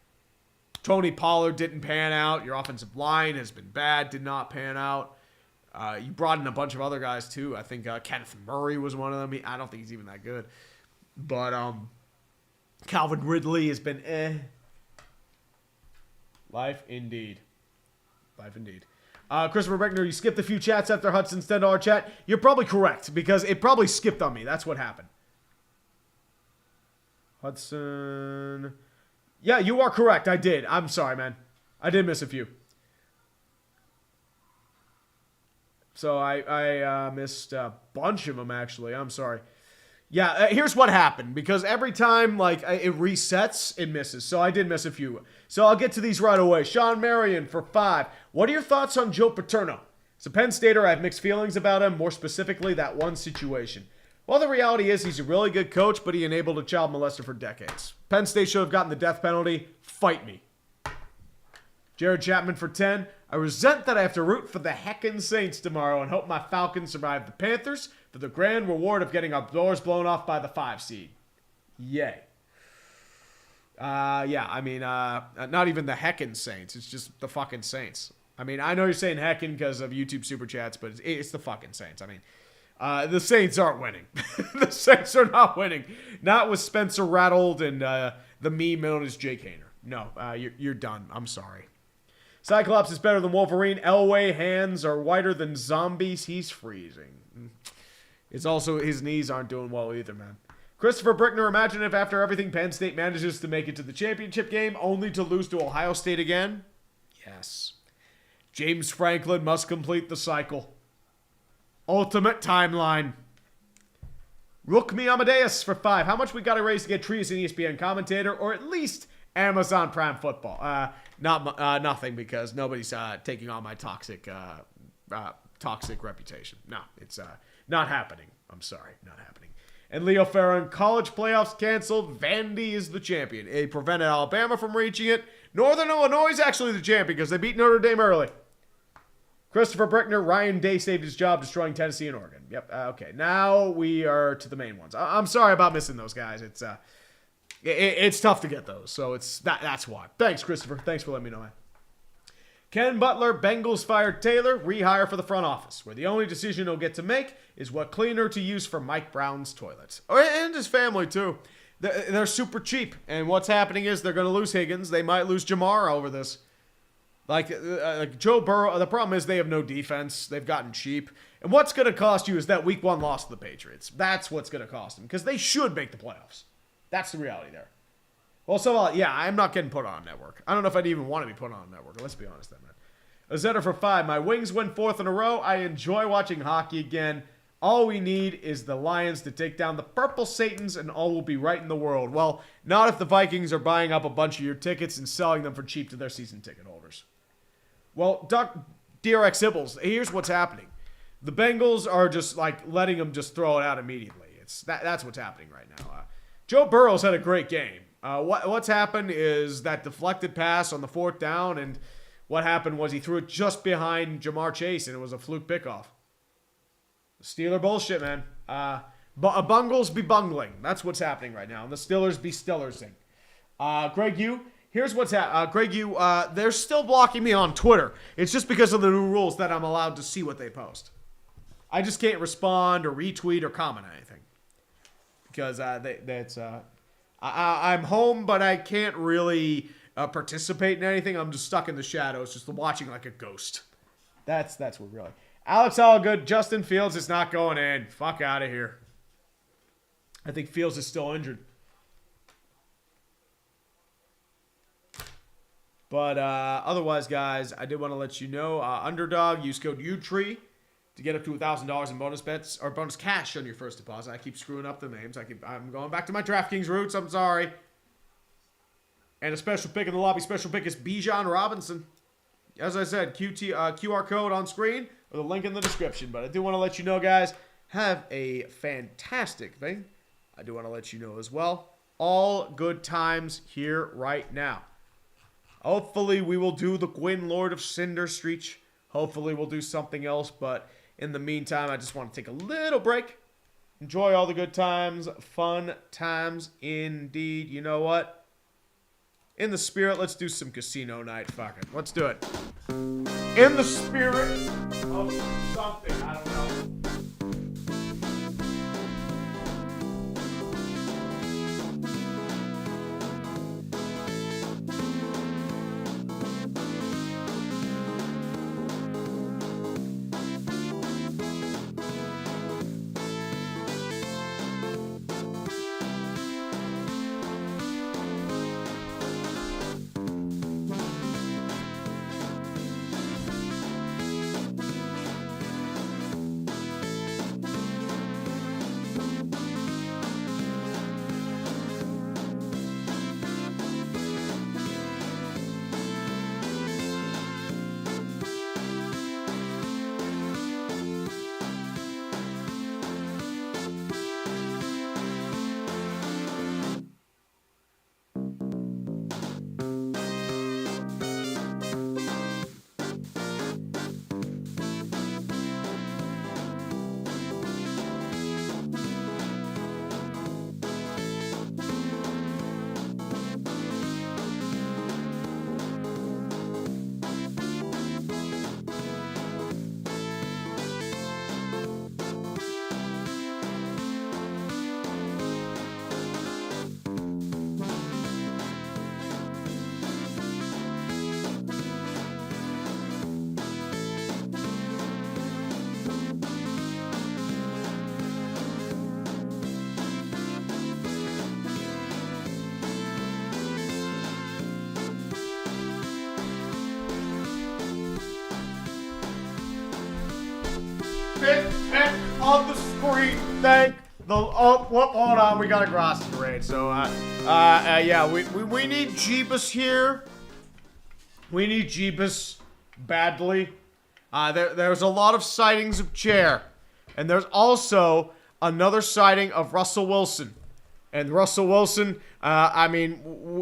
Tony Pollard didn't pan out. Your offensive line has been bad, did not pan out. You brought in a bunch of other guys, too. I think Kenneth Murray was one of them. I don't think he's even that good. But Calvin Ridley has been Life indeed. Life indeed. Christopher Beckner, you skipped a few chats after Hudson's $10 chat. You're probably correct, because it probably skipped on me. That's what happened. Hudson. Yeah, you are correct. I did. I'm sorry, man. I did miss a few. So I missed a bunch of them, actually. I'm sorry. Yeah, here's what happened. Because every time it resets, it misses. So I did miss a few. So I'll get to these right away. Sean Marion for 5. What are your thoughts on Joe Paterno? As a Penn Stater, I have mixed feelings about him. More specifically, that one situation. Well, the reality is he's a really good coach, but he enabled a child molester for decades. Penn State should have gotten the death penalty. Fight me. Jared Chapman for 10. I resent that I have to root for the heckin' Saints tomorrow and hope my Falcons survive the Panthers for the grand reward of getting our doors blown off by the 5 seed. Yay. Yeah, I mean, not even the heckin' Saints. It's just the fucking Saints. I mean, I know you're saying heckin' because of YouTube Super Chats, but it's the fucking Saints. I mean... the Saints aren't winning. The Saints are not winning. Not with Spencer Rattled and the meme known as Jake Hainer. No, you're done. I'm sorry. Cyclops is better than Wolverine. Elway hands are whiter than zombies. He's freezing. It's also his knees aren't doing well either, man. Christopher Brickner, imagine if after everything Penn State manages to make it to the championship game only to lose to Ohio State again. Yes. James Franklin must complete the cycle. Ultimate timeline. Rook me Amadeus for 5. How much we got to raise to get Trees an ESPN commentator, or at least Amazon Prime Football? Nothing, because nobody's taking on my toxic reputation. No, it's not happening. I'm sorry, not happening. And Leo Farron, college playoffs canceled. Vandy is the champion. It prevented Alabama from reaching it. Northern Illinois is actually the champion because they beat Notre Dame early. Christopher Brickner, Ryan Day saved his job destroying Tennessee and Oregon. Yep. Okay. Now we are to the main ones. I'm sorry about missing those guys. It's tough to get those, so that's why. Thanks, Christopher. Thanks for letting me know, man. Ken Butler, Bengals fired Taylor, rehire for the front office, where the only decision he'll get to make is what cleaner to use for Mike Brown's toilets. And his family, too. They're super cheap, and what's happening is they're going to lose Higgins. They might lose Jamar over this. Like Joe Burrow, the problem is they have no defense. They've gotten cheap. And what's going to cost you is that week 1 loss to the Patriots. That's what's going to cost them, because they should make the playoffs. That's the reality there. Well, so, yeah, I'm not getting put on a network. I don't know if I'd even want to be put on a network. Let's be honest, then, man. A Zetter for 5. My Wings win 4th in a row. I enjoy watching hockey again. All we need is the Lions to take down the Purple Satans, and all will be right in the world. Well, not if the Vikings are buying up a bunch of your tickets and selling them for cheap to their season ticket holders. Well, DRX Sibbles, here's what's happening. The Bengals are just letting them just throw it out immediately. That's what's happening right now. Joe Burrow's had a great game. What's happened is that deflected pass on the 4th down, and what happened was he threw it just behind Jamar Chase, and it was a fluke pickoff. Steeler bullshit, man. Bungles be bungling. That's what's happening right now. And the Steelers be Stillersing. Greg Yu, here's what's happening. Greg Yu, they're still blocking me on Twitter. It's just because of the new rules that I'm allowed to see what they post. I just can't respond or retweet or comment on anything. Because I'm home, but I can't really participate in anything. I'm just stuck in the shadows, just watching like a ghost. That's what really. Alex Allgood, Justin Fields is not going in. Fuck out of here. I think Fields is still injured. But otherwise, guys, I did want to let you know, Underdog, use code UTREE to get up to $1,000 in bonus bets or bonus cash on your first deposit. I keep screwing up the names. I'm going back to my DraftKings roots. I'm sorry. And a special pick in the lobby. Special pick is Bijan Robinson. As I said, QR code on screen or the link in the description. But I do want to let you know, guys, have a fantastic thing. I do want to let you know as well, all good times here right now. Hopefully we will do the Gwyn Lord of Cinder Street. Hopefully we'll do something else. But in the meantime, I just want to take a little break. Enjoy all the good times. Fun times indeed. You know what? In the spirit, let's do some casino night. Fuck it. Let's do it. In the spirit of something. I don't know. Hit on the screen. Thank the. Oh, whoop, hold on. We got a Grossi raid. So, yeah, we need Jeebus here. We need Jeebus badly. There's a lot of sightings of Chair. And there's also another sighting of Russell Wilson. And Russell Wilson, I mean,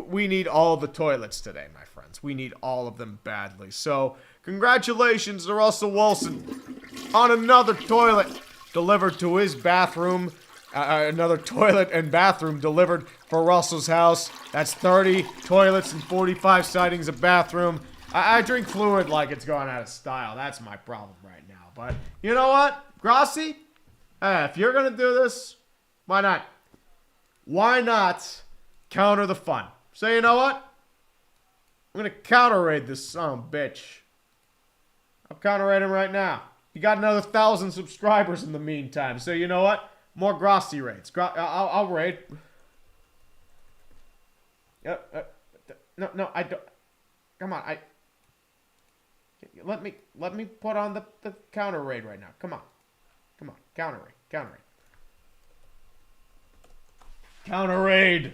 we need all the toilets today, my friends. We need all of them badly. So, congratulations to Russell Wilson on another toilet delivered to his bathroom. Another toilet and bathroom delivered for Russell's house. That's 30 toilets and 45 sightings of bathroom. I drink fluid like it's gone out of style. That's my problem right now. But you know what, Grossi? If you're going to do this, why not? Why not counter the fun? So you know what? I'm going to counter raid this son of a bitch. I'll counter raid him right now. You got another 1,000 subscribers in the meantime. So you know what? More Grossi raids. I'll raid. No, I don't. Come on, let me put on the counter raid right now. Come on, counter raid. Counter raid.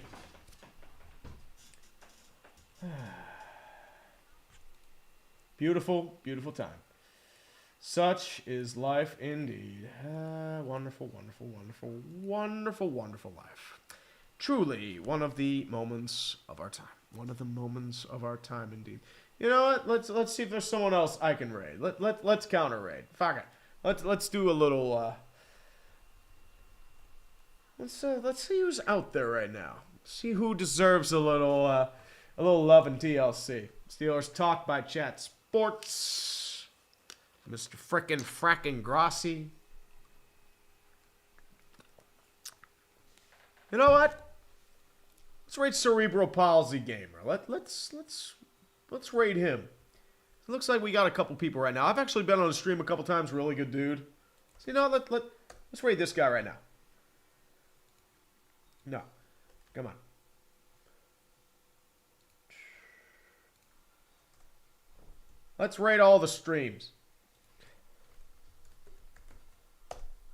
Beautiful, beautiful time. Such is life indeed. Wonderful, wonderful, wonderful, wonderful, wonderful life. Truly, one of the moments of our time. One of the moments of our time indeed. You know what? Let's see if there's someone else I can raid. Let's counter raid. Fuck it. Let's do a little. Let's see who's out there right now. See who deserves a little love in TLC. Steelers Talk by Chat Sports. Mr. frackin' Grossi. You know what? Let's rate Cerebral Palsy Gamer. Let's rate him. It looks like we got a couple people right now. I've actually been on a stream a couple times. Really good dude. So you know, let's rate this guy right now. No, come on. Let's rate all the streams.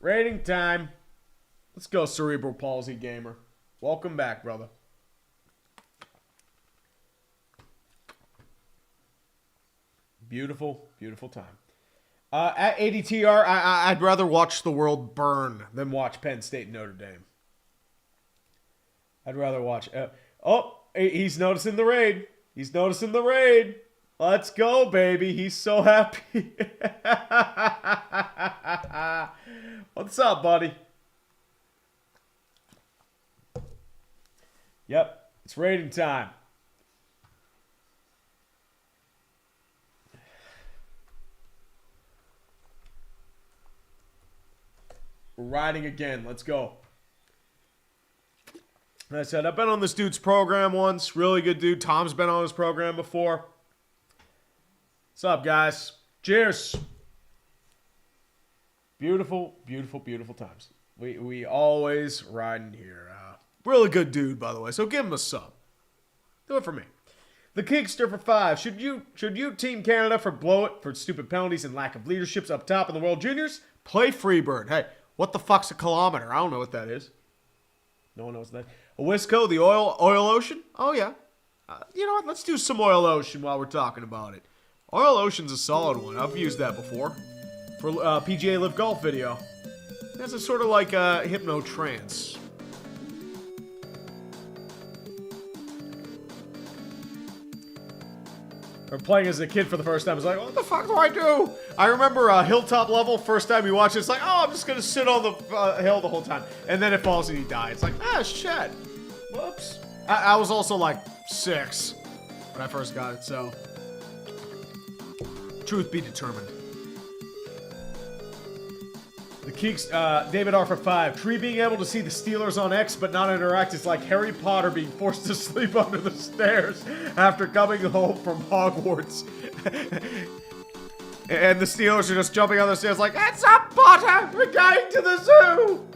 Rating time. Let's go, Cerebral Palsy Gamer. Welcome back, brother. Beautiful, beautiful time. At ADTR, I'd rather watch the world burn than watch Penn State and Notre Dame. I'd rather watch... oh, he's noticing the raid. He's noticing the raid. Let's go, baby. He's so happy. What's up, buddy? Yep, it's raiding time. We're riding again. Let's go. Like I said, I've been on this dude's program once. Really good dude. Tom's been on his program before. What's up, guys? Cheers. Beautiful, beautiful, beautiful times. We always riding here. Really good dude, by the way. So give him a sub. Do it for me. The Kickster for 5. Should you team Canada for blow it for stupid penalties and lack of leaderships up top in the World Juniors? Play Freebird. Hey, what the fuck's a kilometer? I don't know what that is. No one knows that. A Wisco, the oil ocean? Oh, yeah. You know what? Let's do some oil ocean while we're talking about it. Oil ocean's a solid one. I've used that before. For PGA Live Golf video. That's a sort of like a hypno trance. Or playing as a kid for the first time. It's like, what the fuck do I do? I remember Hilltop Level, first time you watch it, it's like, oh, I'm just going to sit on the hill the whole time. And then it falls and you die. It's like, ah, shit. Whoops. I was also like 6 when I first got it, so. Truth be determined. The Keeks, David R for 5. Tree being able to see the Steelers on X but not interact is like Harry Potter being forced to sleep under the stairs after coming home from Hogwarts. And the Steelers are just jumping on the stairs like, it's up, Potter! We're going to the zoo!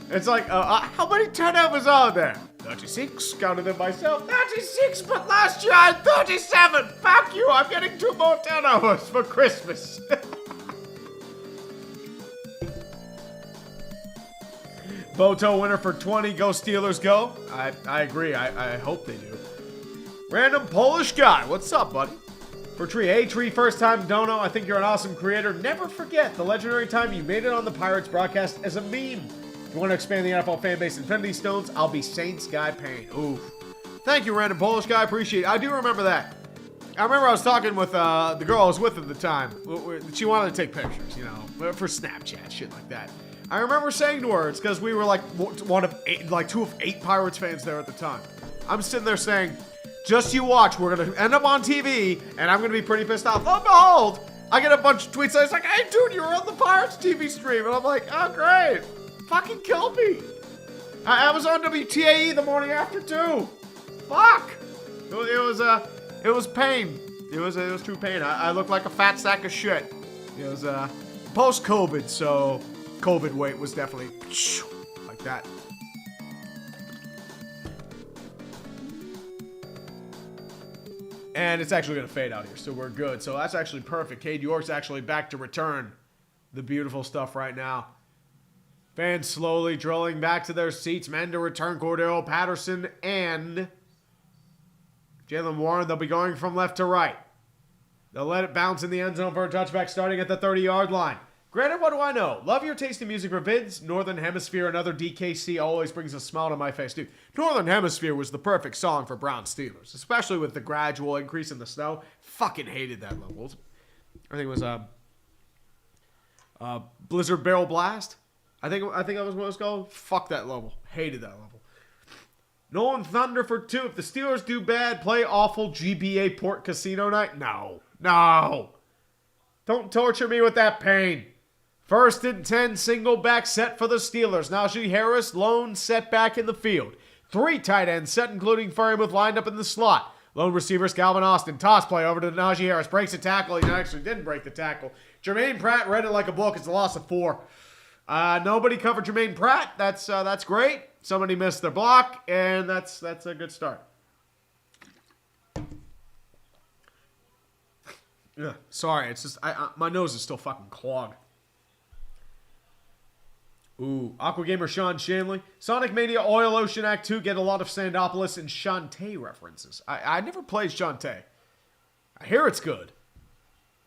It's like, how many turnovers are there? 36, counted them myself. 36, but last year I had 37! Fuck you, I'm getting 2 more turnovers for Christmas. Boto winner for 20. Go Steelers, go. I agree. I hope they do. Random Polish guy. What's up, buddy? For Tree. Hey, Tree, first time dono. I think you're an awesome creator. Never forget the legendary time you made it on the Pirates broadcast as a meme. If you want to expand the NFL fan base Infinity Stones, I'll be Saints Guy Payne. Ooh. Thank you, Random Polish guy. Appreciate it. I do remember that. I remember I was talking with the girl I was with at the time. She wanted to take pictures, you know, for Snapchat, shit like that. I remember saying to her, it's because we were like two of 8 Pirates fans there at the time. I'm sitting there saying, just you watch, we're going to end up on TV, and I'm going to be pretty pissed off. Lo and behold, I get a bunch of tweets. I was like, hey, dude, you were on the Pirates TV stream. And I'm like, oh, great. Fucking kill me. I was on WTAE the morning after, too. Fuck. It was pain. It was true pain. I looked like a fat sack of shit. It was post-COVID, so COVID weight was definitely like that. And it's actually going to fade out here, so we're good. So that's actually perfect. Cade York's actually back to return the beautiful stuff right now. Fans slowly drilling back to their seats. Men to return Cordero Patterson and Jalen Warren. They'll be going from left to right. They'll let it bounce in the end zone for a touchback starting at the 30-yard line. Granted, what do I know? Love your taste in music for vids. Northern Hemisphere, another DKC always brings a smile to my face. Dude, Northern Hemisphere was the perfect song for Brown Steelers, especially with the gradual increase in the snow. Fucking hated that level. I think it was Blizzard Barrel Blast. I think that was what it was called. Fuck that level. Hated that level. Nolan Thunder for 2. If the Steelers do bad, play awful GBA Port Casino night. No. Don't torture me with that pain. 1st and 10, single back set for the Steelers. Najee Harris, lone set back in the field. 3 tight ends set, including Furrymouth lined up in the slot. Lone receivers, Calvin Austin. Toss play over to Najee Harris. Breaks a tackle. He actually didn't break the tackle. Jermaine Pratt read it like a book. It's a loss of 4. Nobody covered Jermaine Pratt. That's great. Somebody missed their block, and that's a good start. Yeah, sorry, it's just my nose is still fucking clogged. Ooh, Aqua Gamer Sean Shanley. Sonic Mania Oil Ocean Act 2 get a lot of Sandopolis and Shantae references. I never played Shantae. I hear it's good.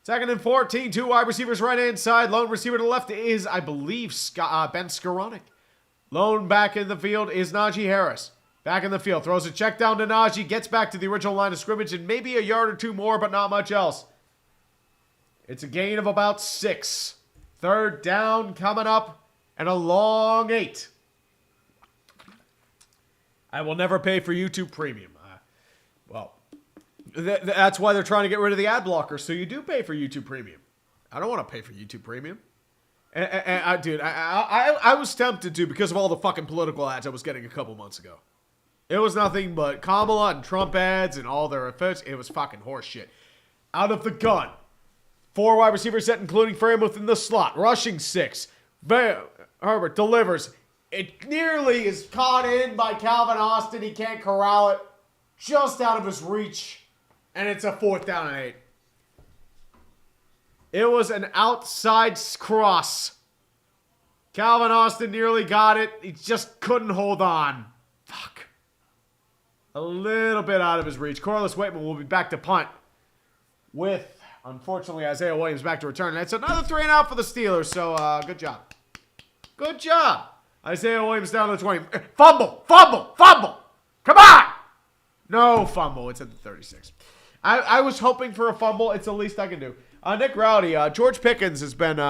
2nd and 14, 2 wide receivers right hand side. Lone receiver to the left is, I believe, Ben Skoranek. Lone back in the field is Najee Harris. Back in the field, throws a check down to Najee, gets back to the original line of scrimmage and maybe a yard or 2 more, but not much else. It's a gain of about 6. 3rd down coming up. And a long 8. I will never pay for YouTube Premium. That's why they're trying to get rid of the ad blocker, so you do pay for YouTube Premium. I don't want to pay for YouTube Premium. Dude, I was tempted to because of all the fucking political ads I was getting a couple months ago. It was nothing but Kamala and Trump ads and all their effects. It was fucking horse shit. Out of the gun. 4 wide receivers set, including Furrymouth in the slot. Rushing 6. Herbert delivers. It nearly is caught in by Calvin Austin. He can't corral it. Just out of his reach. And it's a 4th down and 8. It was an outside cross. Calvin Austin nearly got it. He just couldn't hold on. Fuck. A little bit out of his reach. Corliss Waitman will be back to punt. With, unfortunately, Isaiah Williams back to return. And it's another 3 and out for the Steelers. So, good job. Good job. Isaiah Williams down to the 20. Fumble. Come on. No fumble. It's at the 36. I was hoping for a fumble. It's the least I can do. Nick Rowdy. George Pickens has been...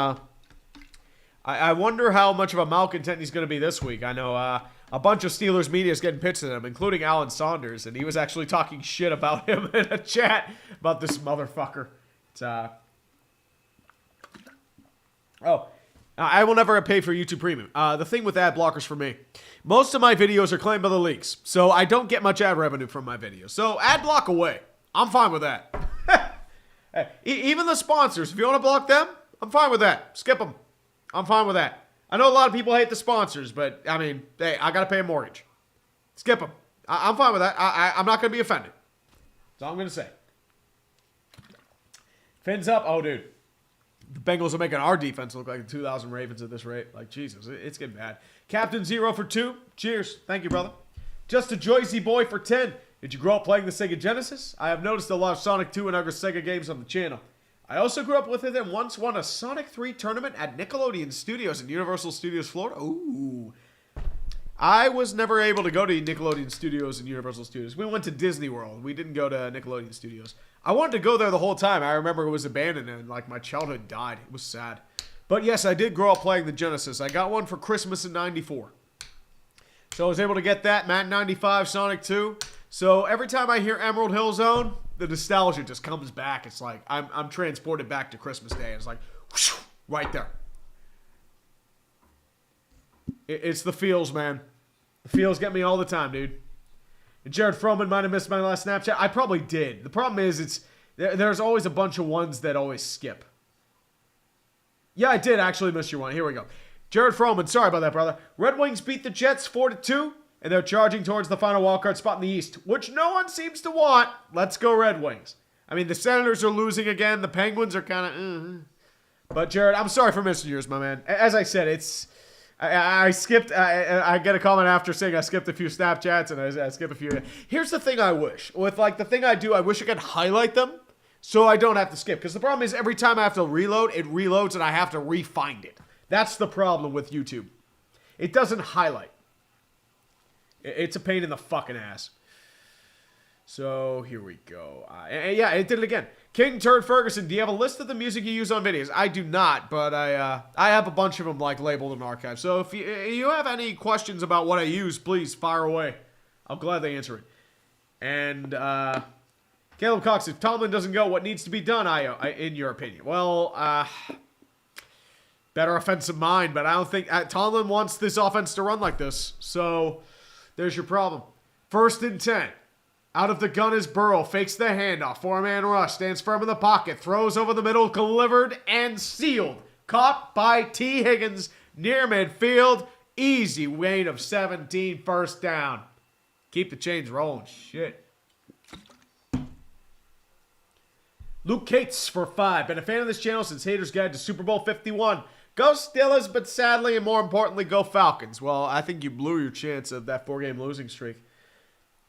I wonder how much of a malcontent he's going to be this week. I know a bunch of Steelers media is getting pitched at him, including Alan Saunders, and he was actually talking shit about him in a chat about this motherfucker. It's, I will never pay for YouTube Premium. The thing with ad blockers for me, most of my videos are claimed by the leagues, so I don't get much ad revenue from my videos. So ad block away. I'm fine with that. Hey, even the sponsors, if you want to block them, I'm fine with that. Skip them. I'm fine with that. I know a lot of people hate the sponsors, but, I mean, hey, I got to pay a mortgage. Skip them. I'm fine with that. I'm not going to be offended. That's all I'm going to say. Fins up. Oh, dude. The Bengals are making our defense look like the 2000 Ravens at this rate. Like, Jesus, it's getting bad. Captain 0 for 2. Cheers. Thank you, brother. Just a Joycey boy for 10. Did you grow up playing the Sega Genesis? I have noticed a lot of Sonic 2 and other Sega games on the channel. I also grew up with it and once won a Sonic 3 tournament at Nickelodeon Studios in Universal Studios, Florida. Ooh. I was never able to go to Nickelodeon Studios and Universal Studios. We went to Disney World. We didn't go to Nickelodeon Studios. I wanted to go there the whole time. I remember it was abandoned and like my childhood died. It was sad. But yes, I did grow up playing the Genesis. I got one for Christmas in 94. So I was able to get that. Madden 95, Sonic 2. So every time I hear Emerald Hill Zone, the nostalgia just comes back. It's like I'm transported back to Christmas Day. It's like whoosh, right there. It's the feels, man. The feels get me all the time, dude. And Jared Froman might have missed my last Snapchat. I probably did. The problem is there's always a bunch of ones that always skip. Yeah, I did actually miss your one. Here we go. Jared Froman, sorry about that, brother. Red Wings beat the Jets 4-2, and they're charging towards the final wildcard spot in the East, which no one seems to want. Let's go Red Wings. I mean, the Senators are losing again. The Penguins are kind of... But, Jared, I'm sorry for missing yours, my man. As I said, it's... I skipped, I get a comment after saying I skipped a few Snapchats and I skipped a few. Here's the thing I wish. With like the thing I do, I wish I could highlight them so I don't have to skip. Because the problem is every time I have to reload, it reloads and I have to re-find it. That's the problem with YouTube. It doesn't highlight. It's a pain in the fucking ass. So here we go. Yeah, it did it again. King Turd Ferguson, do you have a list of the music you use on videos? I do not, but I have a bunch of them like labeled in archive. So if you have any questions about what I use, please fire away. I'll gladly answer it. And Caleb Cox, if Tomlin doesn't go, what needs to be done, in your opinion? Well, better offensive mind, but I don't think Tomlin wants this offense to run like this. So there's your problem. 1st and 10. Out of the gun is Burrow, fakes the handoff, 4-man rush, stands firm in the pocket, throws over the middle, delivered and sealed. Caught by T. Higgins near midfield. Easy gain of 17, first down. Keep the chains rolling. Shit. Luke Cates for 5. Been a fan of this channel since Hater's Guide to Super Bowl 51. Go Steelers, but sadly and more importantly, go Falcons. Well, I think you blew your chance of that 4-game losing streak.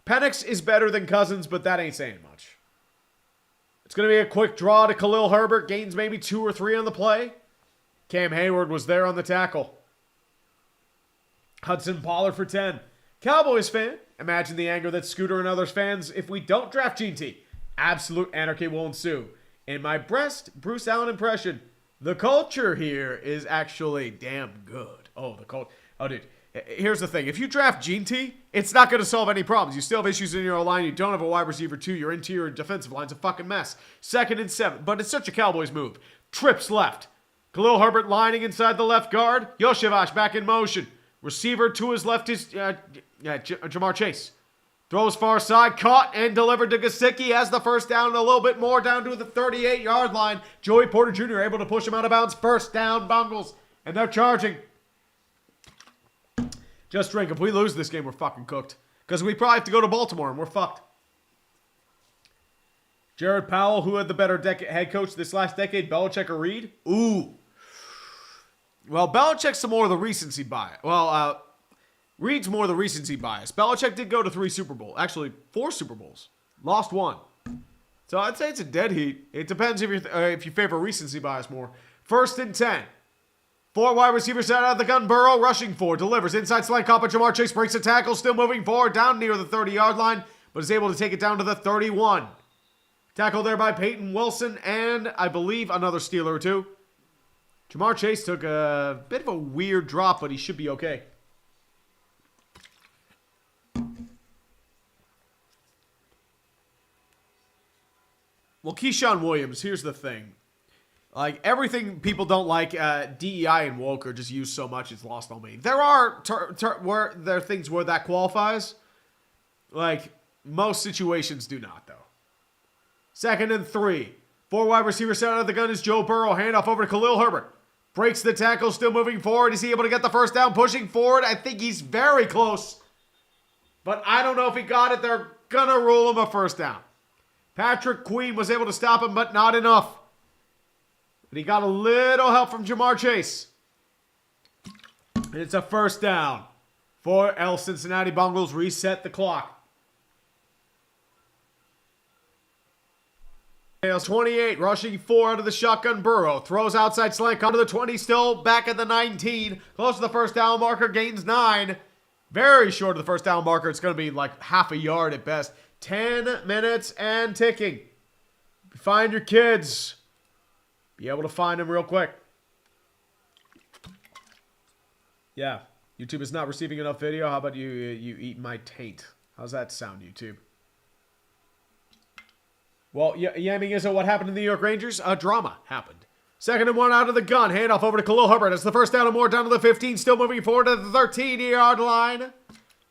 Penix is better than Cousins, but that ain't saying much. It's going to be a quick draw to Khalil Herbert. Gains maybe 2 or 3 on the play. Cam Hayward was there on the tackle. Hudson Pollard for 10. Cowboys fan, imagine the anger that Scooter and others fans if we don't draft Gene T. Absolute anarchy will ensue. In my breast, Bruce Allen impression, the culture here is actually damn good. Oh, the culture. Oh, dude. Here's the thing. If you draft Gene T, it's not going to solve any problems. You still have issues in your O-line. You don't have a wide receiver 2. Your interior defensive line's a fucking mess. 2nd and 7. But it's such a Cowboys move. Trips left. Khalil Herbert lining inside the left guard. Yoshevach back in motion. Receiver to his left is Jamar Chase. Throws far side. Caught and delivered to Gesicki. Has the first down and a little bit more down to the 38-yard line. Joey Porter Jr. able to push him out of bounds. First down, Bengals. And they're charging. Just drink. If we lose this game, we're fucking cooked. Because we probably have to go to Baltimore, and we're fucked. Jared Powell, who had the better head coach this last decade, Belichick or Reed? Ooh. Well, Belichick's more of the recency bias. Well, Reed's more the recency bias. Belichick did go to 3 Super Bowls. Actually, 4 Super Bowls. Lost 1. So I'd say it's a dead heat. It depends if you favor recency bias more. 1st and 10. 4 wide receivers out of the gun. Burrow rushing 4. Delivers. Inside slide caught by Jamar Chase. Breaks a tackle. Still moving forward. Down near the 30-yard line. But is able to take it down to the 31. Tackle there by Peyton Wilson. And I believe another Steeler or 2. Jamar Chase took a bit of a weird drop. But he should be okay. Well, Keyshawn Williams. Here's the thing. Like, everything people don't like, DEI and woke are just used so much it's lost on me. There are there are things where that qualifies. Like, most situations do not, though. 2nd and 3. 4 wide receivers out of the gun is Joe Burrow. Handoff over to Khalil Herbert. Breaks the tackle, still moving forward. Is he able to get the first down? Pushing forward. I think he's very close. But I don't know if he got it. They're going to rule him a first down. Patrick Queen was able to stop him, but not enough. But he got a little help from Jamar Chase. And it's a first down for Cincinnati Bengals. Reset the clock. 28, rushing 4 out of the shotgun. Burrow throws outside slant onto the 20, still back at the 19. Close to the first down marker, gains 9. Very short of the first down marker. It's going to be like half a yard at best. 10 minutes and ticking. Find your kids. Be able to find them real quick. Yeah, YouTube is not receiving enough video. How about you eat my taint? How's that sound, YouTube? Well, Yamming is what happened to the New York Rangers. A drama happened. 2nd and 1 out of the gun. Handoff over to Khalil Herbert. It's the first down and more, down to the 15. Still moving forward to the 13-yard line.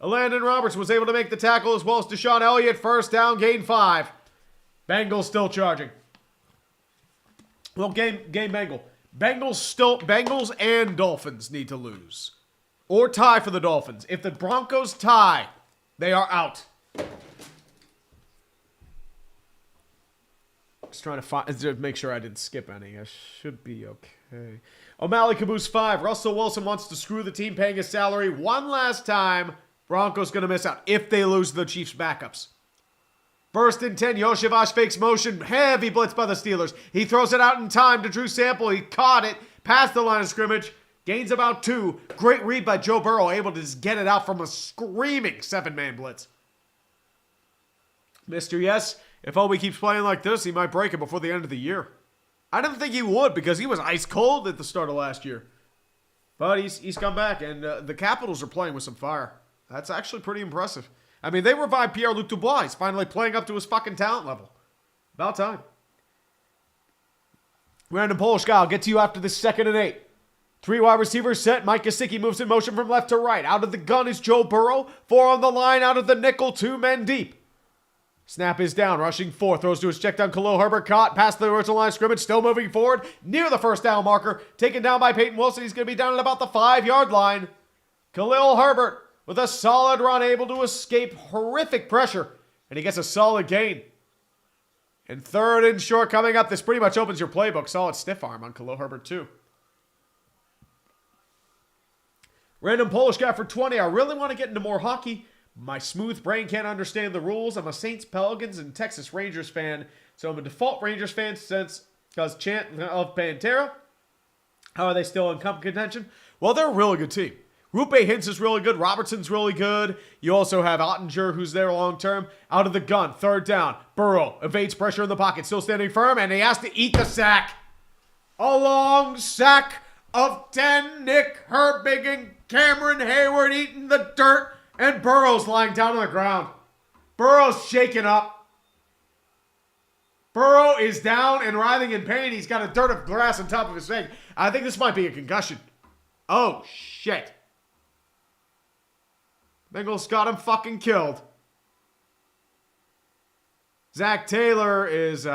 Landon Roberts was able to make the tackle as well as Deshaun Elliott. First down, gain 5. Bengals still charging. Well, game Bengal. Bengals and Dolphins need to lose. Or tie for the Dolphins. If the Broncos tie, they are out. Just trying to make sure I didn't skip any. I should be okay. O'Malley Caboose 5. Russell Wilson wants to screw the team paying his salary one last time. Broncos going to miss out if they lose the Chiefs' backups. 1st and 10. Yoshivas fakes motion. Heavy blitz by the Steelers. He throws it out in time to Drew Sample. He caught it past the line of scrimmage. Gains about 2. Great read by Joe Burrow. Able to just get it out from a screaming 7-man blitz. Mr. Yes. If Obi keeps playing like this, he might break it before the end of the year. I didn't think he would because he was ice cold at the start of last year. But he's come back, and the Capitals are playing with some fire. That's actually pretty impressive. I mean, they revived Pierre-Luc Dubois. He's finally playing up to his fucking talent level. About time. Random Polish guy. I'll get to you after this 2nd and 8. 3 wide receivers set. Mike Gesicki moves in motion from left to right. Out of the gun is Joe Burrow. 4 on the line. Out of the nickel. 2 men deep. Snap is down. Rushing 4. Throws to his check down. Khalil Herbert caught past the original line of scrimmage. Still moving forward. Near the first down marker. Taken down by Peyton Wilson. He's going to be down at about the 5-yard line. Khalil Herbert with a solid run. Able to escape horrific pressure. And he gets a solid gain. And 3rd and short coming up. This pretty much opens your playbook. Solid stiff arm on Khalil Herbert too. Random Polish guy for 20. I really want to get into more hockey. My smooth brain can't understand the rules. I'm a Saints, Pelicans, and Texas Rangers fan. So I'm a default Rangers fan because chant of Pantera. How are they still in cup contention? Well, they're a really good team. Rupe Hintz is really good. Robertson's really good. You also have Ottinger, who's there long term. Out of the gun. 3rd down. Burrow evades pressure in the pocket. Still standing firm, and he has to eat the sack. A long sack of 10. Nick Herbig and Cameron Hayward eating the dirt. And Burrow's lying down on the ground. Burrow's shaken up. Burrow is down and writhing in pain. He's got a dirt of grass on top of his head. I think this might be a concussion. Oh, shit. Bengals got him fucking killed. Zach Taylor is,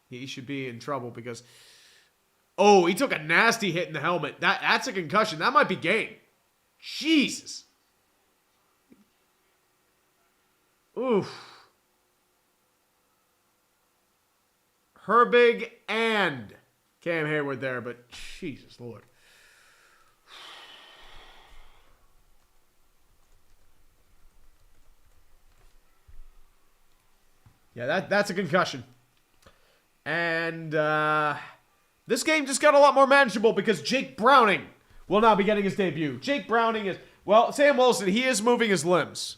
he should be in trouble because, oh, he took a nasty hit in the helmet. That's a concussion. That might be game. Jesus. Oof. Herbig and Cam Hayward there, but Jesus Lord. Yeah, that's a concussion. And this game just got a lot more manageable because Jake Browning will now be getting his debut. Jake Browning is, well, Sam Wilson, he is moving his limbs.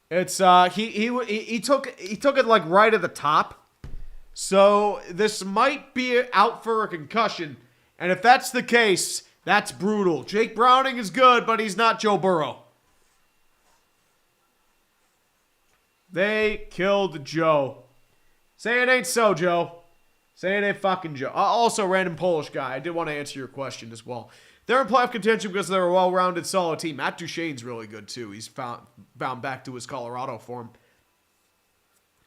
It's he took it like right at the top. So this might be out for a concussion. And if that's the case, that's brutal. Jake Browning is good, but he's not Joe Burrow. They killed Joe. Say it ain't so, Joe. Say it ain't fucking Joe. Also, random Polish guy. I did want to answer your question as well. They're in playoff contention because they're a well-rounded, solid team. Matt Duchene's really good, too. He's bound back to his Colorado form.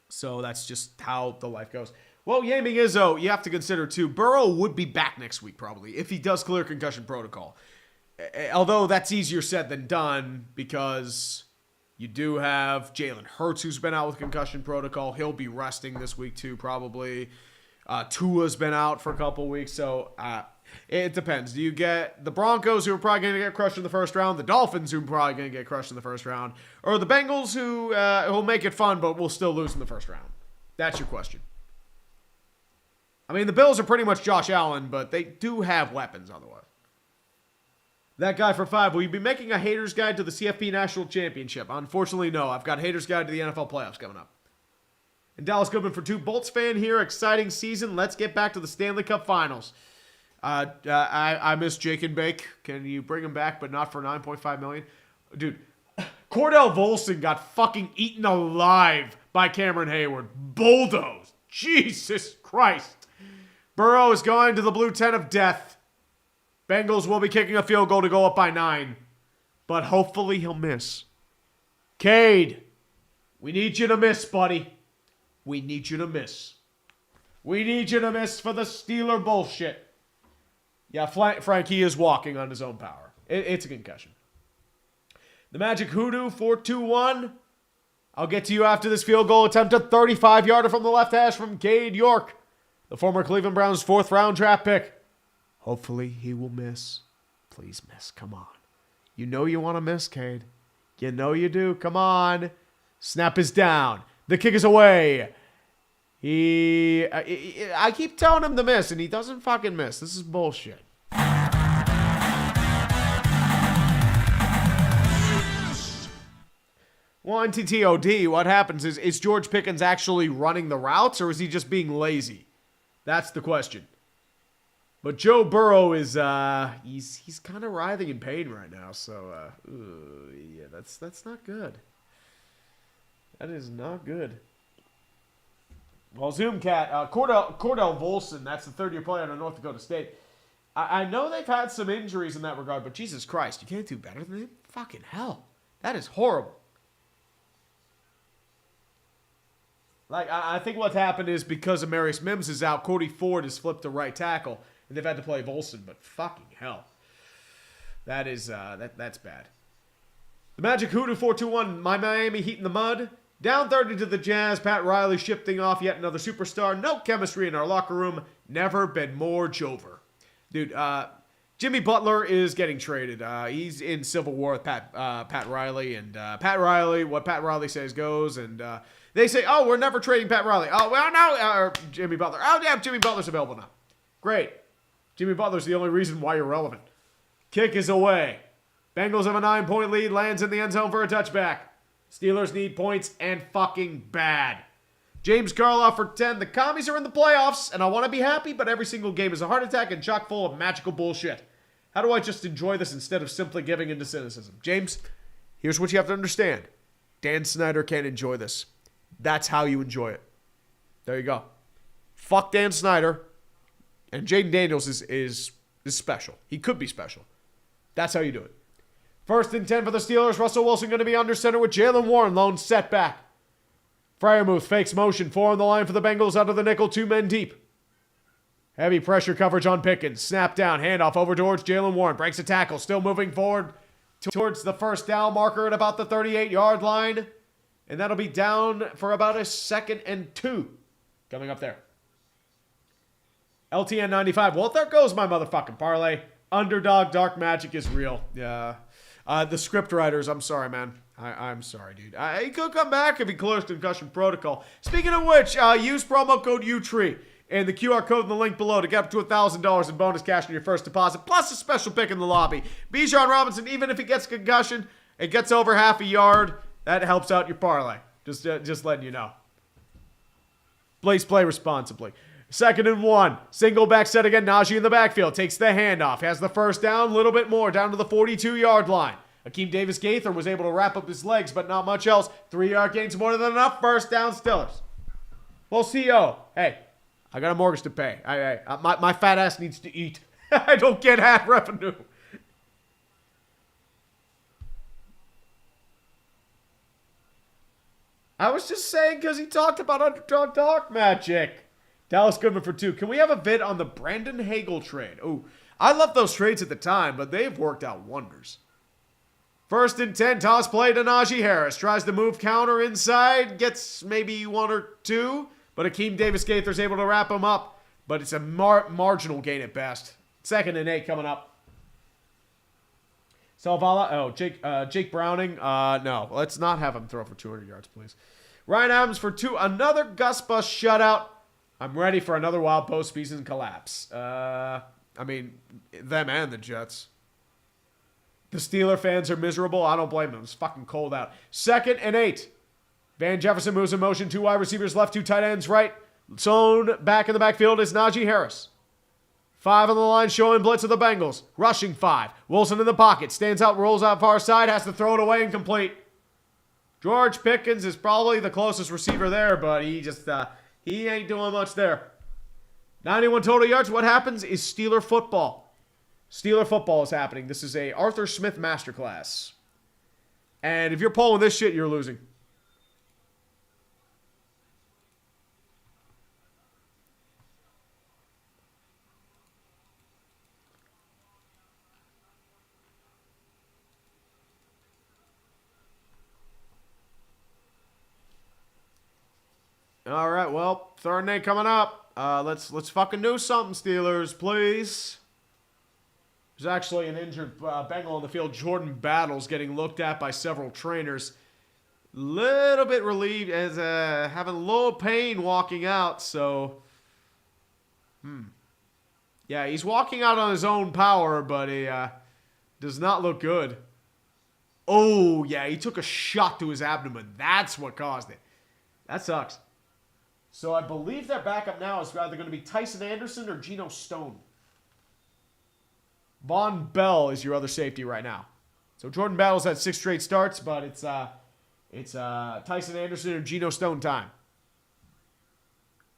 So that's just how the life goes. Well, Yaming Izzo, you have to consider, too. Burrow would be back next week, probably, if he does clear concussion protocol. Although that's easier said than done because you do have Jalen Hurts, who's been out with concussion protocol. He'll be resting this week, too, probably. Tua's been out for a couple weeks, so it depends. Do you get the Broncos, who are probably going to get crushed in the first round, the Dolphins, who are probably going to get crushed in the first round, or the Bengals, who will make it fun but will still lose in the first round? That's your question. I mean, the Bills are pretty much Josh Allen, but they do have weapons otherwise. That guy for 5, will you be making a Haters Guide to the CFP National Championship? Unfortunately, no. I've got Haters Guide to the NFL Playoffs coming up. And Dallas Goodman for 2, Bolts fan here. Exciting season. Let's get back to the Stanley Cup Finals. I miss Jake and Bake. Can you bring him back, but not for $9.5 million? Dude, Cordell Volson got fucking eaten alive by Cameron Hayward. Bulldozed. Jesus Christ. Burrow is going to the blue tent of death. Bengals will be kicking a field goal to go up by 9. But hopefully he'll miss. Cade, we need you to miss, buddy. We need you to miss. We need you to miss for the Steeler bullshit. Yeah, Frankie is walking on his own power. It's a concussion. The Magic Hoodoo, 4-2-1. I'll get to you after this field goal attempt. A 35-yarder from the left hash from Cade York, the former Cleveland Browns 4th-round draft pick. Hopefully he will miss. Please miss. Come on. You know you want to miss, Cade. You know you do. Come on. Snap is down. The kick is away. I keep telling him to miss, and he doesn't fucking miss. This is bullshit. Well, NTTOD, what happens is George Pickens actually running the routes, or is he just being lazy? That's the question. But Joe Burrow is, he's kind of writhing in pain right now, so, yeah, that's not good. That is not good. Well, Zoomcat, Cordell Volson, that's the 3rd-year player out of North Dakota State. I know they've had some injuries in that regard, but Jesus Christ, you can't do better than him? Fucking hell. That is horrible. Like, I think what's happened is because Amarius Mims is out, Cody Ford has flipped to right tackle, and they've had to play Volson, but fucking hell. That is, that's bad. The Magic Hoodoo 4-2-1, my Miami Heat in the mud. Down 30 to the Jazz, Pat Riley shifting off yet another superstar. No chemistry in our locker room. Never been more Jover. Dude, Jimmy Butler is getting traded. He's in civil war with Pat Riley. And Pat Riley, what Pat Riley says goes. And they say, oh, we're never trading Pat Riley. Oh, well, no, Jimmy Butler. Oh, yeah, Jimmy Butler's available now. Great. Jimmy Butler's the only reason why you're relevant. Kick is away. Bengals have a 9-point lead. Lands in the end zone for a touchback. Steelers need points and fucking bad. James Garloff for 10. The commies are in the playoffs, and I want to be happy, but every single game is a heart attack and chock full of magical bullshit. How do I just enjoy this instead of simply giving into cynicism? James, here's what you have to understand. Dan Snyder can't enjoy this. That's how you enjoy it. There you go. Fuck Dan Snyder. And Jaden Daniels is special. He could be special. That's how you do it. 1st and 10 for the Steelers. Russell Wilson going to be under center with Jalen Warren. Lone setback. Freiermuth fakes motion. 4 on the line for the Bengals out of the nickel. 2 men deep. Heavy pressure coverage on Pickens. Snap down. Handoff over towards Jalen Warren. Breaks a tackle. Still moving forward towards the 1st down marker at about the 38-yard line. And that'll be down for about a 2nd and 2. Coming up there. LTN 95. Well, there goes my motherfucking parlay. Underdog Dark Magic is real. Yeah. The script writers, I'm sorry, man. I'm sorry, dude. He could come back if he clears concussion protocol. Speaking of which, use promo code UTREE and the QR code in the link below to get up to $1,000 in bonus cash on your first deposit, plus a special pick in the lobby. Bijan Robinson, even if he gets concussion, it gets over half a yard, that helps out your parlay. Just letting you know. Please play responsibly. 2nd and 1. Single back set again. Najee in the backfield. Takes the handoff. Has the 1st down. A little bit more. Down to the 42-yard line. Akeem Davis-Gaither was able to wrap up his legs, but not much else. 3-yard gains more than enough. 1st down Steelers. Well, CO. Hey, I got a mortgage to pay. My fat ass needs to eat. I don't get ad revenue. I was just saying because he talked about Underdog Dark Magic. Dallas Goodman for 2. Can we have a vid on the Brandon Hagel trade? Oh, I loved those trades at the time, but they've worked out wonders. 1st and 10. Toss play to Najee Harris. Tries to move counter inside. Gets maybe 1 or 2. But Akeem Davis-Gaither's able to wrap him up. but it's a marginal gain at best. 2nd and 8 coming up. Salvala, Jake Browning. No, let's not have him throw for 200 yards, please. Ryan Adams for 2. Another Gus Bus shutout. I'm ready for another wild postseason collapse. I mean, them and the Jets. The Steeler fans are miserable. I don't blame them. It's fucking cold out. 2nd and 8. Van Jefferson moves in motion. 2 wide receivers left, 2 tight ends right. Zone back in the backfield is Najee Harris. 5 on the line, showing blitz of the Bengals. Rushing 5. Wilson in the pocket. Stands out, rolls out far side, has to throw it away incomplete. George Pickens is probably the closest receiver there, but he just, he ain't doing much there. 91 total yards. What happens is Steeler football. Steeler football is happening. This is a Arthur Smith masterclass. And if you're pulling this shit, you're losing. All right, well, 3rd and 8 coming up. Let's fucking do something, Steelers, please. There's actually an injured Bengal on the field. Jordan Battles getting looked at by several trainers. Little bit relieved as having a little pain walking out. So, yeah, he's walking out on his own power, but he does not look good. Oh, yeah, he took a shot to his abdomen. That's what caused it. That sucks. So I believe their backup now is either going to be Tyson Anderson or Geno Stone. Von Bell is your other safety right now. So Jordan Battles had 6 straight starts, but it's Tyson Anderson or Geno Stone time.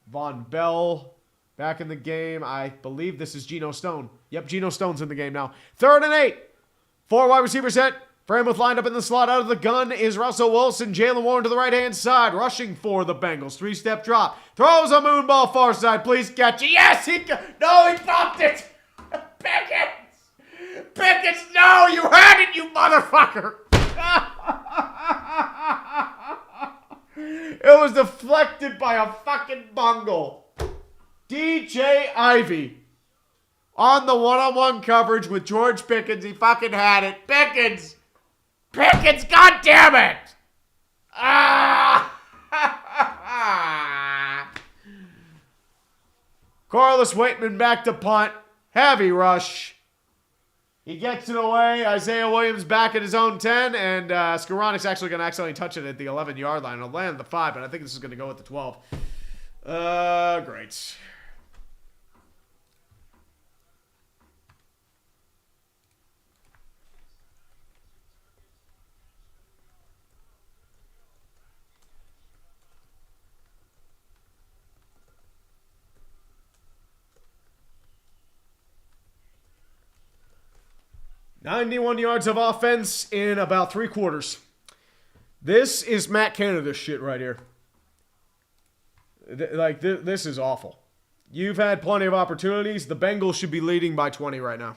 Von Bell back in the game. I believe this is Geno Stone. Yep, Geno Stone's in the game now. 3rd and 8. 4 wide receiver set. Freiermuth lined up in the slot. Out of the gun is Russell Wilson. Jalen Warren to the right-hand side. Rushing for the Bengals. 3-step drop. Throws a moonball far side. Please catch it. Yes! No, he popped it! Pickens, no! You had it, you motherfucker! It was deflected by a fucking bungle. DJ Ivey. On the one-on-one coverage with George Pickens. He fucking had it. Pickens, God damn it! Corliss Waitman back to punt. Heavy rush. He gets it away. Isaiah Williams back at his own 10. And Skoranic's actually going to accidentally touch it at the 11-yard line. It'll land at the 5, but I think this is going to go at the 12. Great. $91 yards of offense in about 3 quarters. This is Matt Canada shit right here. This is awful. You've had plenty of opportunities. The Bengals should be leading by 20 right now.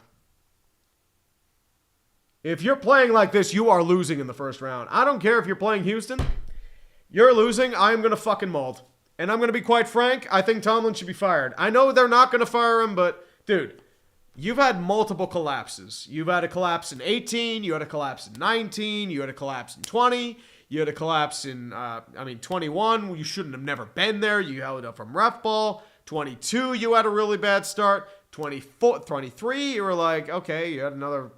If you're playing like this, you are losing in the first round. I don't care if you're playing Houston. You're losing. I'm going to fucking mold. And I'm going to be quite frank. I think Tomlin should be fired. I know they're not going to fire him, but, dude, you've had multiple collapses. You've had a collapse in 18. You had a collapse in 19. You had a collapse in 20. You had a collapse in, 21. You shouldn't have never been there. You held up from ref ball. 22, you had a really bad start. 23, you were like, okay, you had another,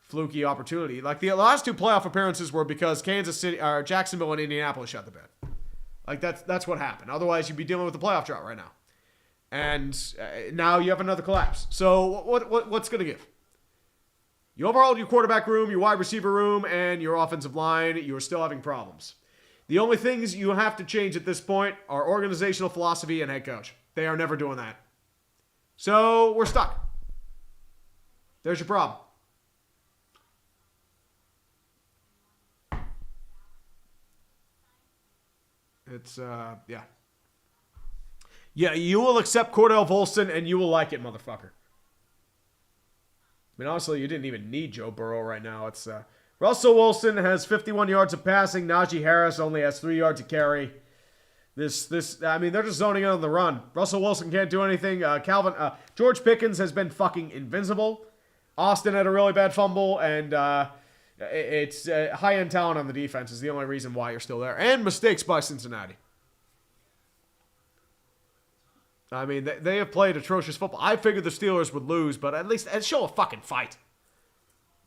fluky opportunity. The last 2 playoff appearances were because Jacksonville and Indianapolis shut the bed. That's what happened. Otherwise, you'd be dealing with the playoff drought right now. And now you have another collapse. So what's going to give? You overhauled your quarterback room, your wide receiver room, and your offensive line. You are still having problems. The only things you have to change at this point are organizational philosophy and head coach. They are never doing that. So we're stuck. There's your problem. It's, yeah. Yeah, you will accept Cordell Volson, and you will like it, motherfucker. I mean, honestly, you didn't even need Joe Burrow right now. It's Russell Wilson has 51 yards of passing. Najee Harris only has 3 yards to carry. I mean, they're just zoning in on the run. Russell Wilson can't do anything. George Pickens has been fucking invincible. Austin had a really bad fumble, and it's high-end talent on the defense is the only reason why you're still there. And mistakes by Cincinnati. I mean, they have played atrocious football. I figured the Steelers would lose, but at least show a fucking fight.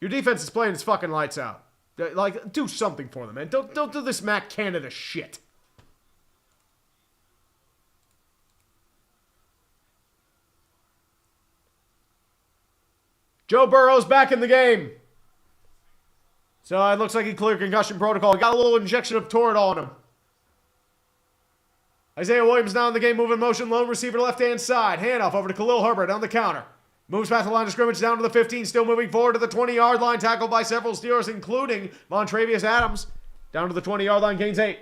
Your defense is playing its fucking lights out. Like, do something for them, man. Don't do this Matt Canada shit. Joe Burrow's back in the game. So it looks like he cleared concussion protocol. He got a little injection of Toradol on him. Isaiah Williams now in the game, moving motion, lone receiver left-hand side. Handoff over to Khalil Herbert on the counter. Moves past the line of scrimmage down to the 15, still moving forward to the 20-yard line, tackled by several Steelers, including Montravius Adams. Down to the 20-yard line, gains 8.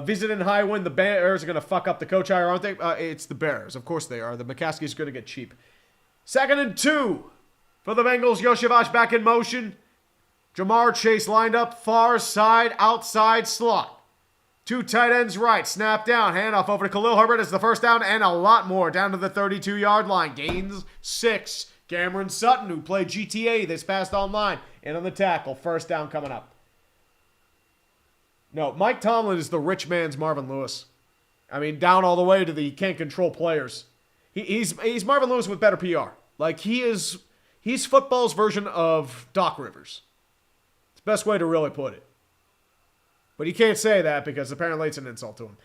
Visit and high win. The Bears are going to fuck up the coach hire, aren't they? It's the Bears. Of course they are. The McCaskey's going to get cheap. 2nd and 2 for the Bengals. Yoshivach back in motion. Jamar Chase lined up far side, outside slot. 2 tight ends right. Snap down. Handoff over to Khalil Herbert as the first down and a lot more. Down to the 32-yard line. Gains 6. Cameron Sutton, who played GTA this past online, in on the tackle. First down coming up. No, Mike Tomlin is the rich man's Marvin Lewis. I mean, down all the way to the can't control players. He's Marvin Lewis with better PR. Like, he's football's version of Doc Rivers. It's the best way to really put it. But he can't say that because apparently it's an insult to him.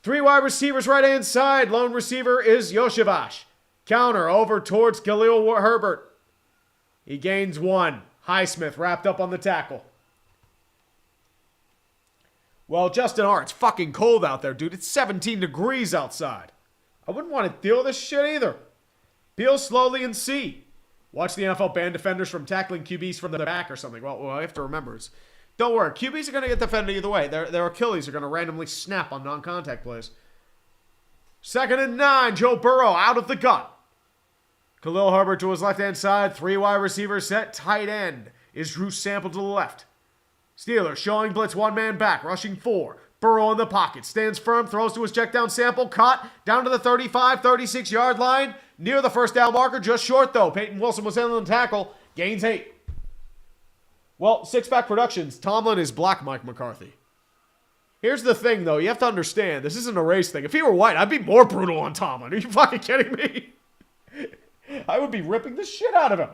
3 wide receivers right-hand side. Lone receiver is Yoshivach. Counter over towards Khalil Herbert. He gains 1. Highsmith wrapped up on the tackle. Well, Justin R., it's fucking cold out there, dude. It's 17 degrees outside. I wouldn't want to deal with this shit either. Peel slowly and see. Watch the NFL ban defenders from tackling QBs from the back or something. Well, I have to remember is, don't worry. QBs are going to get defended either way. Their Achilles are going to randomly snap on non-contact plays. 2nd and 9. Joe Burrow out of the gun. Khalil Herbert to his left-hand side. 3 wide receivers set. Tight end is Drew Sample to the left. Steelers showing blitz, 1 man back, rushing 4. Burrow in the pocket, stands firm, throws to his check down. Sample, caught, down to the 35, 36-yard line. Near the first down marker, just short though. Peyton Wilson was in on the tackle, gains 8. Well, Six-Pack Productions, Tomlin is black Mike McCarthy. Here's the thing though, you have to understand, this isn't a race thing. If he were white, I'd be more brutal on Tomlin. Are you fucking kidding me? I would be ripping the shit out of him.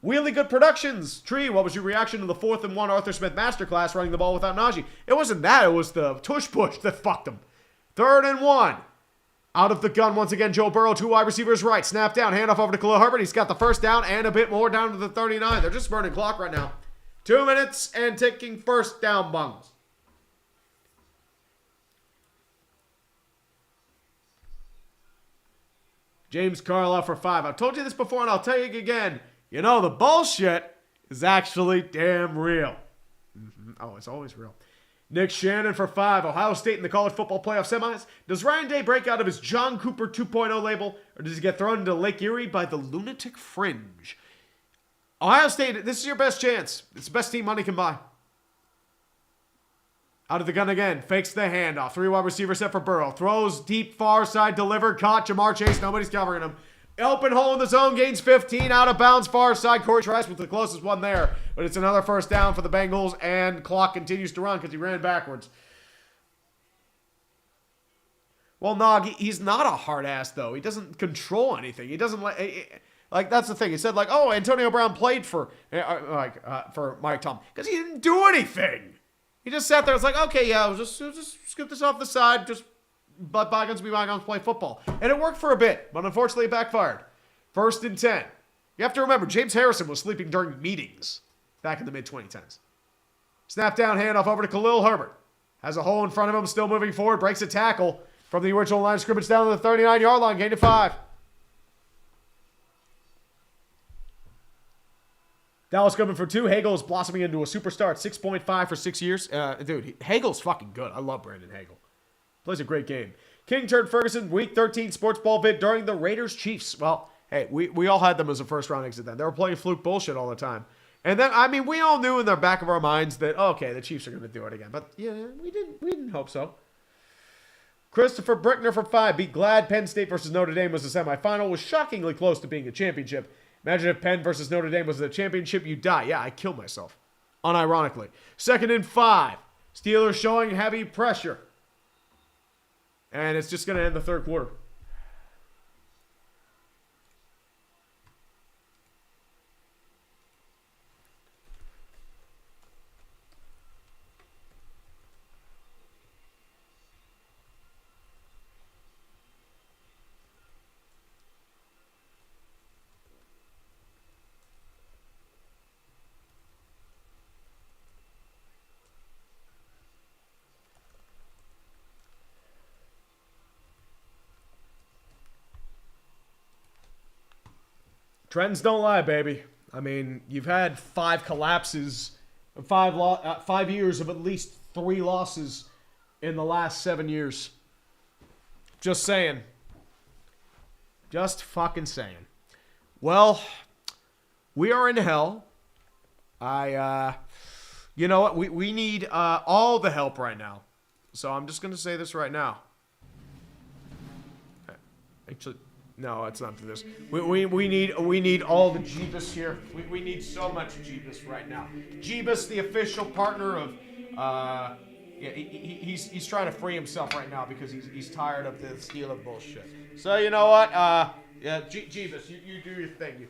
Wheelie Good Productions. Tree, what was your reaction to the 4th and 1 Arthur Smith masterclass running the ball without Najee? It wasn't that. It was the tush push that fucked him. 3rd and 1. Out of the gun once again, Joe Burrow. 2 wide receivers right. Snap down. Handoff over to Khalil Herbert. He's got the first down and a bit more down to the 39. They're just burning clock right now. 2 minutes and ticking first down Bengals. James Carlisle for 5. I've told you this before and I'll tell you again. You know, the bullshit is actually damn real. Oh, it's always real. Nick Shannon for 5. Ohio State in the college football playoff semis. Does Ryan Day break out of his John Cooper 2.0 label, or does he get thrown into Lake Erie by the lunatic fringe? Ohio State, this is your best chance. It's the best team money can buy. Out of the gun again. Fakes the handoff. 3 wide receiver set for Burrow. Throws deep far side, delivered, caught. Jamar Chase, nobody's covering him. Open hole in the zone, gains 15, out of bounds, far side. Corey Trice with the closest one there. But it's another first down for the Bengals, and clock continues to run because he ran backwards. Well, Nog, he's not a hard ass, though. He doesn't control anything. He doesn't like that's the thing. He said, like, oh, Antonio Brown played for Mike Tom. Because he didn't do anything. He just sat there. It's like, okay, yeah, we'll just scoop this off the side, just but bygones be bygones, play football. And it worked for a bit, but unfortunately it backfired. 1st and 10. You have to remember, James Harrison was sleeping during meetings back in the mid-2010s. Snap down, handoff over to Khalil Herbert. Has a hole in front of him, still moving forward, breaks a tackle from the original line of scrimmage down to the 39-yard line, gain to 5. Dallas coming for 2. Hagel is blossoming into a superstar at 6.5 for 6 years. Dude, Hagel's fucking good. I love Brandon Hagel. Plays a great game. King Turd Ferguson, Week 13 sports ball vid during the Raiders-Chiefs. Well, hey, we all had them as a first-round exit then. They were playing fluke bullshit all the time. And then, I mean, we all knew in the back of our minds that, okay, the Chiefs are going to do it again. But, yeah, we didn't hope so. Christopher Brickner for 5. Be glad Penn State versus Notre Dame was a semifinal. Was shockingly close to being a championship. Imagine if Penn versus Notre Dame was a championship, you die. Yeah, I kill myself. Unironically. 2nd and 5. Steelers showing heavy pressure. And it's just going to end the third quarter. Trends don't lie, baby. I mean, you've had 5 collapses, 5 years of at least 3 losses in the last 7 years. Just saying. Just fucking saying. Well, we are in hell. You know what? We need all the help right now. So I'm just going to say this right now. Actually, no, it's not for this. We need all the Jeebus here. We need so much Jeebus right now. Jeebus, the official partner of he's trying to free himself right now because he's tired of the Steeler bullshit. So you know what? Jeebus, you do your thing.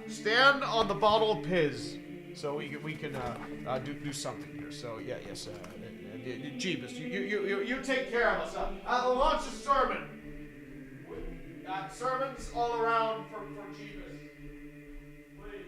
Stand on the bottle of piss so we can do something here. So yes, Jeebus, you take care of us. I'll launch a sermon. Sermons all around for Jeebus. Please.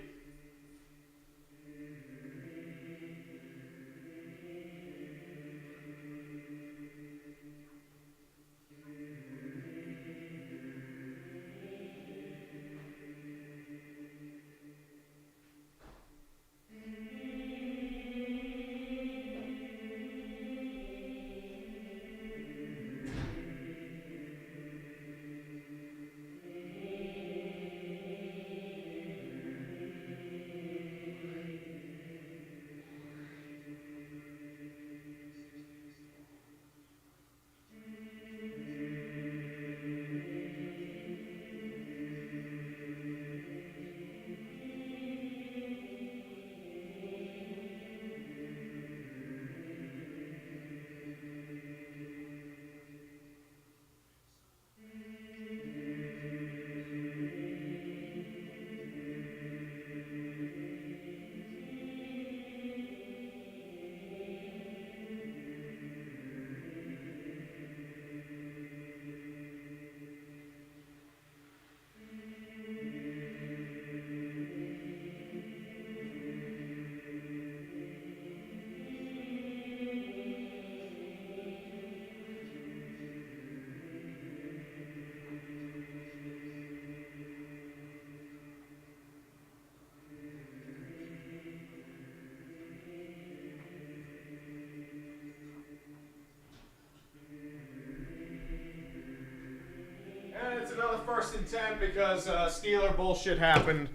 It's another 1st and 10 because Steeler bullshit happened.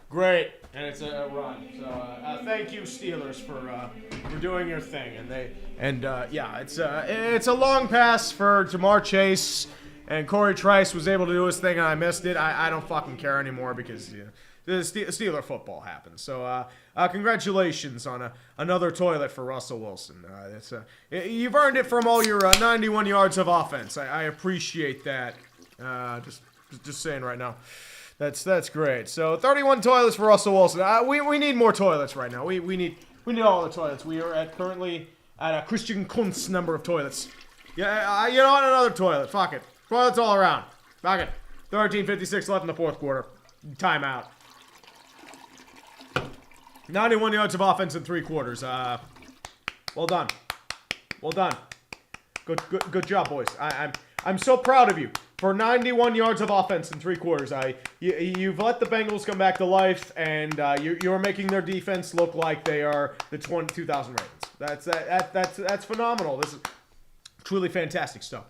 Great, and it's a run. So thank you, Steelers, for doing your thing. And it's a long pass for Jamar Chase, and Corey Trice was able to do his thing, and I missed it. I don't fucking care anymore because the Steeler football happens. So congratulations on another toilet for Russell Wilson. You've earned it from all your 91 yards of offense. I appreciate that. Just saying right now. That's great. So 31 toilets for Russell Wilson. We need more toilets right now. We need all the toilets. We are currently at a Christian Kunz number of toilets. Yeah, you know what? Another toilet. Fuck it. Toilets all around. Fuck it. 13:56 left in the 4th quarter. Timeout. 91 yards of offense in 3 quarters. Well done. Well done. Good job, boys. I'm so proud of you. For 91 yards of offense in 3 quarters, you've let the Bengals come back to life, and you're making their defense look like they are the 2000 Ravens. That's phenomenal. This is truly fantastic stuff.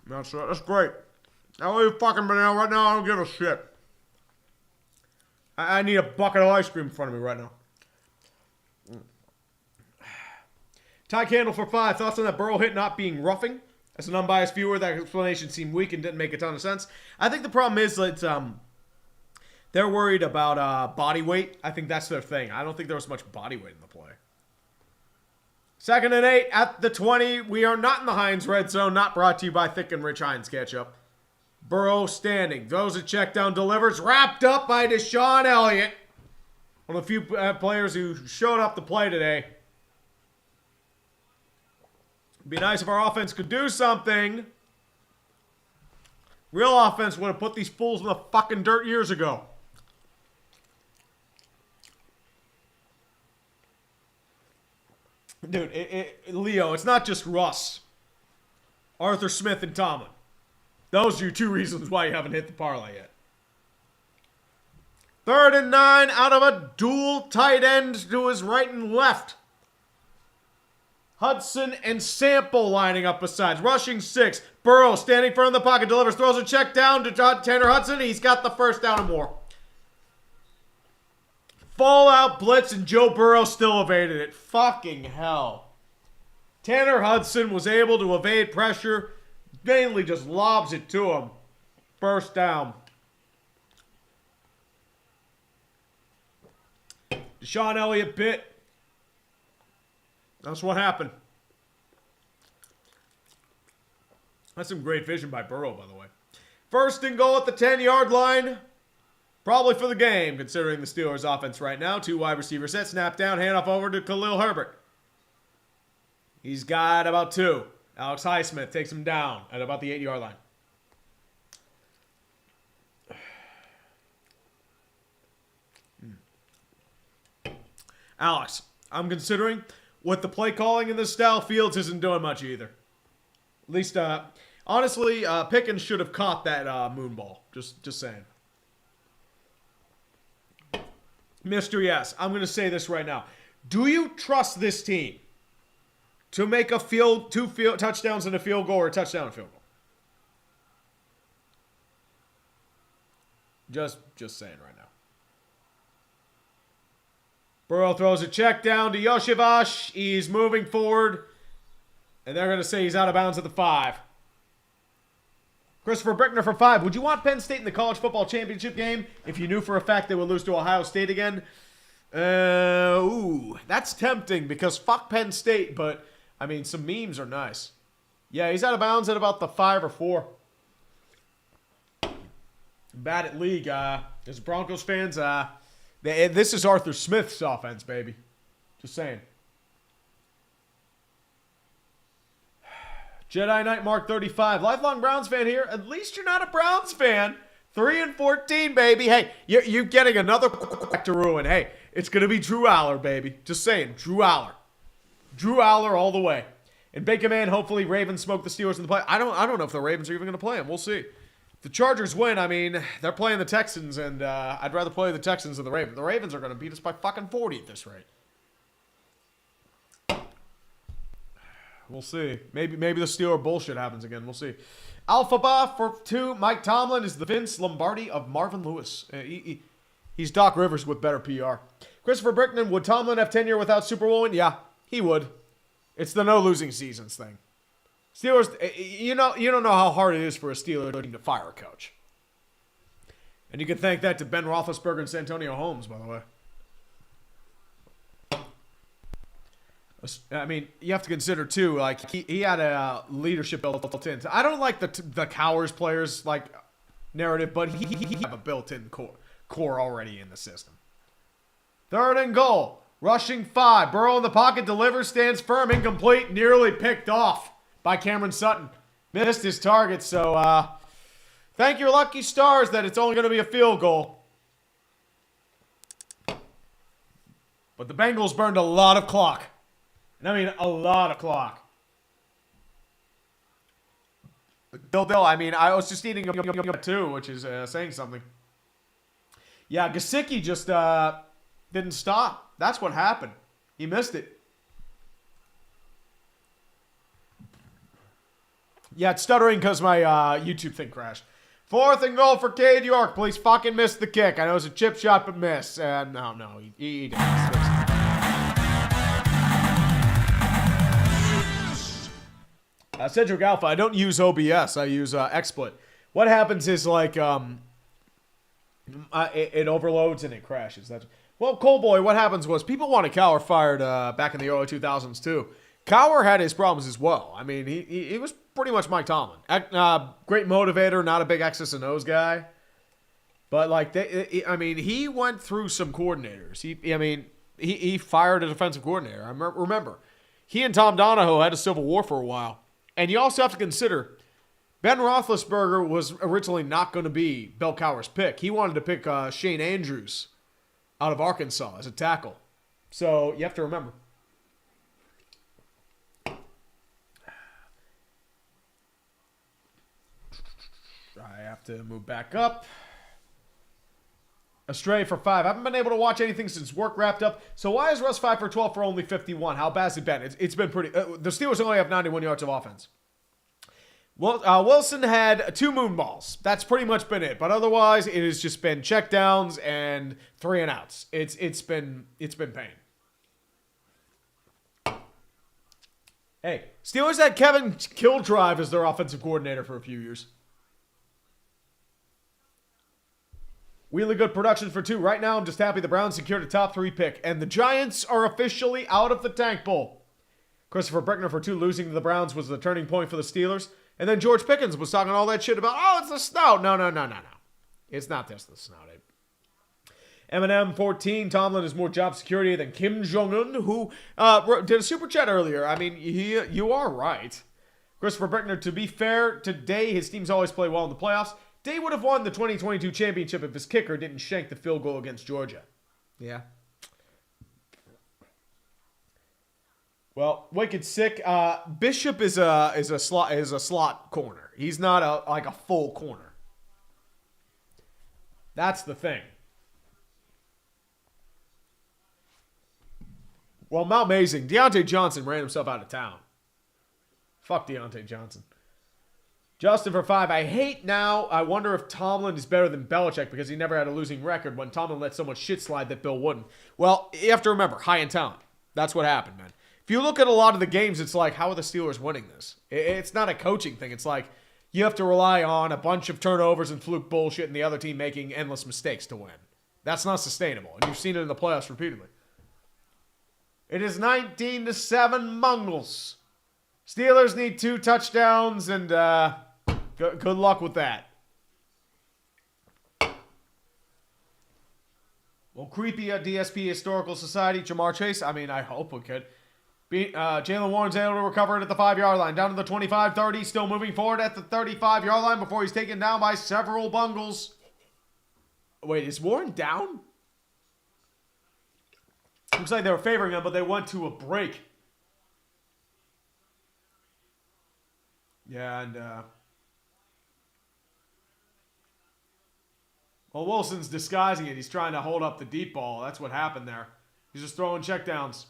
That's great. I'll eat a fucking banana right now. I don't give a shit. I need a bucket of ice cream in front of me right now. Ty Candle for 5. Thoughts on that Burrow hit not being roughing? As an unbiased viewer, that explanation seemed weak and didn't make a ton of sense. I think the problem is that they're worried about body weight. I think that's their thing. I don't think there was much body weight in the play. 2nd and 8 at the 20. We are not in the Heinz red zone. Not brought to you by Thick and Rich Heinz Ketchup. Burrow standing. Throws a check down, delivers. Wrapped up by Deshaun Elliott. One of the few players who showed up to play today. It'd be nice if our offense could do something. Real offense would have put these fools in the fucking dirt years ago. Dude, Leo, it's not just Russ. Arthur Smith and Tomlin. Those are your 2 reasons why you haven't hit the parlay yet. 3rd and 9 out of a dual tight end to his right and left. Hudson and Sample lining up besides. Rushing 6. Burrow standing firm in the pocket. Delivers. Throws a check down to Tanner Hudson. He's got the first down and more. Fallout blitz and Joe Burrow still evaded it. Fucking hell. Tanner Hudson was able to evade pressure. Mainly just lobs it to him. First down. Deshaun Elliott bit. That's what happened. That's some great vision by Burrow, by the way. 1st and goal at the 10-yard line. Probably for the game, considering the Steelers' offense right now. 2 wide receiver set. Snap down. Handoff over to Khalil Herbert. He's got about 2. Alex Highsmith takes him down at about the 8-yard line. Alex, I'm considering with the play calling in this style, Fields isn't doing much either. At least, honestly, Pickens should have caught that moon ball. Just saying. Mr. Yes, I'm going to say this right now. Do you trust this team to make a two touchdowns and a field goal or a touchdown and a field goal? Just saying right now. Burrow throws a check down to Yoshivash. He's moving forward. And they're going to say he's out of bounds at the 5. Christopher Brickner for 5. Would you want Penn State in the college football championship game if you knew for a fact they would lose to Ohio State again? That's tempting because fuck Penn State, but I mean, some memes are nice. Yeah, he's out of bounds at about the 5 or 4. Bad at league. As Broncos fans, this is Arthur Smith's offense, baby. Just saying. Jedi Knight Mark 35. Lifelong Browns fan here. At least you're not a Browns fan. 3-14, baby. Hey, you're getting another quarterback to ruin. Hey, it's going to be Drew Aller, baby. Just saying. Drew Aller. Drew Aller all the way. And Baker Man, hopefully Ravens smoke the Steelers in the play. I don't know if the Ravens are even going to play them. We'll see. If the Chargers win, I mean, they're playing the Texans, and I'd rather play the Texans than the Ravens. The Ravens are going to beat us by fucking 40 at this rate. We'll see. Maybe the Steeler bullshit happens again. We'll see. Alphaba for 2. Mike Tomlin is the Vince Lombardi of Marvin Lewis. He's Doc Rivers with better PR. Christopher Brickman, would Tomlin have tenure without Super Bowl win? Yeah, he would. It's the no losing seasons thing. Steelers, you don't know how hard it is for a Steeler to fire a coach. And you can thank that to Ben Roethlisberger and Santonio Holmes, by the way. I mean, you have to consider, too, like, he had a leadership built in. I don't like the Cowers players, like, narrative, but he have a built-in core already in the system. 3rd and goal. Rushing 5. Burrow in the pocket, delivers, stands firm, incomplete, nearly picked off by Cameron Sutton. Missed his target, so thank your lucky stars that it's only going to be a field goal. But the Bengals burned a lot of clock. And I mean, a lot of clock. Bill, I mean, I was just eating a 2, which is saying something. Yeah, Gesicki just didn't stop. That's what happened. He missed it. Yeah, it's stuttering because my YouTube thing crashed. 4th and goal for Cade York. Please fucking miss the kick. I know it's a chip shot, but miss. No, he didn't. Cedric Alpha, I don't use OBS. I use XSplit. What happens is like it overloads and it crashes. Well, Coleboy, what happens was people wanted Cowher fired back in the early 2000s too. Cowher had his problems as well. I mean, he was pretty much Mike Tomlin. Great motivator, not a big X's and O's guy. But, like, he went through some coordinators. He fired a defensive coordinator. I remember. He and Tom Donahoe had a civil war for a while. And you also have to consider, Ben Roethlisberger was originally not going to be Bill Cowher's pick. He wanted to pick Shane Andrews out of Arkansas as a tackle. So, you have to remember. I have to move back up. Astray for 5. I haven't been able to watch anything since work wrapped up. So why is Russ 5 for 12 for only 51? How bad has it been? It's been pretty... the Steelers only have 91 yards of offense. Well, Wilson had 2 moon balls. That's pretty much been it. But otherwise, it has just been checkdowns and 3 and outs. It's been pain. Hey, Steelers had Kevin Kildrive as their offensive coordinator for a few years. Really good production for 2. Right now, I'm just happy the Browns secured a top 3 pick. And the Giants are officially out of the tank bowl. Christopher Brickner for 2. Losing to the Browns was the turning point for the Steelers. And then George Pickens was talking all that shit about, oh, it's the snow. No. It's not just the snow, dude. Eminem 14. Tomlin is more job security than Kim Jong-un, who did a super chat earlier. I mean, you are right. Christopher Brickner, to be fair, today his teams always play well in the playoffs. They would have won the 2022 championship if his kicker didn't shank the field goal against Georgia. Yeah. Well, Wicked Sick. Bishop is a slot corner. He's not a full corner. That's the thing. Well, Mount Amazing. Deontay Johnson ran himself out of town. Fuck Deontay Johnson. Justin for 5. I hate now. I wonder if Tomlin is better than Belichick because he never had a losing record when Tomlin let so much shit slide that Bill wouldn't. Well, you have to remember, high in talent. That's what happened, man. If you look at a lot of the games, it's like, how are the Steelers winning this? It's not a coaching thing. It's like you have to rely on a bunch of turnovers and fluke bullshit and the other team making endless mistakes to win. That's not sustainable, and you've seen it in the playoffs repeatedly. It is 19-7 Mongols. Steelers need 2 touchdowns, and good luck with that. Well, creepy DSP Historical Society, Jamar Chase. I mean, I hope we could. Jalen Warren's able to recover it at the 5-yard line. Down to the 25-30. Still moving forward at the 35-yard line before he's taken down by several Bungles. Wait, is Warren down? Looks like they were favoring him, but they went to a break. Yeah, and well, Wilson's disguising it. He's trying to hold up the deep ball. That's what happened there. He's just throwing checkdowns.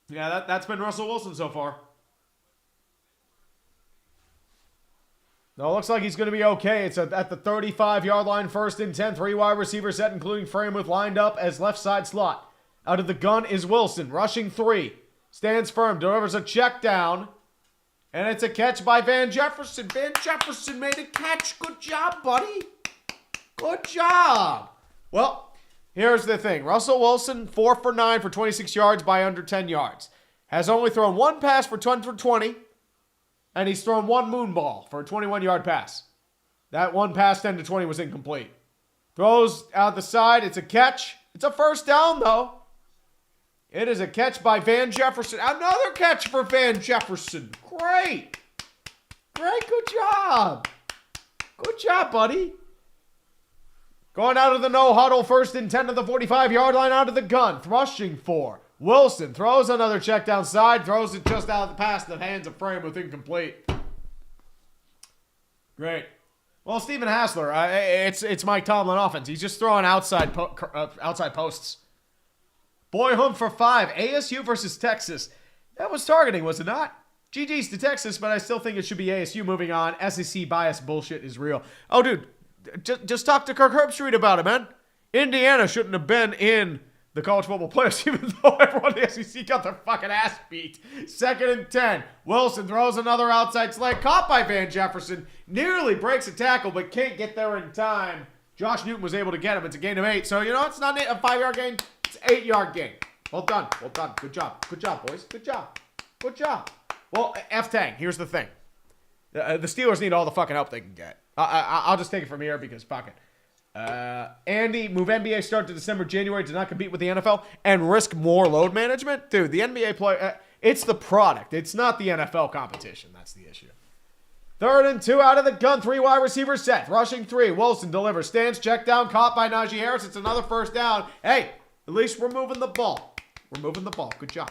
Yeah, that's been Russell Wilson so far. No, it looks like he's going to be okay. It's at the 35-yard line, 1st and 10. 3 wide receiver set, including Framuth, lined up as left side slot. Out of the gun is Wilson, rushing 3. Stands firm, delivers a check down. And it's a catch by Van Jefferson. Van Jefferson made a catch. Good job, buddy. Good job. Well, here's the thing. Russell Wilson, 4 for 9 for 26 yards by under 10 yards. Has only thrown 1 pass for 20. And he's thrown 1 moon ball for a 21-yard pass. That 1 pass 10-20 was incomplete. Throws out the side. It's a catch. It's a first down, though. It is a catch by Van Jefferson. Another catch for Van Jefferson. Great. Good job. Good job, buddy. Going out of the no-huddle, 1st and 10 to the 45-yard line, out of the gun. Rushing 4. Wilson throws another check down side. Throws it just out of the pass in the hands of Framuth, incomplete. Great. Well, Stephen Hassler, it's Mike Tomlin offense. He's just throwing outside posts. Boyhood for 5. ASU versus Texas. That was targeting, was it not? GG's to Texas, but I still think it should be ASU. Moving on. SEC bias bullshit is real. Oh, dude, just talk to Kirk Herbstreit about it, man. Indiana shouldn't have been in the college football playoffs, even though everyone in the SEC got their fucking ass beat. 2nd and 10. Wilson throws another outside slant, caught by Van Jefferson. Nearly breaks a tackle, but can't get there in time. Josh Newton was able to get him. It's a gain of 8. So, you know, it's not a 5-yard gain. It's an 8-yard gain. Well done. Well done. Good job. Good job, boys. Good job. Good job. Well, F-Tang, here's the thing. The Steelers need all the fucking help they can get. I'll just take it from here because fuck it. Andy, move NBA start to December, January to not compete with the NFL and risk more load management? Dude, the NBA play, it's the product. It's not the NFL competition. That's the issue. 3rd and 2 out of the gun. 3 wide receivers set. Rushing 3. Wilson delivers. Stands, check down, caught by Najee Harris. It's another first down. Hey, at least we're moving the ball. We're moving the ball. Good job.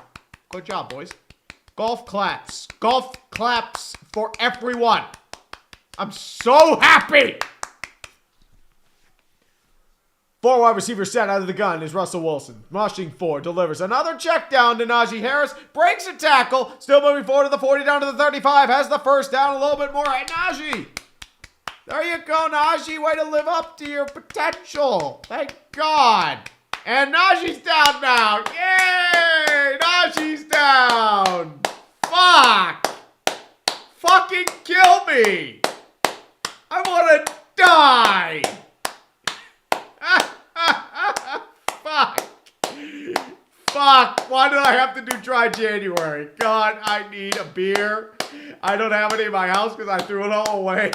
Good job, boys. Golf claps. Golf claps for everyone. I'm so happy. 4 wide receivers set out of the gun is Russell Wilson. Rushing 4, delivers another check down to Najee Harris. Breaks a tackle. Still moving forward to the 40, down to the 35. Has the first down a little bit more. Hey, Najee. There you go, Najee. Way to live up to your potential. Thank God. And Najee's down now. Yay! Najee's down. Fuck. Fucking kill me. I want to die. Fuck. Fuck. Why did I have to do dry January? God, I need a beer. I don't have any in my house because I threw it all away.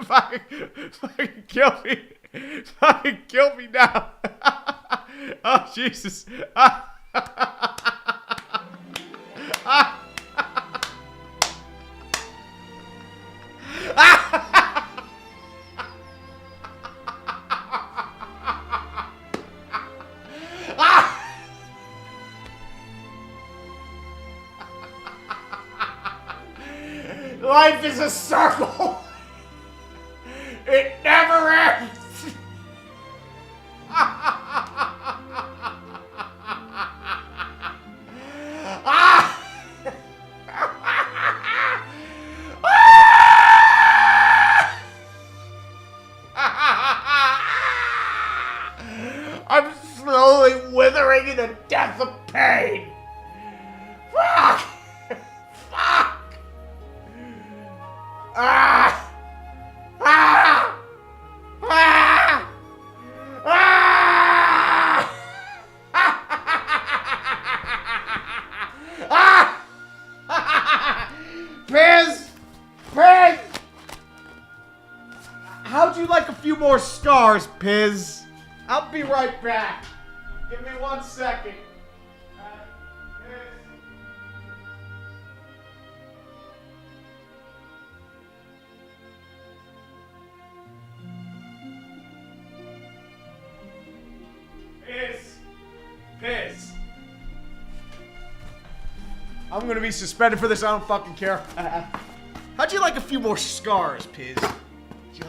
Fucking kill me. Fucking kill me now. Oh, Jesus. Life is a circle. It never ends. I'm slowly withering in the death of pain. Fuck! Fuck! Ah! Ah! Ah! Ah! Ah! Piz! Piz! How'd you like a few more scars, Piz? I'll be right back. Give me 1 second. Piz. I'm gonna be suspended for this. I don't fucking care. How'd you like a few more scars, Piz? Would you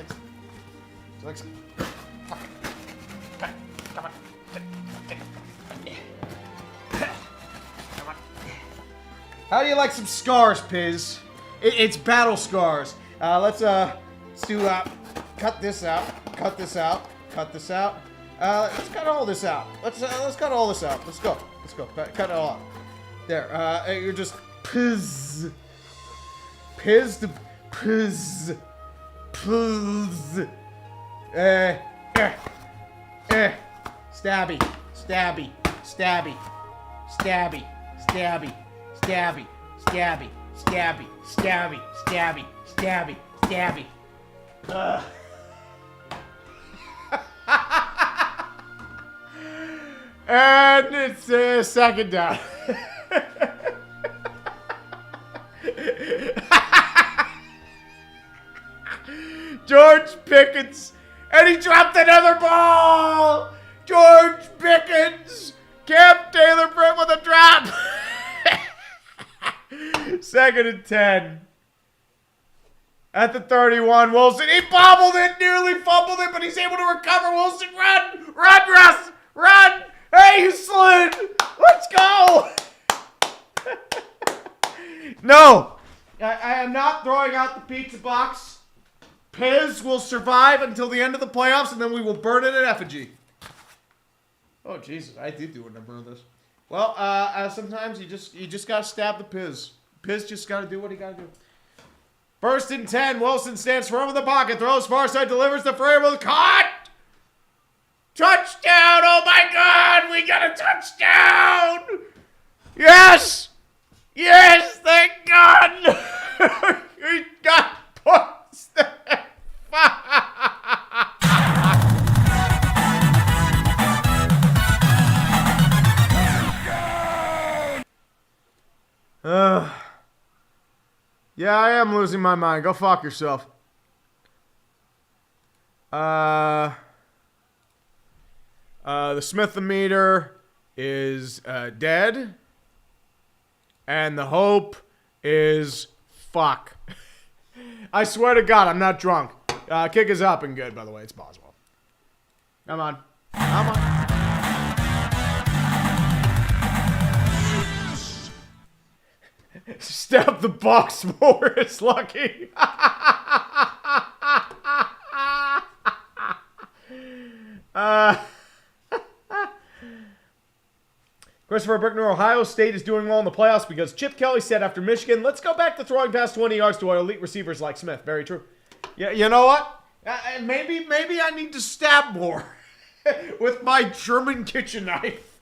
like some? Come on. How do you like some scars, Piz? It's battle scars. Let's do cut this out. Cut this out. Cut this out. Let's cut all this out. Let's cut all this out. Let's go. Cut it all out. There. You're just Piz. Piz to Piz. Piz. Stabby. Stabby. Stabby. Stabby. Stabby. Stabby. Stabby. Stabby. Stabby. Stabby. Stabby. Stabby. And it's a second down. George Pickens. And he dropped another ball. George Pickens. Camp Taylor Britt with a drop. 2nd and 10. At the 31, Wilson. He bobbled it, nearly fumbled it, but he's able to recover. Wilson, run! Run, Russ! Run! Hey, Iceland! Let's go! No! I am not throwing out the pizza box. Piz will survive until the end of the playoffs, and then we will burn it in effigy. Oh, Jesus. I did do a number on this. Well, sometimes you just gotta stab the Piz. Piz just gotta do what he gotta do. 1st and 10. Wilson stands firm in the pocket. Throws far side. Delivers the Frable. Caught! Touchdown! Oh, my God! We got a touchdown! Yes! Yes! Thank God! We got points there! Yeah, I am losing my mind. Go fuck yourself. The Smith-o-meter is dead. And the hope is fuck. I swear to God, I'm not drunk. Kick is up and good, by the way. It's Boswell. Come on. Come on. Stab the box more. It's lucky. Christopher Brickner, Ohio State is doing well in the playoffs because Chip Kelly said after Michigan, let's go back to throwing past 20 yards to our elite receivers like Smith. Very true. Yeah, you know what? Maybe I need to stab more with my German kitchen knife.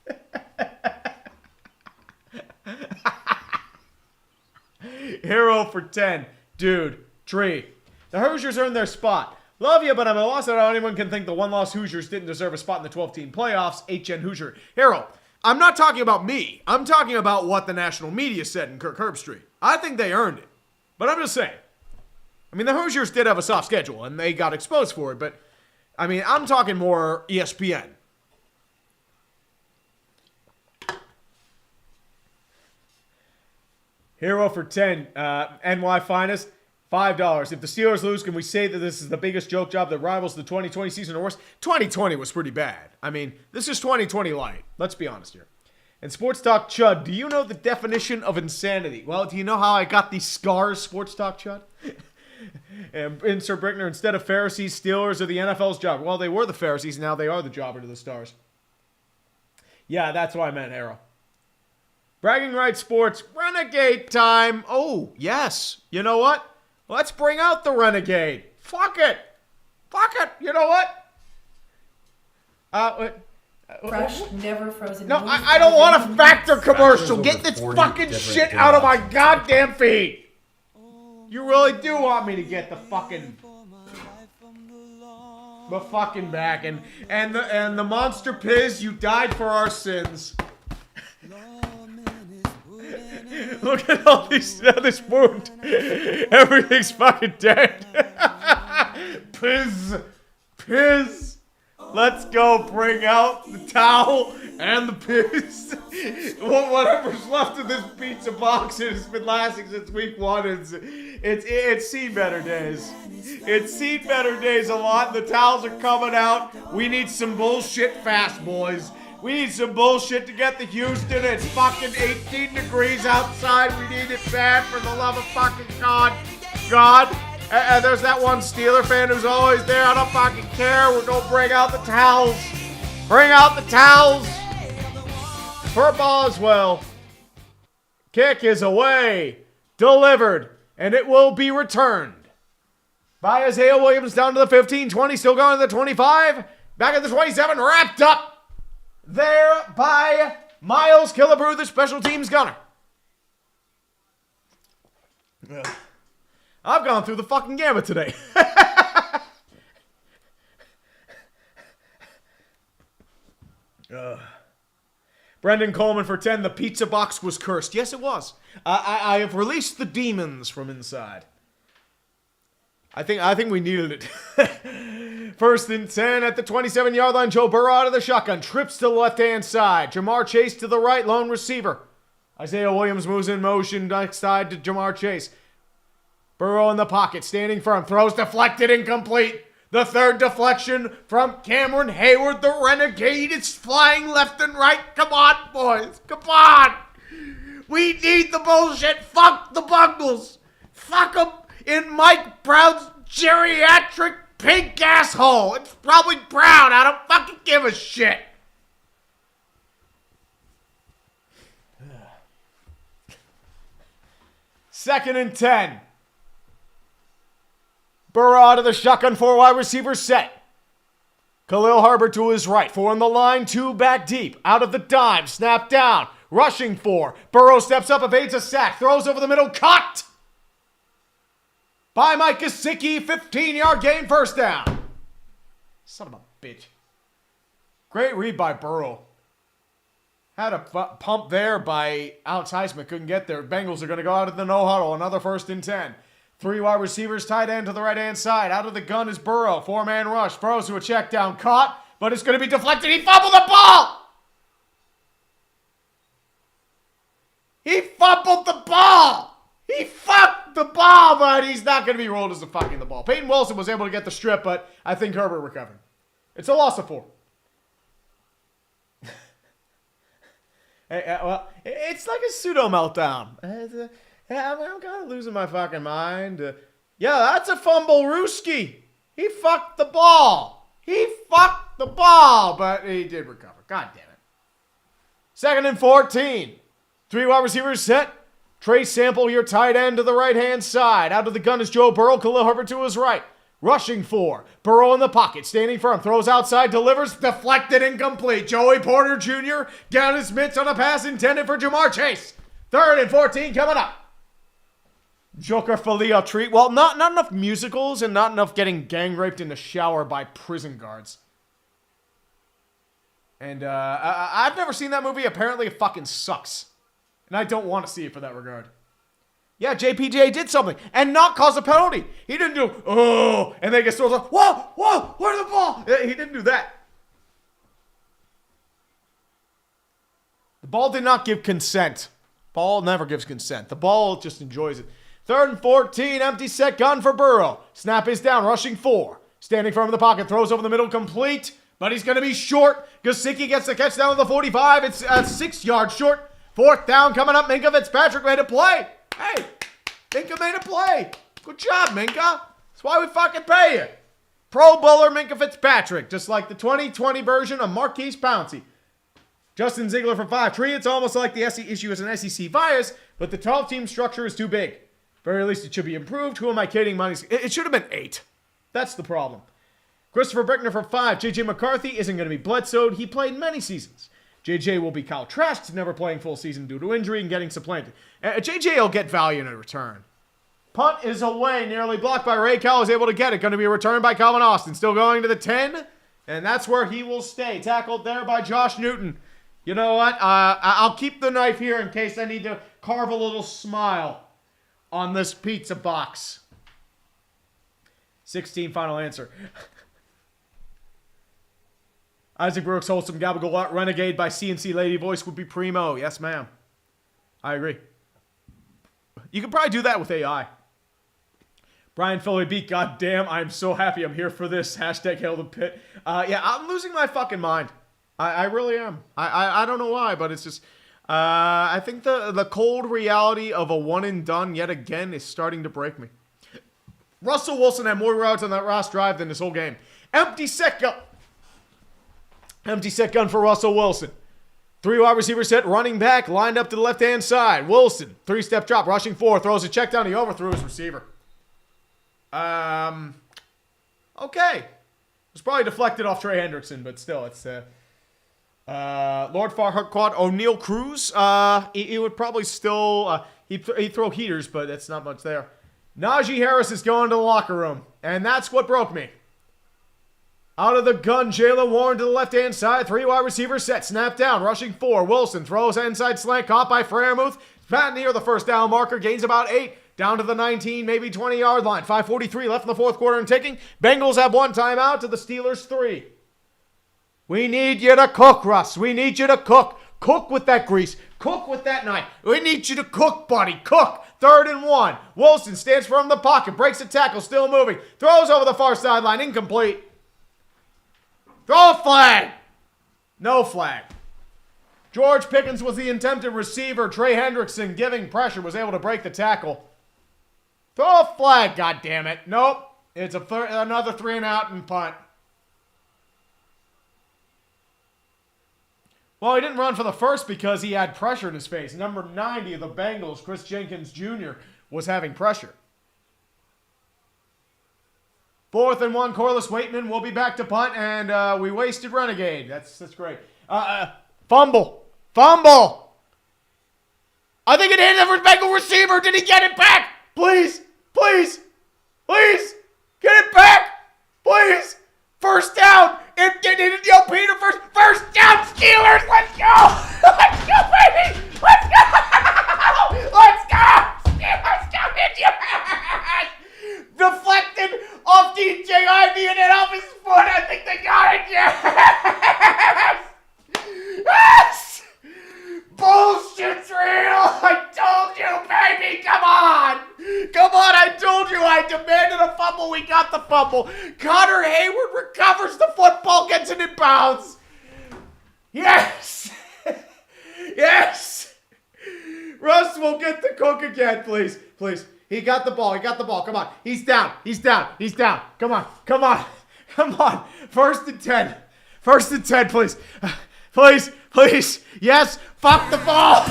Hero for 10. Dude, tree. The Hoosiers earned their spot. Love you, but I'm at a loss that anyone can think the one-loss Hoosiers didn't deserve a spot in the 12-team playoffs. HN Hoosier. Hero, I'm not talking about me. I'm talking about what the national media said in Kirk Herbstreit. I think they earned it. But I'm just saying. I mean, the Hoosiers did have a soft schedule, and they got exposed for it. But, I mean, I'm talking more ESPN. Hero for 10. NY Finest. $5. If the Steelers lose, can we say that this is the biggest joke job that rivals the 2020 season or worse? 2020 was pretty bad. I mean, this is 2020 light. Let's be honest here. And Sports Talk Chud, do you know the definition of insanity? Well, do you know how I got these scars, Sports Talk Chud? And Insert Brickner, instead of Pharisees, Steelers are the NFL's job. Well, they were the Pharisees, now they are the jobber to the stars. Yeah, that's what I meant, Arrow. Bragging Rights Sports, Renegade time. Oh, yes. You know what? Let's bring out the Renegade. Fuck it. Fuck it. You know what? Fresh, never frozen. No, I don't want a Factor commercial. Get this fucking shit out of my goddamn feed. You really do want me to get the fucking back. And the Monster Piz, you died for our sins. Look at all this wound. Everything's fucking dead. Piz. Let's go bring out the towel and the piz. Whatever's left of this pizza box, it has been lasting since week 1. It's seen better days. It's seen better days a lot. The towels are coming out. We need some bullshit fast, boys. We need some bullshit to get to Houston. It's fucking 18 degrees outside. We need it bad, for the love of fucking God. And there's that one Steeler fan who's always there. I don't fucking care. We're going to bring out the towels. Bring out the towels. For Boswell. Kick is away. Delivered. And it will be returned by Isaiah Williams down to the 15. 20 still going to the 25. Back at the 27. Wrapped up there by Miles Killebrew, the special teams gunner. I've gone through the fucking gamut today. Brendan Coleman for 10. The pizza box was cursed. Yes, it was. I have released the demons from inside. I think we needed it. 1st and 10 at the 27-yard line. Joe Burrow out of the shotgun. Trips to the left-hand side. Jamar Chase to the right. Lone receiver. Isaiah Williams moves in motion. Next side to Jamar Chase. Burrow in the pocket. Standing firm. Throws deflected. Incomplete. The third deflection from Cameron Hayward, the renegade, is flying left and right. Come on, boys. Come on. We need the bullshit. Fuck the Bengals. Fuck them in Mike Brown's geriatric pink asshole. It's probably brown. I don't fucking give a shit. Second and 10. Burrow out of the shotgun, 4 wide receiver set. Khalil Herbert to his right. 4 on the line, 2 back deep. Out of the dime, snap down. Rushing 4. Burrow steps up, evades a sack. Throws over the middle, caught by Mike Gesicki. 15-yard gain, first down. Son of a bitch. Great read by Burrow. Had a pump there by Alex Highsmith. Couldn't get there. Bengals are going to go out of the no-huddle. Another 1st and 10. 3 wide receivers, tight end to the right-hand side. Out of the gun is Burrow. 4-man rush. Throws to a check down. Caught, but it's going to be deflected. He fumbled the ball! He fumbled the ball! He fucked the ball, but he's not going to be rolled as a fucking the ball. Peyton Wilson was able to get the strip, but I think Herbert recovered. It's a loss of 4. Well, it's like a pseudo meltdown. I'm kind of losing my fucking mind. Yeah, that's a fumble Rooski. He fucked the ball. He fucked the ball, but he did recover. God damn it. 2nd and 14. 3 wide receivers set. Trey Sample, your tight end to the right-hand side. Out of the gun is Joe Burrow. Khalil Herbert to his right. Rushing 4. Burrow in the pocket. Standing firm. Throws outside. Delivers. Deflected. Incomplete. Joey Porter Jr. down his mitts on a pass intended for Jamar Chase. 3rd and 14 coming up. Joker Folia treat. Well, not enough musicals and not enough getting gang raped in the shower by prison guards. And I've never seen that movie. Apparently it fucking sucks. And I don't want to see it for that regard. Yeah, JPJ did something and not cause a penalty. He didn't do, oh, and then he gets thrown up, whoa, where's the ball? He didn't do that. The ball did not give consent. Ball never gives consent. The ball just enjoys it. 3rd and 14, empty set gun for Burrow. Snap is down, rushing 4. Standing firm in the pocket, throws over the middle, complete, but he's going to be short. Gesicki gets the catch down to the 45. It's 6 yards short. 4th down coming up. Minkah Fitzpatrick made a play. Hey, Minkah made a play. Good job, Minkah. That's why we fucking pay you. Pro Bowler Minkah Fitzpatrick, just like the 2020 version of Marquise Pouncey. Justin Ziegler for 5. Tree, it's almost like the issue is an SEC virus, but the 12-team structure is too big. Very least it should be improved. Who am I kidding? It should have been 8. That's the problem. Christopher Brickner for 5. J.J. McCarthy isn't going to be Bledsoe. He played many seasons. J.J. will be Kyle Trask, never playing full season due to injury and getting supplanted. J.J. will get value in a return. Punt is away, nearly blocked by Ray Cal. Is able to get it. Going to be a return by Calvin Austin. Still going to the 10, and that's where he will stay. Tackled there by Josh Newton. You know what? I'll keep the knife here in case I need to carve a little smile on this pizza box. 16, final answer. Isaac Brooks, Wholesome, Gabagool, Renegade by CNC Lady Voice would be primo. Yes, ma'am. I agree. You could probably do that with AI. Brian Foley Beat, goddamn, I'm so happy I'm here for this. Hashtag Hail the Pit. Yeah, I'm losing my fucking mind. I really am. I don't know why, but it's just... I think the cold reality of a one and done yet again is starting to break me. Russell Wilson had more yards on that last drive than this whole game. Empty set gun. Empty set gun for Russell Wilson. 3 wide receiver set, running back, lined up to the left-hand side. Wilson, 3-step drop, rushing 4, throws a check down. He overthrew his receiver. Okay. It was probably deflected off Trey Hendrickson, but still, it's... Lord Farquaad, O'Neal Cruz, he would probably still, he'd throw heaters, but that's not much there. Najee Harris is going to the locker room, and that's what broke me. Out of the gun, Jaylen Warren to the left-hand side, 3 wide receiver set, snap down, rushing 4. Wilson throws inside slant, caught by Freiermuth, pat near the first down marker, gains about 8, down to the 19, maybe 20-yard line. 5:43 left in the fourth quarter and ticking. Bengals have 1 timeout to the Steelers 3. We need you to cook, Russ. We need you to cook. Cook with that grease. Cook with that knife. We need you to cook, buddy. Cook. 3rd and 1. Wilson stands firm in the pocket, breaks a tackle, still moving, throws over the far sideline, incomplete. Throw a flag. No flag. George Pickens was the intended receiver. Trey Hendrickson, giving pressure, was able to break the tackle. Throw a flag, goddammit. Nope. It's another 3 and out and punt. Well, he didn't run for the first because he had pressure in his face. Number 90 of the Bengals, Chris Jenkins Jr., was having pressure. 4th and 1, Corliss Waitman will be back to punt, and we wasted Renegade. That's great. Fumble. I think it hit the Bengal receiver. Did he get it back? Please. Get it back. Please. First down. Peter first down, Steelers. Let's go. Let's go, baby. Let's go. Let's go. Steelers come into your ass. Deflected off DJ Ivy and then off his foot. I think they got it. Yes. Yes. Bullshit's real. I told you, baby. Come on. I told you. I demanded a fumble. We got the fumble. Connor Hayward recovers the football, gets it in bounds. Yes. Yes. Russ will get the cook again, please. He got the ball. Come on. He's down. Come on. 1st and 10, please. Please. Yes. Fuck the ball.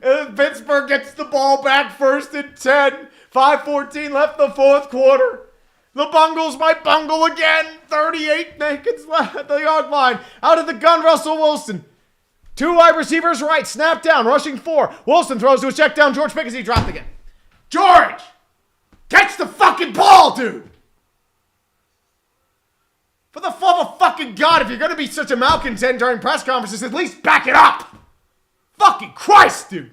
And Pittsburgh gets the ball back, 1st and 10. 5:14 left in the 4th quarter. The Bengals might bungle again. 38 seconds left at the yard line. Out of the gun, Russell Wilson. 2 wide receivers right. Snap down, rushing 4. Wilson throws to a check down. George Pickens, he dropped again. George! Catch the fucking ball, dude! For the love of fucking God, if you're going to be such a malcontent during press conferences, at least back it up! Fucking Christ, dude!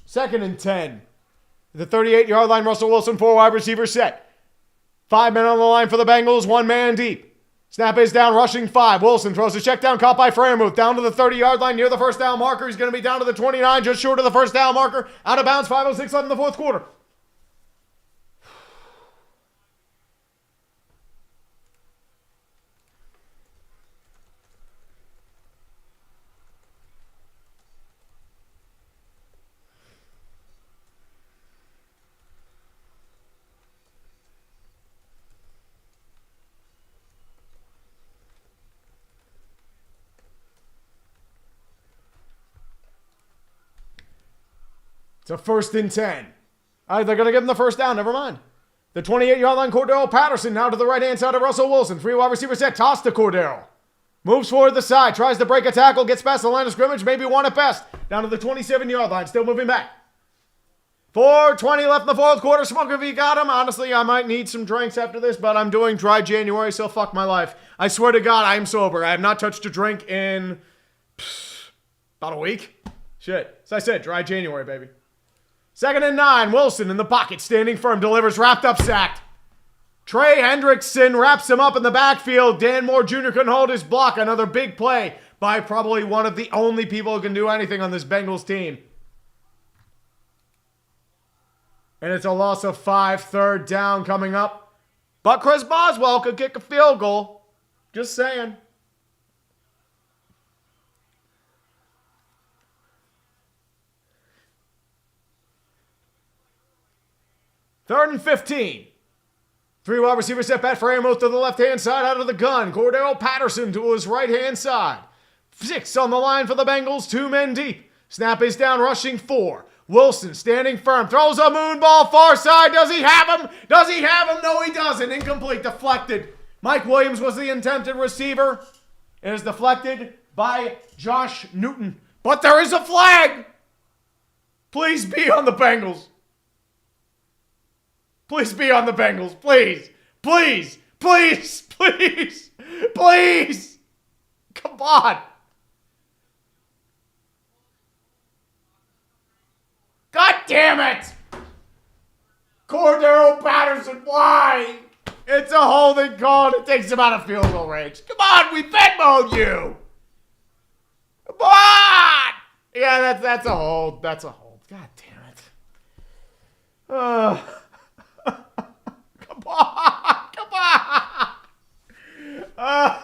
Second and 10. The 38-yard line, Russell Wilson, 4 wide receivers set. 5 men on the line for the Bengals, 1 man deep. Snap is down, rushing 5. Wilson throws a check down, caught by Freiermuth. Down to the 30-yard line, near the first down marker. He's going to be down to the 29, just short of the first down marker. Out of bounds, 5:06 left in the 4th quarter. It's a 1st and 10. All right, they're going to give him the first down. Never mind. The 28-yard line, Cordero Patterson now to the right-hand side of Russell Wilson. 3 wide receiver set. Toss to Cordero. Moves forward the side. Tries to break a tackle. Gets past the line of scrimmage. Maybe 1 at best. Down to the 27-yard line. Still moving back. 4:20 left in the 4th quarter. Smoker, if you got him. Honestly, I might need some drinks after this, but I'm doing dry January, so fuck my life. I swear to God, I am sober. I have not touched a drink in about a week. Shit. As I said, dry January, baby. 2nd and 9. Wilson in the pocket, standing firm, delivers, wrapped up, sacked. Trey Hendrickson wraps him up in the backfield. Dan Moore Jr. couldn't hold his block. Another big play by probably one of the only people who can do anything on this Bengals team. And it's a loss of 5, 3rd down coming up. But Chris Boswell could kick a field goal. Just saying. Third and 15. 3 wide receiver set back. Freiermuth to the left-hand side out of the gun. Cordero Patterson to his right-hand side. 6 on the line for the Bengals. 2 men deep. Snap is down, rushing 4. Wilson standing firm. Throws a moon ball far side. Does he have him? No, he doesn't. Incomplete. Deflected. Mike Williams was the intended receiver. It is deflected by Josh Newton. But there is a flag. Please be on the Bengals. Please be on the Bengals. Please. Please. Please. Please. Please. Come on. God damn it. Cordero Patterson, why? It's a holding call and it takes him out of field goal range. Come on, we Venmo'd you. Come on. Yeah, that's a hold. That's a hold. God damn it. Come on. Come on.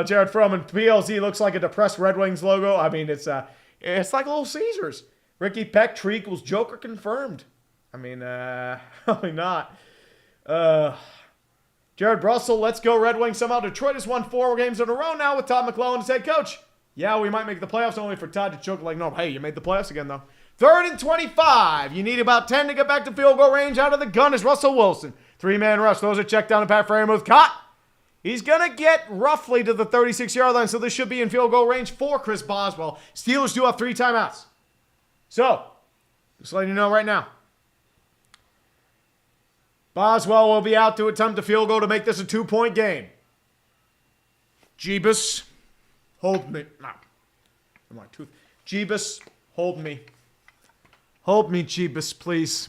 Jared Froman, PLZ looks like a depressed Red Wings logo. I mean, it's like Little Caesars. Ricky Peck, tree equals Joker confirmed. I mean, probably not. Jared Russell, let's go Red Wings. Somehow Detroit has won 4 games in a row now with Todd McClellan as head coach. Yeah, we might make the playoffs only for Todd to choke like no. Hey, you made the playoffs again, though. 3rd and 25. You need about 10 to get back to field goal range. Out of the gun is Russell Wilson. 3-man rush. Those are checked down to Pat Freiermuth. Caught. He's going to get roughly to the 36-yard line, so this should be in field goal range for Chris Boswell. Steelers do have 3 timeouts. So, just letting you know right now. Boswell will be out to attempt a field goal to make this a 2-point game. Jeebus, hold me. No. My tooth. Jeebus, hold me. Hold me, Jeebus, please.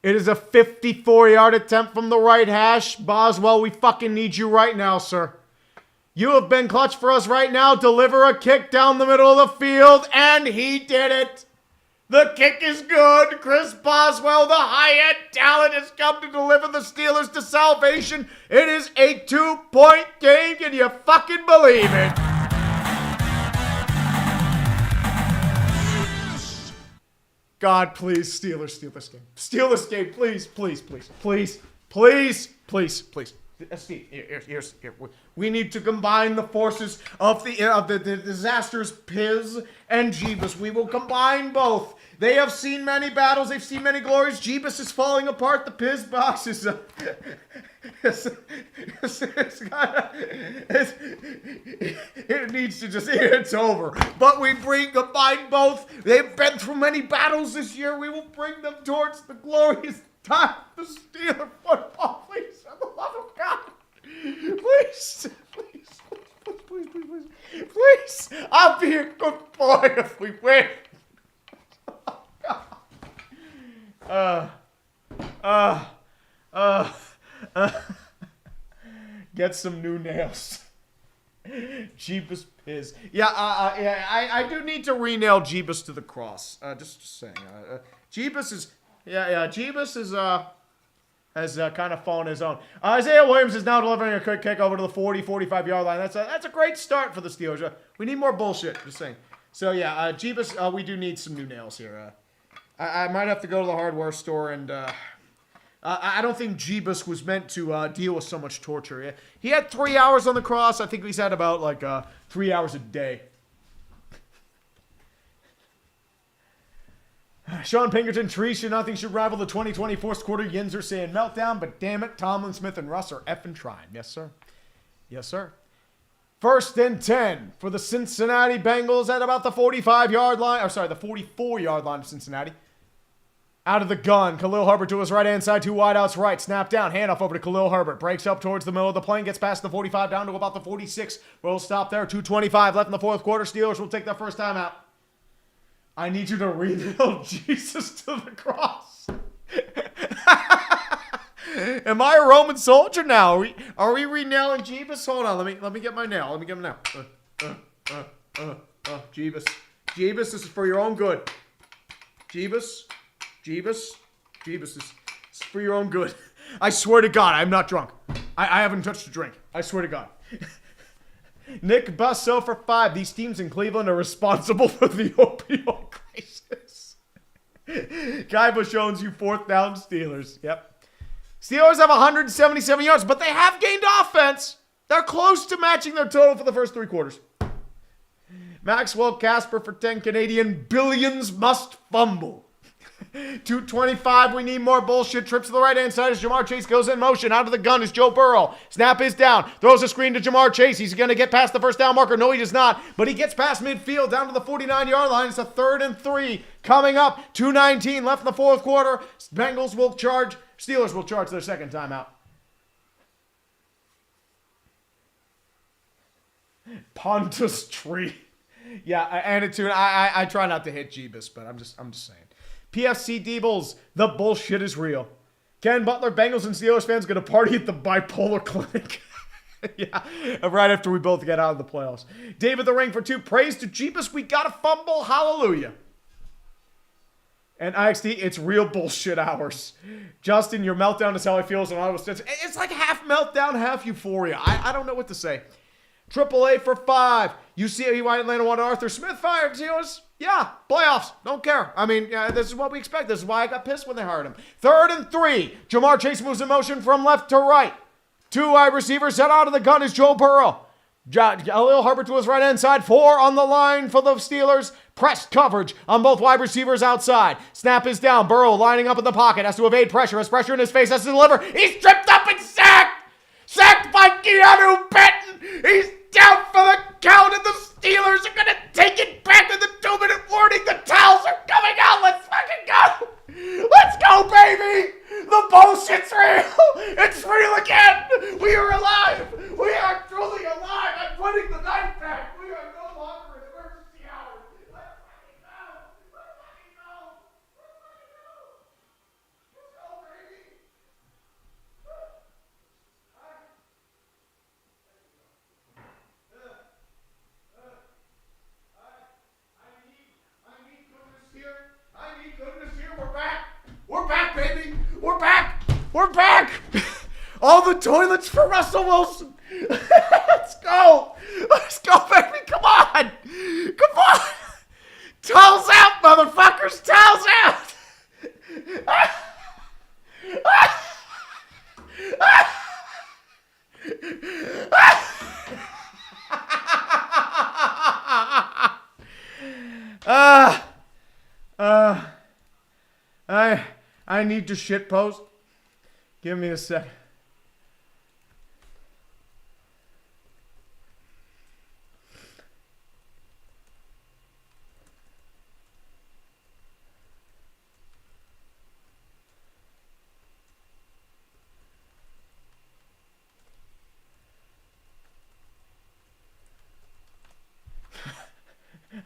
It is a 54-yard attempt from the right hash. Boswell, we fucking need you right now, sir. You have been clutch for us right now. Deliver a kick down the middle of the field, and he did it. The kick is good. Chris Boswell, the high-end talent, has come to deliver the Steelers to salvation. It is a 2-point game. Can you fucking believe it? God, please, Steelers, steal this game. Steal this game, please, please, please, please, please, please, please. Steve, here. We need to combine the forces of the disasters Piz and Jeebus. We will combine both. They have seen many battles. They've seen many glories. Jeebus is falling apart. The Piz box is... it needs to just... It's over. But we combine both. They've been through many battles this year. We will bring them towards the glorious time of the Steeler football. Please, for the love of God. Please. Please. I'll be a good boy if we win. Get some new nails. Jeebus Piz. Yeah, I do need to re-nail Jeebus to the cross. Just saying. Jeebus is... Jeebus is, has kind of fallen his own. Isaiah Williams is now delivering a quick kick over to the 45-yard line. That's a great start for the Steelers. We need more bullshit, just saying. So, yeah, Jeebus, we do need some new nails here. I might have to go to the hardware store and... I don't think Jeebus was meant to deal with so much torture. He had 3 hours on the cross. I think he's had about, 3 hours a day. Sean Pinkerton, Teresa, nothing should rival the 2020 fourth quarter. Yinzer saying meltdown, but damn it, Tomlin, Smith, and Russ are effing trying. Yes, sir. Yes, sir. 1st and 10 for the Cincinnati Bengals at about the 45-yard line. Or sorry, the 44-yard line of Cincinnati. Out of the gun, Khalil Herbert to his right-hand side, 2 wideouts right. Snap down, handoff over to Khalil Herbert. Breaks up towards the middle of the plane, gets past the 45, down to about the 46. We'll stop there, 2:25 left in the fourth quarter. Steelers will take their first time out. I need you to re-nail Jesus to the cross. Am I a Roman soldier now? Are we re-nailing Jeebus? Hold on, let me get my nail. Let me get my nail. Jeebus. Jeebus, this is for your own good. Jeebus, this is for your own good. I swear to God, I'm not drunk. I haven't touched a drink. I swear to God. Nick Busso for 5. These teams in Cleveland are responsible for the opioid crisis. Guy Bush owns you 4th down Steelers. Yep. Steelers have 177 yards, but they have gained offense. They're close to matching their total for the first 3 quarters. Maxwell Casper for 10 Canadian billions must fumble. 2:25. We need more bullshit. Trips to the right-hand side as Jamar Chase goes in motion. Out of the gun is Joe Burrow. Snap is down. Throws a screen to Jamar Chase. He's going to get past the first down marker. No, he does not. But he gets past midfield down to the 49-yard line. It's a 3rd and 3 coming up. 2:19 left in the fourth quarter. Bengals will charge. Steelers will charge their second timeout. Pontus Tree. Yeah, attitude. I try not to hit Jeebus, but I'm just saying. PFC Deebles, the bullshit is real. Ken Butler, Bengals and Steelers fans going to party at the bipolar clinic. Yeah, right after we both get out of the playoffs. David the Ring for 2. Praise to Jeebus. We got a fumble. Hallelujah. And IXT, it's real bullshit hours. Justin, your meltdown is how I feel as an auto. It's like half meltdown, half euphoria. I don't know what to say. AAA for 5. UCLA Atlanta wanted Arthur Smith fired. Steelers, yeah, playoffs. Don't care. I mean, yeah, this is what we expect. This is why I got pissed when they hired him. 3rd and 3. Jamar Chase moves in motion from left to right. 2 wide receivers set out of the gun is Joe Burrow. Khalil Herbert to his right-hand side. 4 on the line for the Steelers. Pressed coverage on both wide receivers outside. Snap is down. Burrow lining up in the pocket. Has to evade pressure. Has pressure in his face. Has to deliver. He's tripped up and sacked. Sacked by Keanu Benton. He's down for the count, and the Steelers are going to take it back with the 2-minute warning. The towels are coming out. Let's fucking go. Let's go, baby. The bullshit's real. It's real again. We are alive. We are truly alive. I'm putting the knife back. We are no longer in emergency hours. Let's fucking go. Let's fucking go. Let's fucking go. Let's go, baby. I need goodness here. We're back. We're back, baby. We're back. We're back. All the toilets for Russell Wilson. Let's go. Let's go, baby. Come on. Come on. Towels out, motherfuckers. Towels out. I need to shit post. Give me a sec.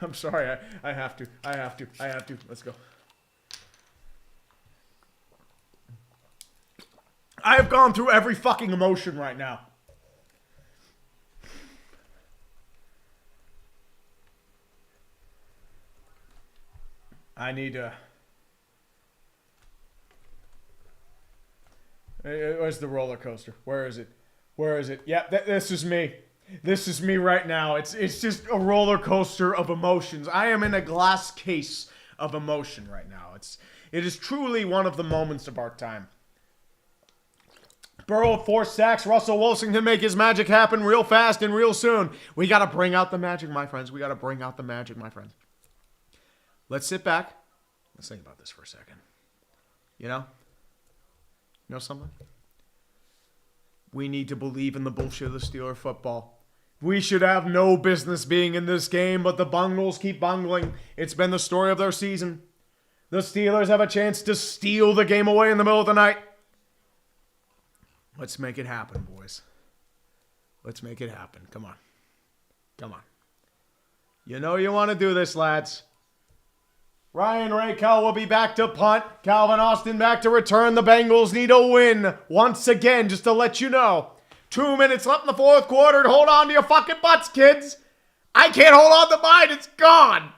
I'm sorry. I have to. Let's go. I have gone through every fucking emotion right now. I need to... Where's the roller coaster? Where is it? Where is it? Yeah, this is me. This is me right now. It's just a roller coaster of emotions. I am in a glass case of emotion right now. It is truly one of the moments of our time. Burrow 4 sacks. Russell Wilson can make his magic happen real fast and real soon. We got to bring out the magic, my friends. We got to bring out the magic, my friends. Let's sit back. Let's think about this for a second. You know something? We need to believe in the bullshit of the Steeler football. We should have no business being in this game, but the Bengals keep bungling. It's been the story of their season. The Steelers have a chance to steal the game away in the middle of the night. Let's make it happen, boys. Let's make it happen. Come on. Come on. You know you want to do this, lads. Ryan Raquel will be back to punt. Calvin Austin back to return. The Bengals need a win once again, just to let you know. 2 minutes left in the fourth quarter. Hold on to your fucking butts, kids. I can't hold on to mine. It's gone.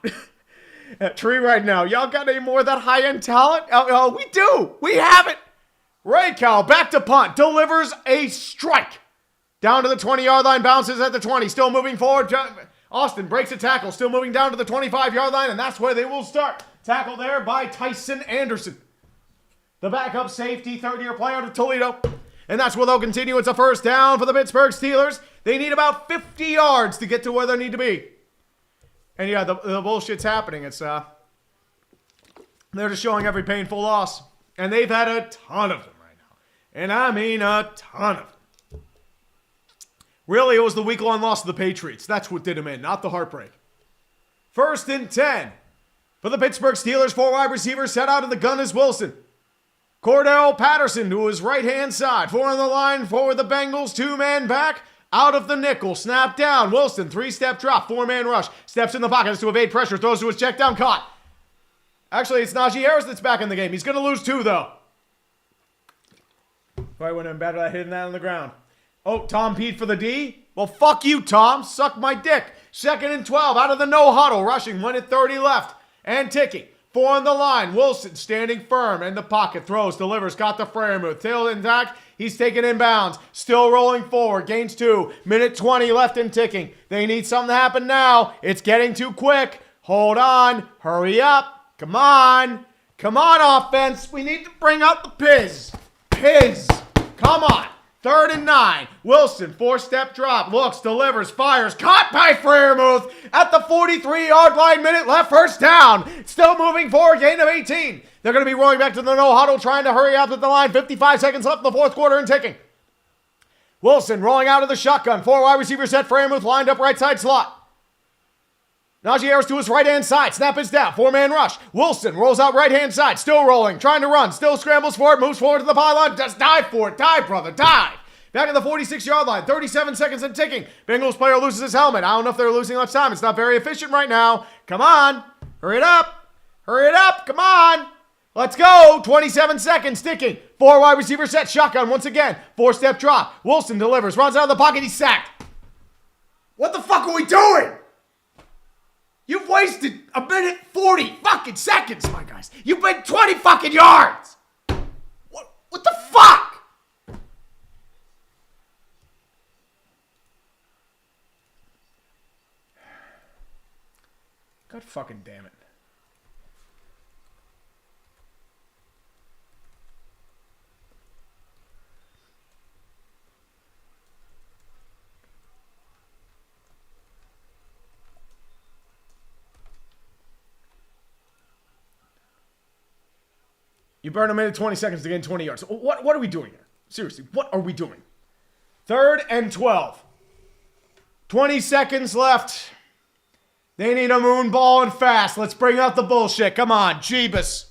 Tree right now. Y'all got any more of that high-end talent? Oh, we do. We have it. Raquel back to punt. Delivers a strike. Down to the 20-yard line. Bounces at the 20. Still moving forward. Austin breaks a tackle. Still moving down to the 25-yard line. And that's where they will start. Tackle there by Tyson Anderson. The backup safety, third-year player out of Toledo. And that's where they'll continue. It's a first down for the Pittsburgh Steelers. They need about 50 yards to get to where they need to be. And yeah, the bullshit's happening. It's They're just showing every painful loss. And they've had a ton of them right now. And I mean a ton of them. Really, it was the week-long loss of the Patriots. That's what did them in, not the heartbreak. 1st and 10. For the Pittsburgh Steelers, 4 wide receivers set out of the gun is Wilson. Cordell Patterson to his right-hand side. 4 on the line for the Bengals. 2-man back. Out of the nickel. Snap down. Wilson, 3-step drop. 4-man rush. Steps in the pocket to evade pressure. Throws to his check down. Caught. Actually, it's Najee Harris that's back in the game. He's going to lose 2, though. Probably would have been better at hitting that on the ground. Oh, Tom Pete for the D? Well, fuck you, Tom. Suck my dick. 2nd and 12. Out of the no huddle. Rushing. 1:30 left. And ticking. 4 on the line. Wilson standing firm in the pocket. Throws, delivers, got the Freiermuth. Tail intact. He's taken inbounds. Still rolling forward. Gains 2. 1:20 left and ticking. They need something to happen now. It's getting too quick. Hold on. Hurry up. Come on. Come on, offense. We need to bring out the Piz. Piz. Come on. 3rd and 9. Wilson, 4-step drop. Looks, delivers, fires. Caught by Freiermuth at the 43-yard line. Minute left. First down. Still moving forward. Gain of 18. They're going to be rolling back to the no huddle, trying to hurry up at the line. 55 seconds left in the 4th quarter and ticking. Wilson rolling out of the shotgun. 4 wide receivers set. Freiermuth lined up right side slot. Najee Harris to his right-hand side. Snap is down. 4-man rush. Wilson rolls out right-hand side. Still rolling. Trying to run. Still scrambles for it. Moves forward to the pylon. Just dive for it. Dive, brother. Dive. Back at the 46-yard line. 37 seconds and ticking. Bengals player loses his helmet. I don't know if they're losing much time. It's not very efficient right now. Come on. Hurry it up. Hurry it up. Come on. Let's go. 27 seconds. Ticking. 4 wide receiver set. Shotgun once again. 4-step drop. Wilson delivers. Runs out of the pocket. He's sacked. What the fuck are we doing? You've wasted 1:40 fucking seconds, my guys. You've been 20 fucking yards. What the fuck? God fucking damn it. You burn 1:20 seconds to gain 20 yards. What are we doing here? Seriously, what are we doing? 3rd and 12. 20 seconds left. They need a moon ball and fast. Let's bring out the bullshit. Come on, Jeebus.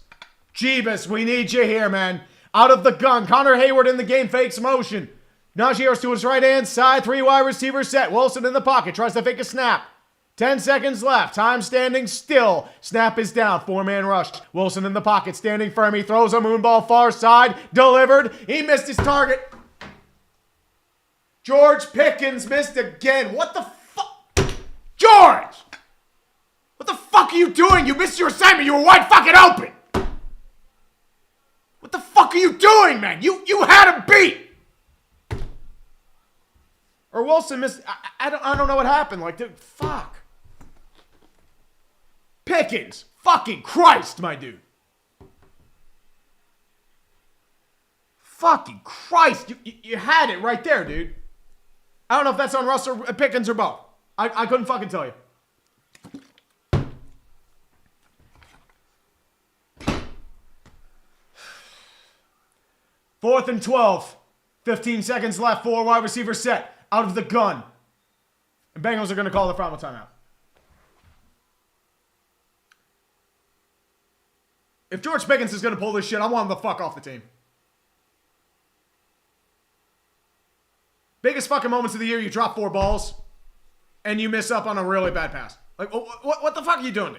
Jeebus, we need you here, man. Out of the gun. Connor Hayward in the game, fakes motion. Najee Harris to his right-hand side. 3 wide receivers set. Wilson in the pocket. Tries to fake a snap. 10 seconds left. Time standing still. Snap is down. 4-man rush. Wilson in the pocket. Standing firm. He throws a moonball far side. Delivered. He missed his target. George Pickens missed again. What the fuck? George! What the fuck are you doing? You missed your assignment. You were wide fucking open. What the fuck are you doing, man? You had him beat. Or Wilson missed. I don't know what happened. Like, dude, fuck. Pickens. Fucking Christ, my dude. Fucking Christ. You had it right there, dude. I don't know if that's on Russ or Pickens or both. I couldn't fucking tell you. Fourth and 12. 15 seconds left. 4 wide receivers set. Out of the gun. And Bengals are going to call the final timeout. If George Pickens is going to pull this shit, I want him the fuck off the team. Biggest fucking moments of the year, you drop 4 balls and you miss up on a really bad pass. Like, what the fuck are you doing,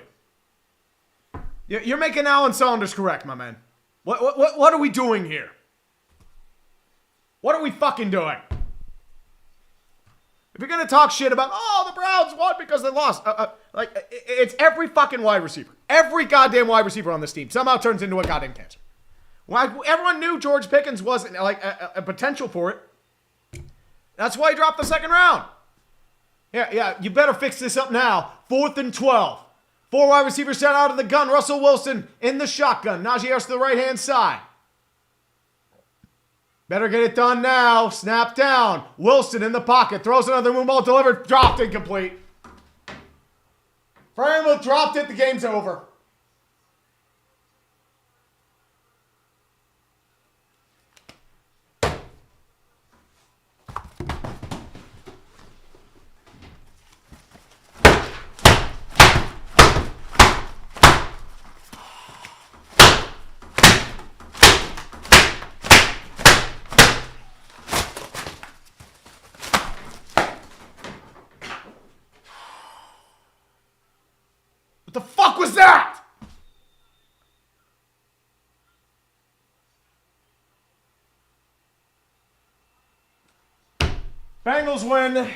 dude? You're making Allen cylinders correct, my man. What are we doing here? What are we fucking doing? If you're going to talk shit about, oh, the Browns won because they lost. It's every fucking wide receiver. Every goddamn wide receiver on this team somehow turns into a goddamn cancer. Well, everyone knew George Pickens wasn't like a potential for it. That's why he dropped the 2nd round. Yeah, you better fix this up now. 4th and 12. 4 wide receivers set out of the gun. Russell Wilson in the shotgun. Najee Harris to the right-hand side. Better get it done now. Snap down. Wilson in the pocket. Throws another moon ball. Delivered. Dropped. Incomplete. Freiermuth dropped it. The game's over. What the fuck was that? Bengals win.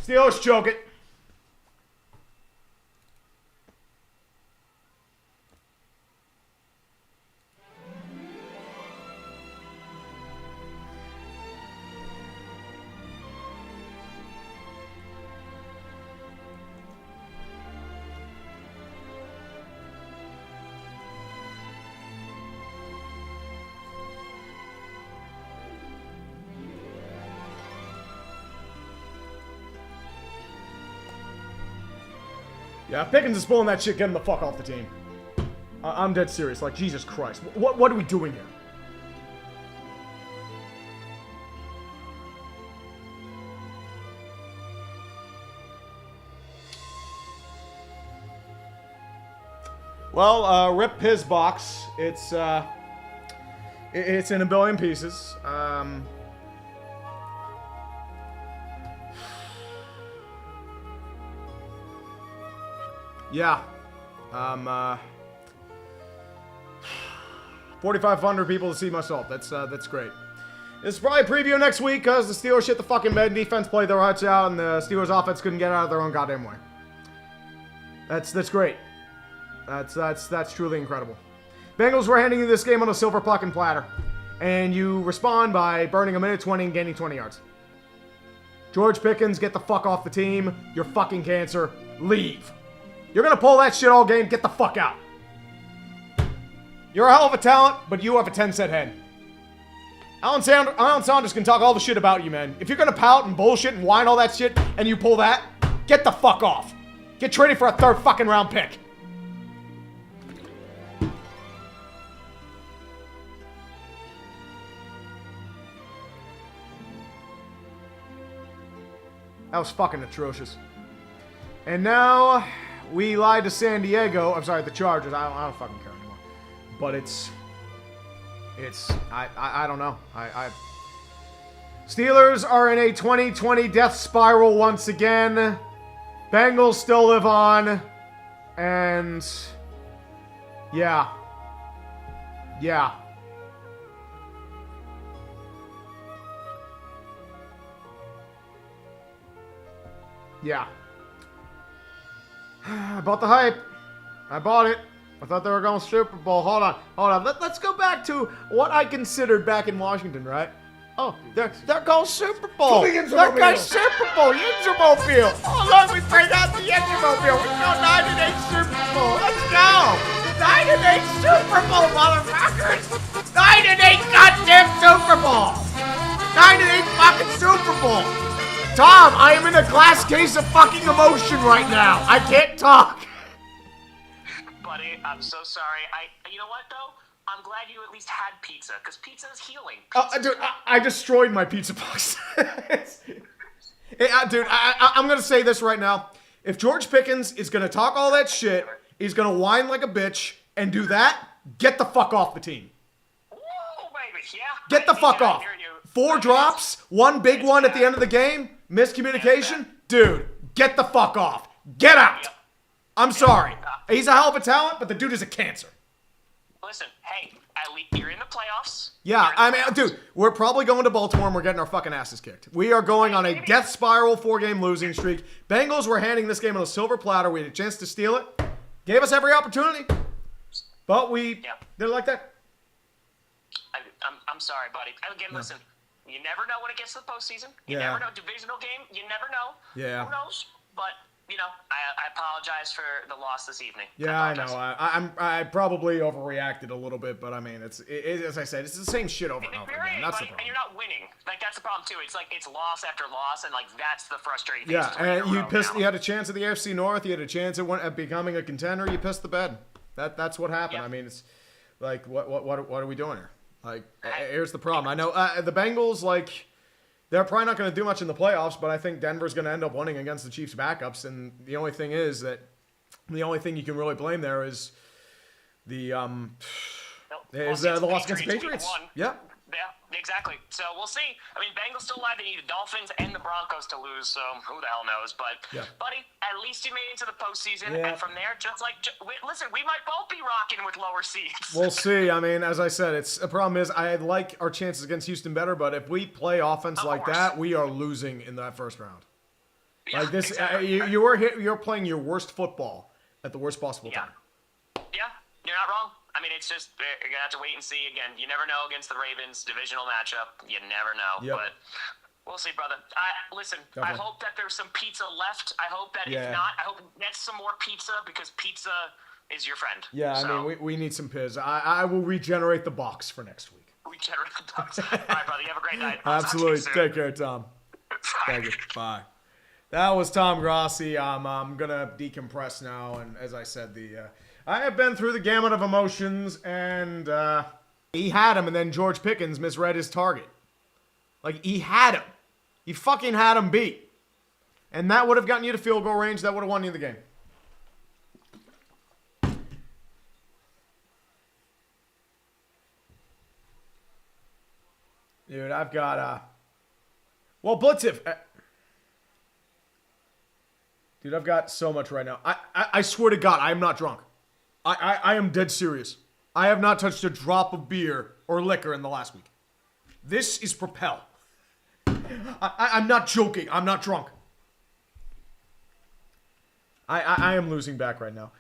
Steelers choke it. Yeah, if Pickens is pulling that shit, get him the fuck off the team. I'm dead serious. Like, Jesus Christ. What are we doing here? Well, rip his box. It's in a billion pieces. Yeah. 4,500 people to see myself. That's great. This is probably a preview next week because the Steelers shit the fucking bed. Defense played their hearts out, and the Steelers offense couldn't get out of their own goddamn way. That's great. That's truly incredible. Bengals were handing you this game on a silver fucking platter, and you respond by burning a minute 20 and gaining 20 yards. George Pickens, get the fuck off the team. You're fucking cancer. Leave. You're gonna pull that shit all game. Get the fuck out. You're a hell of a talent, but you have a 10-cent head. Alan Saunders can talk all the shit about you, man. If you're gonna pout and bullshit and whine all that shit, and you pull that, get the fuck off. Get traded for a third fucking round pick. That was fucking atrocious. And now we lied to San Diego. I'm sorry, the Chargers. I don't fucking care anymore. But I don't know. Steelers are in a 2020 death spiral once again. Bengals still live on. And yeah. Yeah. Yeah. I bought the hype. I bought it. I thought they were going Super Bowl. Hold on. Let's go back to what I considered back in Washington, right? Oh, they're going Super Bowl. They're going Super Bowl. Yinzermobile. Oh, look, we bring out the Yinzermobile. We go 9-8 Super Bowl. Let's go. 9-8 Super Bowl, motherfuckers. 9-8 goddamn Super Bowl. 9-8 fucking Super Bowl. Tom, I am in a glass case of fucking emotion right now. I can't talk. Buddy, I'm so sorry. You know what, though? I'm glad you at least had pizza, because pizza is healing. Dude, I destroyed my pizza box. Dude, I'm going to say this right now. If George Pickens is going to talk all that shit, he's going to whine like a bitch, and do that, get the fuck off the team. Whoa, baby, yeah. Get the fuck off. 4 drops, 1 big one at the end of the game, miscommunication. Dude, get the fuck off. Get out. I'm sorry. He's a hell of a talent, but the dude is a cancer. Listen, hey, at least you're in the playoffs. Yeah, I mean, dude, we're probably going to Baltimore and we're getting our fucking asses kicked. We are going on a death spiral 4-game losing streak. Bengals were handing this game on a silver platter. We had a chance to steal it. Gave us every opportunity. But we didn't like that. I'm sorry, buddy. Again, listen, you never know when it gets to the postseason. You never know. Divisional game, you never know. Yeah. Who knows? But, you know, I apologize for the loss this evening. Yeah, I know. I probably overreacted a little bit, but I mean, it's as I said, it's the same shit over and over again. That's the problem. And you're not winning. Like, that's the problem, too. It's like, it's loss after loss, and, like, that's the frustrating thing. Yeah, and you had a chance at the AFC North. You had a chance at becoming a contender. You pissed the bed. That's what happened. I mean, it's like, what are we doing here? Like, here's the problem. I know the Bengals, like, they're probably not going to do much in the playoffs, but I think Denver's going to end up winning against the Chiefs' backups. And the only thing is that the only thing you can really blame there is the loss against the Patriots. Yeah. exactly. So we'll see. I mean, Bengals still alive. They need the Dolphins and the Broncos to lose, so who the hell knows? But, buddy, at least you made it to the postseason. Yeah. And from there, listen, we might both be rocking with lower seeds. We'll see. I mean, as I said, the problem is I like our chances against Houston better, but if we play offense like that, we are losing in that first round. Yeah, Like this, exactly. you're playing your worst football at the worst possible time. Yeah, you're not wrong. I mean, it's just, you're going to have to wait and see. Again, you never know against the Ravens, divisional matchup. You never know. Yep. But we'll see, brother. Listen, Definitely. I hope that there's some pizza left. I hope that if not, I hope you get some more pizza because pizza is your friend. Yeah, I mean, we need some Piz. I will regenerate the box for next week. We generate the box. All right, brother. You have a great night. I'll Absolutely. talk to you soon. Take care, Tom. Thank you. Bye. That was Tom Grossi. I'm gonna decompress now, and as I said, I have been through the gamut of emotions, and he had him, and then George Pickens misread his target. Like, he had him. He fucking had him beat. And that would have gotten you to field goal range. That would have won you the game. Dude, I've got, well, Blitziv. Dude, I've got so much right now. I swear to God, I am not drunk. I am dead serious. I have not touched a drop of beer or liquor in the last week. This is Propel. I'm not joking. I'm not drunk. I am losing back right now.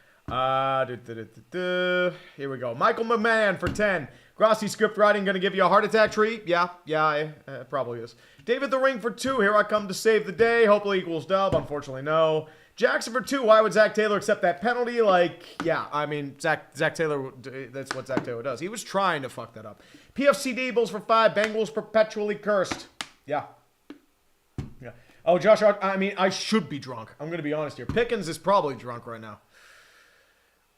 Here we go. Michael McMahon for 10. Grossi script writing going to give you a heart attack treat? Yeah, it probably is. David the Ring for 2. Here I come to save the day. Hopefully equals dub. Unfortunately, no. Jackson for 2. Why would Zach Taylor accept that penalty? Like, yeah, I mean, Zach Taylor, that's what Zach Taylor does. He was trying to fuck that up. PFCD, Bulls for 5. Bengals perpetually cursed. Yeah. Oh, Josh, I mean, I should be drunk. I'm going to be honest here. Pickens is probably drunk right now.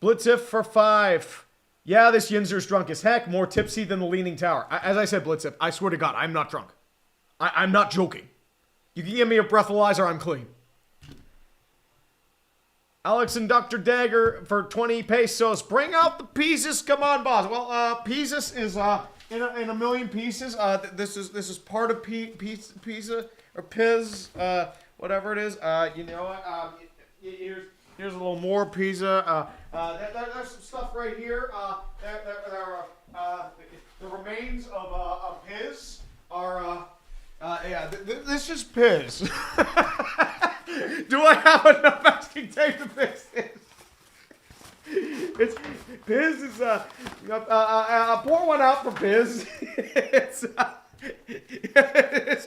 Blitzif for 5. Yeah, this Yinzer's drunk as heck. More tipsy than the Leaning Tower. As I said, Blitzif, I swear to God, I'm not drunk. I'm not joking. You can give me a breathalyzer, I'm clean. Alex and Dr. Dagger for 20 pesos. Bring out the pieces. Come on, boss. Well, pieces is in a million pieces. This is part of pizza or Piz, whatever it is. You know what? Here's a little more pizza. There's some stuff right here. The remains of Piz are. This is Piz. Do I have enough masking tape to fix this? Piz is pour one out for Piz. It's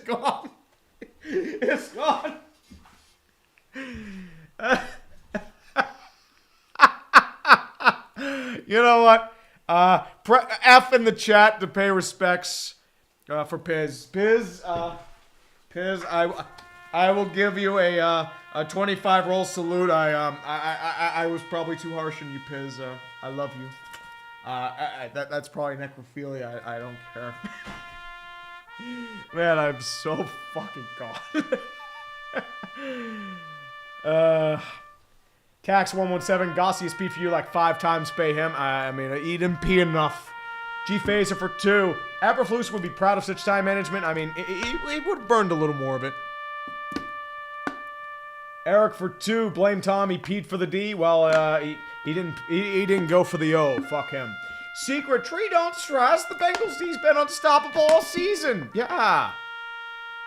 gone. It's gone. You know what? F in the chat to pay respects for Piz. Piz, I will give you a 25 roll salute. I was probably too harsh on you, Piz. I love you. That's probably necrophilia. I don't care. Man, I'm so fucking gone. Cax117, Gossi is P for you like 5 times, pay him. I mean, eat and pee enough. G Phaser for 2. Aberflus would be proud of such time management. I mean, he would have burned a little more of it. Eric for 2. Blame Tom. He peed for the D. Well, he didn't go for the O. Fuck him. Secret Tree, don't stress. The Bengals D's been unstoppable all season. Yeah.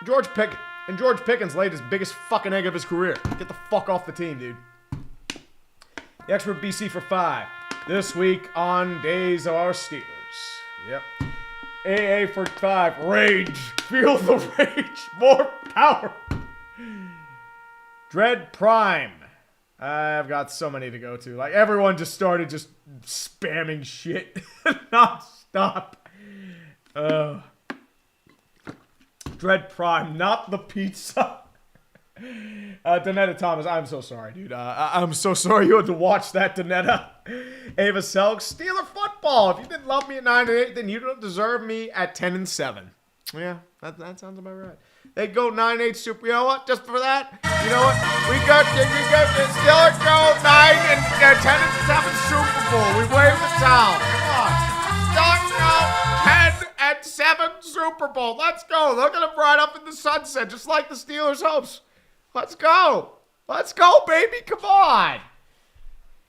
George Pickens laid his biggest fucking egg of his career. Get the fuck off the team, dude. The Expert BC for 5. This week on Days of Our Steelers. Yep. AA for 5. Rage. Feel the rage. More power. Dread Prime. I've got so many to go to. Like, everyone just started just spamming shit. Non-stop. Dread Prime. Not the pizza. Donetta Thomas, I'm so sorry, dude. I'm so sorry you had to watch that, Donetta. Ava Selk, Steeler football. If you didn't love me at 9-8, then you don't deserve me at 10-7. Yeah, that sounds about right. They go 9-8 super. You know what? Just for that, you know what? We got the Steelers go 9-10-7 Super Bowl. We wave the towel. Come on. Steelers go 9-7 Super Bowl. Let's go. Look at them right up in the sunset, just like the Steelers' hopes. Let's go. Let's go, baby. Come on.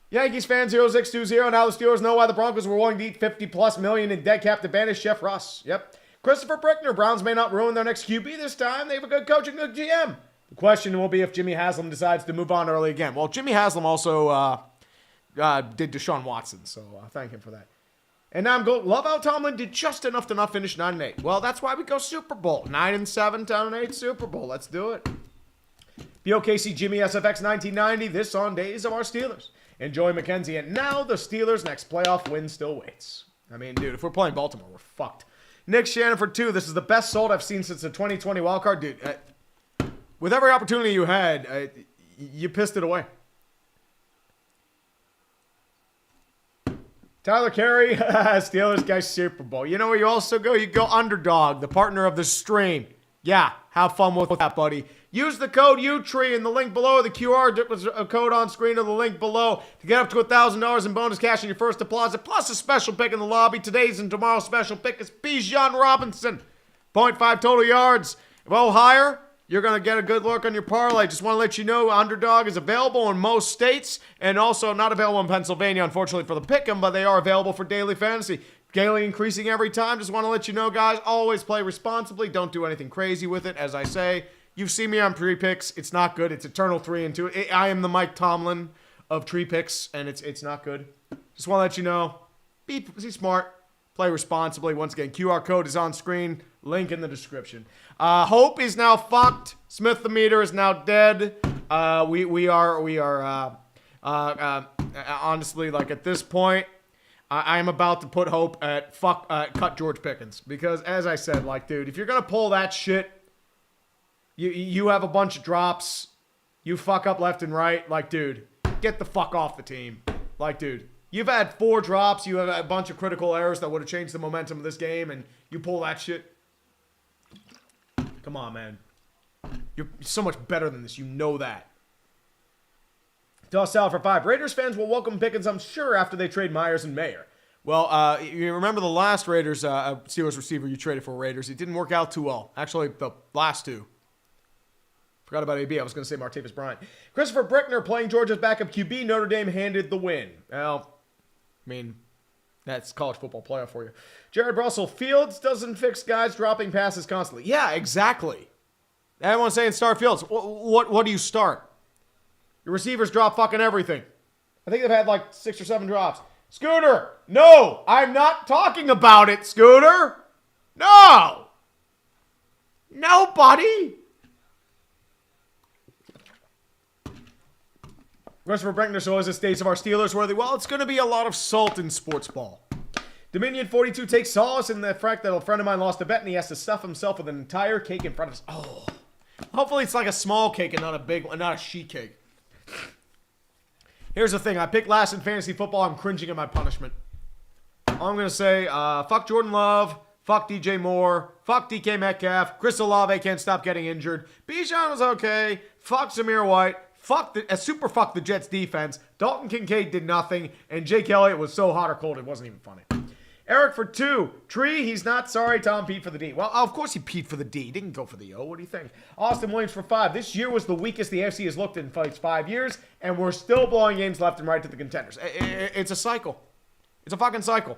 Yankees fan 0620. Now the Steelers know why the Broncos were willing to eat $50+ million in dead cap to banish Chef Russ. Yep. Christopher Brickner. Browns may not ruin their next QB this time. They have a good coach and good GM. The question will be if Jimmy Haslam decides to move on early again. Well, Jimmy Haslam also did Deshaun Watson, so thank him for that. And now I'm going, love how Tomlin did just enough to not finish 9-8. Well, that's why we go Super Bowl. 9-7, 10-8 Super Bowl. Let's do it. BOKC Jimmy SFX 1990. This on Days of Our Steelers. Enjoy McKenzie. And now the Steelers' next playoff win still waits. I mean, dude, if we're playing Baltimore, we're fucked. Nick Shannon for 2. This is the best sold I've seen since the 2020 wildcard. Dude, with every opportunity you had, you pissed it away. Tyler Carey, Steelers guys Super Bowl. You know where you also go? You go Underdog, the partner of the stream. Yeah, have fun with that, buddy. Use the code UTREE in the link below, the QR code on screen or the link below to get up to $1,000 in bonus cash in your first deposit, plus a special pick in the lobby. Today's and tomorrow's special pick is Bijan Robinson. 0.5 total yards. Well, higher, you're going to get a good look on your parlay. Just want to let you know Underdog is available in most states and also not available in Pennsylvania, unfortunately, for the pick'em, but they are available for daily fantasy. Daily increasing every time. Just want to let you know, guys, always play responsibly. Don't do anything crazy with it. As I say, you've seen me on Tree Picks. It's not good. It's eternal 3-2. I am the Mike Tomlin of Tree Picks, and it's not good. Just want to let you know, be smart. Play responsibly. Once again, QR code is on screen. Link in the description. Hope is now fucked. Smith the meter is now dead. We are honestly, like at this point, I am about to put hope at cut George Pickens. Because as I said, like, dude, if you're going to pull that shit, you have a bunch of drops, you fuck up left and right, like, dude, get the fuck off the team. Like, dude, you've had 4 drops, you have a bunch of critical errors that would have changed the momentum of this game, and you pull that shit. Come on, man. You're so much better than this. You know that. Toss out for 5. Raiders fans will welcome Pickens, I'm sure, after they trade Myers and Mayer. Well, you remember the last Raiders Steelers receiver you traded for Raiders. It didn't work out too well. Actually, the last 2. Forgot about AB. I was going to say Martavis Bryant. Christopher Brickner playing Georgia's backup QB. Notre Dame handed the win. Well, I mean, that's college football playoff for you. Jared Russell, Fields doesn't fix guys dropping passes constantly. Yeah, exactly. Everyone's saying start Fields. What do you start? Your receivers drop fucking everything. I think they've had like 6 or 7 drops. Scooter, no, I'm not talking about it, Scooter. No. No, buddy. Christopher Brickner, so is the States of Our Steelers worthy? Well, it's going to be a lot of salt in sports ball. Dominion 42 takes solace in the fact that a friend of mine lost a bet and he has to stuff himself with an entire cake in front of us. Oh. Hopefully it's like a small cake and not a big one, not a sheet cake. Here's the thing. I picked last in fantasy football. I'm cringing at my punishment. All I'm going to say, fuck Jordan Love, fuck DJ Moore, fuck DK Metcalf, Chris Olave can't stop getting injured, Bijan was okay, fuck Zamir White, fuck the Jets defense, Dalton Kincaid did nothing, and Jake Elliott was so hot or cold it wasn't even funny. Eric for 2. Tree, he's not sorry. Tom Pete for the D. Well, of course he peed for the D. He didn't go for the O. What do you think? Austin Williams for 5. This year was the weakest the AFC has looked in 5 years, and we're still blowing games left and right to the contenders. It's a cycle. It's a fucking cycle.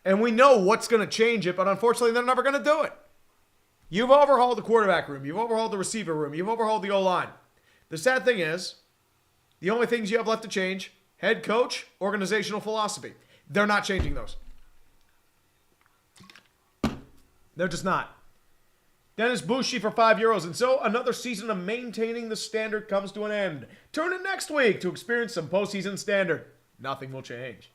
And we know what's going to change it, but unfortunately they're never going to do it. You've overhauled the quarterback room. You've overhauled the receiver room. You've overhauled the O-line. The sad thing is, the only things you have left to change, head coach, organizational philosophy. They're not changing those. They're just not. Dennis Bushi for €5. And so another season of maintaining the standard comes to an end. Tune in next week to experience some postseason standard. Nothing will change.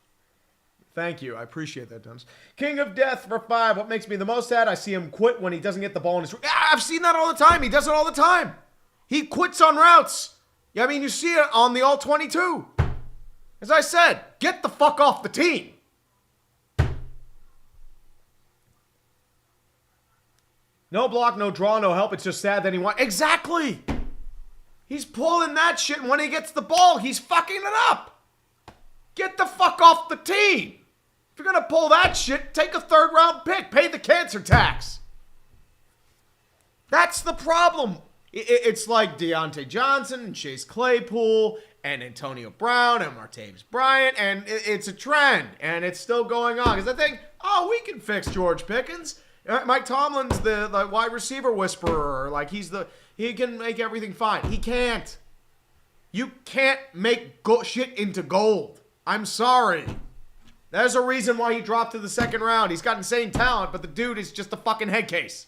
Thank you. I appreciate that, Dennis. King of Death for 5. What makes me the most sad? I see him quit when he doesn't get the ball in his... I've seen that all the time. He does it all the time. He quits on routes. Yeah, I mean, you see it on the All-22. As I said, get the fuck off the team. No block, no draw, no help. It's just sad that he wants... Exactly! He's pulling that shit, and when he gets the ball, he's fucking it up. Get the fuck off the team. If you're going to pull that shit, take a third-round pick. Pay the cancer tax. That's the problem. It's like Deontay Johnson and Chase Claypool and Antonio Brown and Martavis Bryant, and it's a trend, and it's still going on. Because I think, we can fix George Pickens. Mike Tomlin's the wide receiver whisperer. Like, he can make everything fine. He can't. You can't make shit into gold. I'm sorry. There's a reason why he dropped to the second round. He's got insane talent, but the dude is just a fucking head case.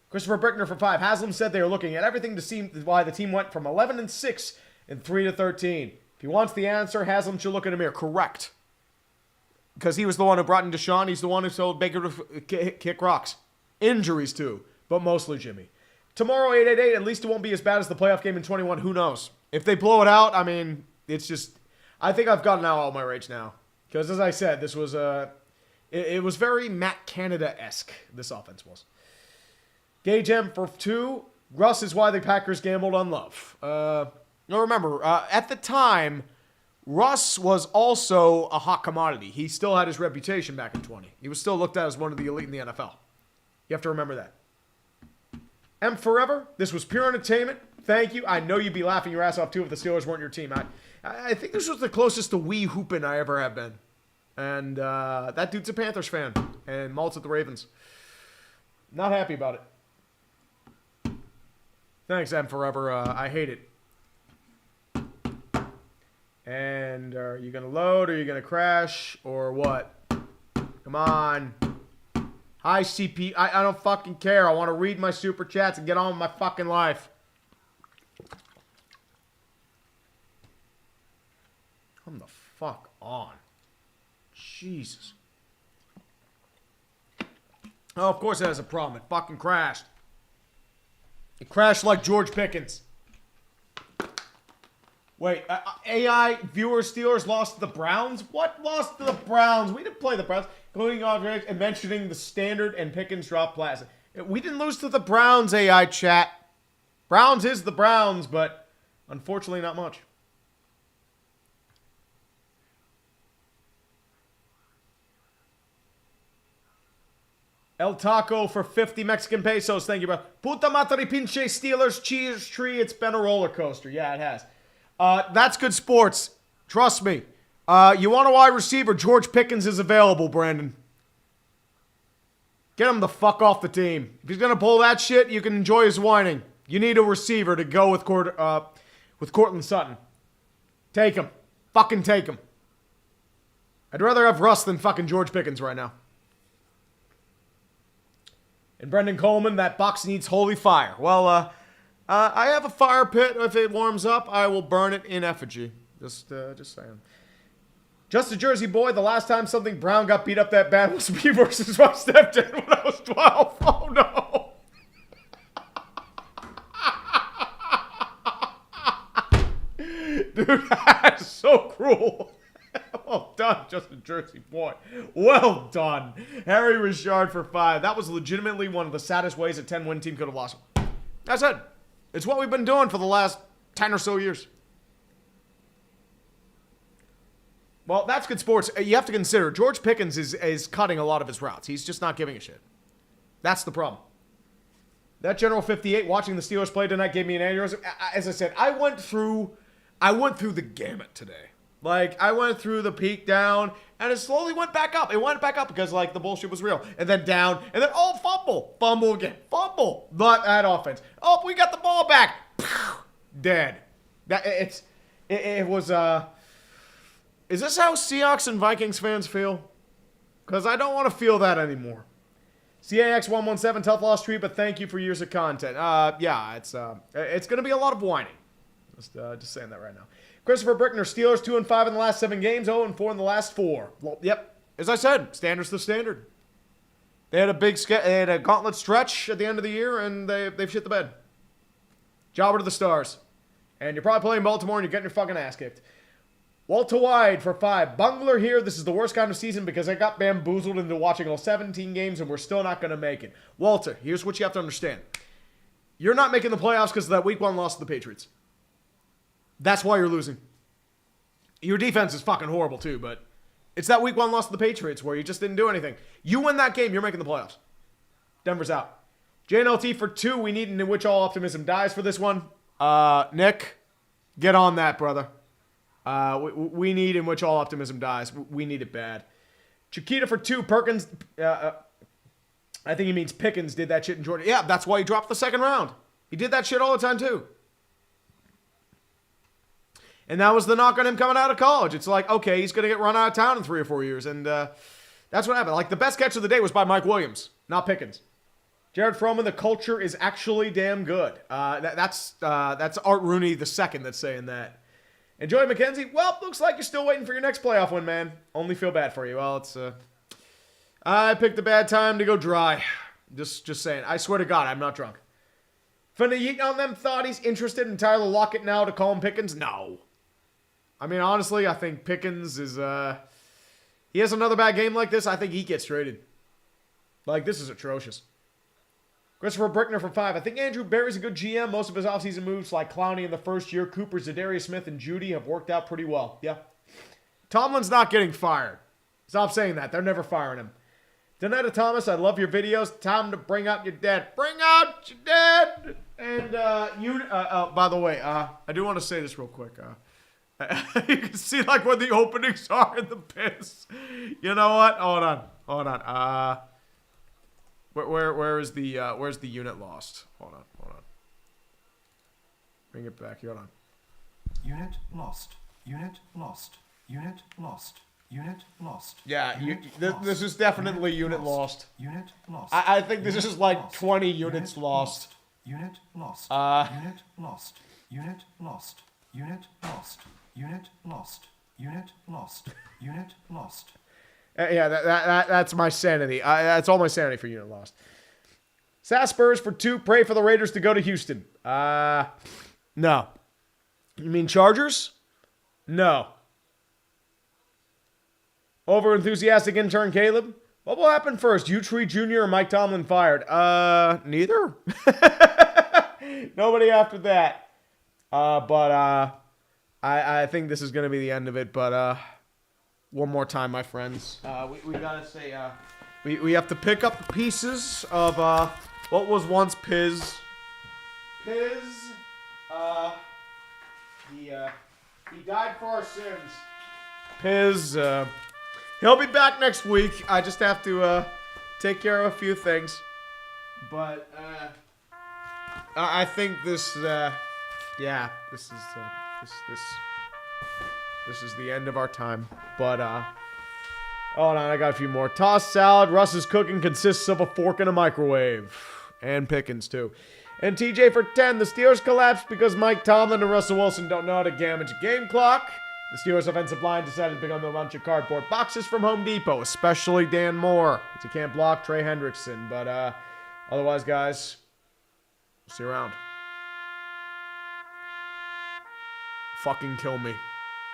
Christopher Brickner for 5. Haslam said they are looking at everything to see why the team went from 11-6 and 3-13. If he wants the answer, Haslam should look in a mirror. Correct. Because he was the one who brought in Deshaun. He's the one who told Baker to kick rocks. Injuries too, but mostly Jimmy. Tomorrow, 8-8-8. At least it won't be as bad as the playoff game in 21. Who knows? If they blow it out, I mean, it's just... I think I've gotten out all my rage now. Because as I said, this was it was very Matt Canada-esque, this offense was. Gage M for 2. Russ is why the Packers gambled on Love. Now remember, at the time, Russ was also a hot commodity. He still had his reputation back in 20. He was still looked at as one of the elite in the NFL. You have to remember that. M forever. This was pure entertainment. Thank you. I know you'd be laughing your ass off too if the Steelers weren't your team. I think this was the closest to wee hooping I ever have been. And that dude's a Panthers fan. And Malt's at the Ravens. Not happy about it. Thanks, M forever. I hate it. And are you going to load? Or are you going to crash? Or what? Come on. Hi, CP. I don't fucking care. I want to read my super chats and get on with my fucking life. Come the fuck on. Jesus. Oh, of course it has a problem. It fucking crashed. It crashed like George Pickens. Wait, AI viewer Steelers lost to the Browns? What lost to the Browns? We didn't play the Browns. Including and mentioning the standard and Pickens drop plaza. We didn't lose to the Browns, AI chat. Browns is the Browns, but unfortunately not much. El Taco for 50 Mexican pesos. Thank you, bro. Puta madre pinche Steelers cheese tree. It's been a roller coaster. Yeah, it has. That's good sports. Trust me. You want a wide receiver? George Pickens is available, Brandon. Get him the fuck off the team. If he's going to pull that shit, you can enjoy his whining. You need a receiver to go with Courtland Sutton. Take him. Fucking take him. I'd rather have Russ than fucking George Pickens right now. And Brendan Coleman, that box needs holy fire. Well, I have a fire pit. If it warms up, I will burn it in effigy. Just saying. Just a Jersey boy, the last time something brown got beat up that bad was me versus my stepdad when I was 12. Oh, no. Dude, that's so cruel. Well done, just a Jersey boy. Well done. Harry Richard for 5. That was legitimately one of the saddest ways a 10-win team could have lost. That's it. It's what we've been doing for the last 10 or so years. Well, that's good sports. You have to consider, George Pickens is cutting a lot of his routes. He's just not giving a shit. That's the problem. That General 58 watching the Steelers play tonight gave me an aneurysm. As I said, I went through the gamut today. Like, I went through the peak down, and it slowly went back up. It went back up because, like, the bullshit was real. And then down, and then, fumble. Fumble again. Fumble. But that offense. Oh, we got the ball back. Dead. It was, Is this how Seahawks and Vikings fans feel? Because I don't want to feel that anymore. CAX117, tough loss treat, but thank you for years of content. Yeah, it's going to be a lot of whining. Just saying that right now. Christopher Brickner, Steelers 2-5 in the last 7 games, 0-4 in the last 4. Well, yep, as I said, standard's the standard. They had a gauntlet stretch at the end of the year, and they've shit the bed. Jobber to the stars. And you're probably playing Baltimore, and you're getting your fucking ass kicked. Walter Wide for 5. Bungler here. This is the worst kind of season because I got bamboozled into watching all 17 games, and we're still not going to make it. Walter, here's what you have to understand. You're not making the playoffs because of that week 1 loss to the Patriots. That's why you're losing. Your defense is fucking horrible too, but it's that week 1 loss to the Patriots where you just didn't do anything. You win that game, you're making the playoffs. Denver's out. JNLT for 2. We need in which all optimism dies for this one. Nick, get on that, brother. We need in which all optimism dies. We need it bad. Chiquita for 2. Perkins, I think he means Pickens did that shit in Georgia. Yeah, that's why he dropped the second round. He did that shit all the time too. And that was the knock on him coming out of college. It's like, okay, he's going to get run out of town in 3 or 4 years. And that's what happened. Like, the best catch of the day was by Mike Williams, not Pickens. Jared Froman, the culture is actually damn good. That's Art Rooney the second that's saying that. And Joey McKenzie, well, looks like you're still waiting for your next playoff win, man. Only feel bad for you. Well, it's I picked a bad time to go dry. Just saying. I swear to God, I'm not drunk. Finna yeet on them thought he's interested in Tyler Lockett now to call him Pickens? No. I mean, honestly, I think Pickens is, he has another bad game like this, I think he gets traded. Like, this is atrocious. Christopher Brickner for 5. I think Andrew Berry's a good GM. Most of his offseason moves, like Clowney in the first year, Cooper, Zadarius Smith, and Judy, have worked out pretty well. Yeah. Tomlin's not getting fired. Stop saying that. They're never firing him. Donetta Thomas, I love your videos. Time to bring out your dad. Bring out your dad! And, by the way, I do want to say this real quick. You can see, like, where the openings are in the piss. You know what? Hold on. Where's the unit lost? Hold on. Bring it back. Hold on. Unit lost. Yeah, Unit this is definitely unit lost. Unit lost. I think this is like 20 units lost. Unit lost. Uh, Yeah, that's my sanity. That's all my sanity for unit lost. Sass Spurs for 2. Pray for the Raiders to go to Houston. No. You mean Chargers? No. Over enthusiastic intern Caleb. What will happen first? Utree Jr. or Mike Tomlin fired? Neither. Nobody after that. But I think this is gonna be the end of it. But one more time, my friends. We gotta say, we have to pick up the pieces of what was once Piz. He died for our sins. Piz, he'll be back next week. I just have to take care of a few things. But I think this, yeah, this is the end of our time. But hold on, I got a few more. Tossed salad. Russ's cooking consists of a fork and a microwave, and Pickens too. And TJ for 10. The Steelers collapsed because Mike Tomlin and Russell Wilson don't know how to damage a game clock. The Steelers offensive line decided to become a bunch of cardboard boxes from Home Depot, especially Dan Moore. He can't block Trey Hendrickson. But otherwise, guys, see you around. Fucking kill me.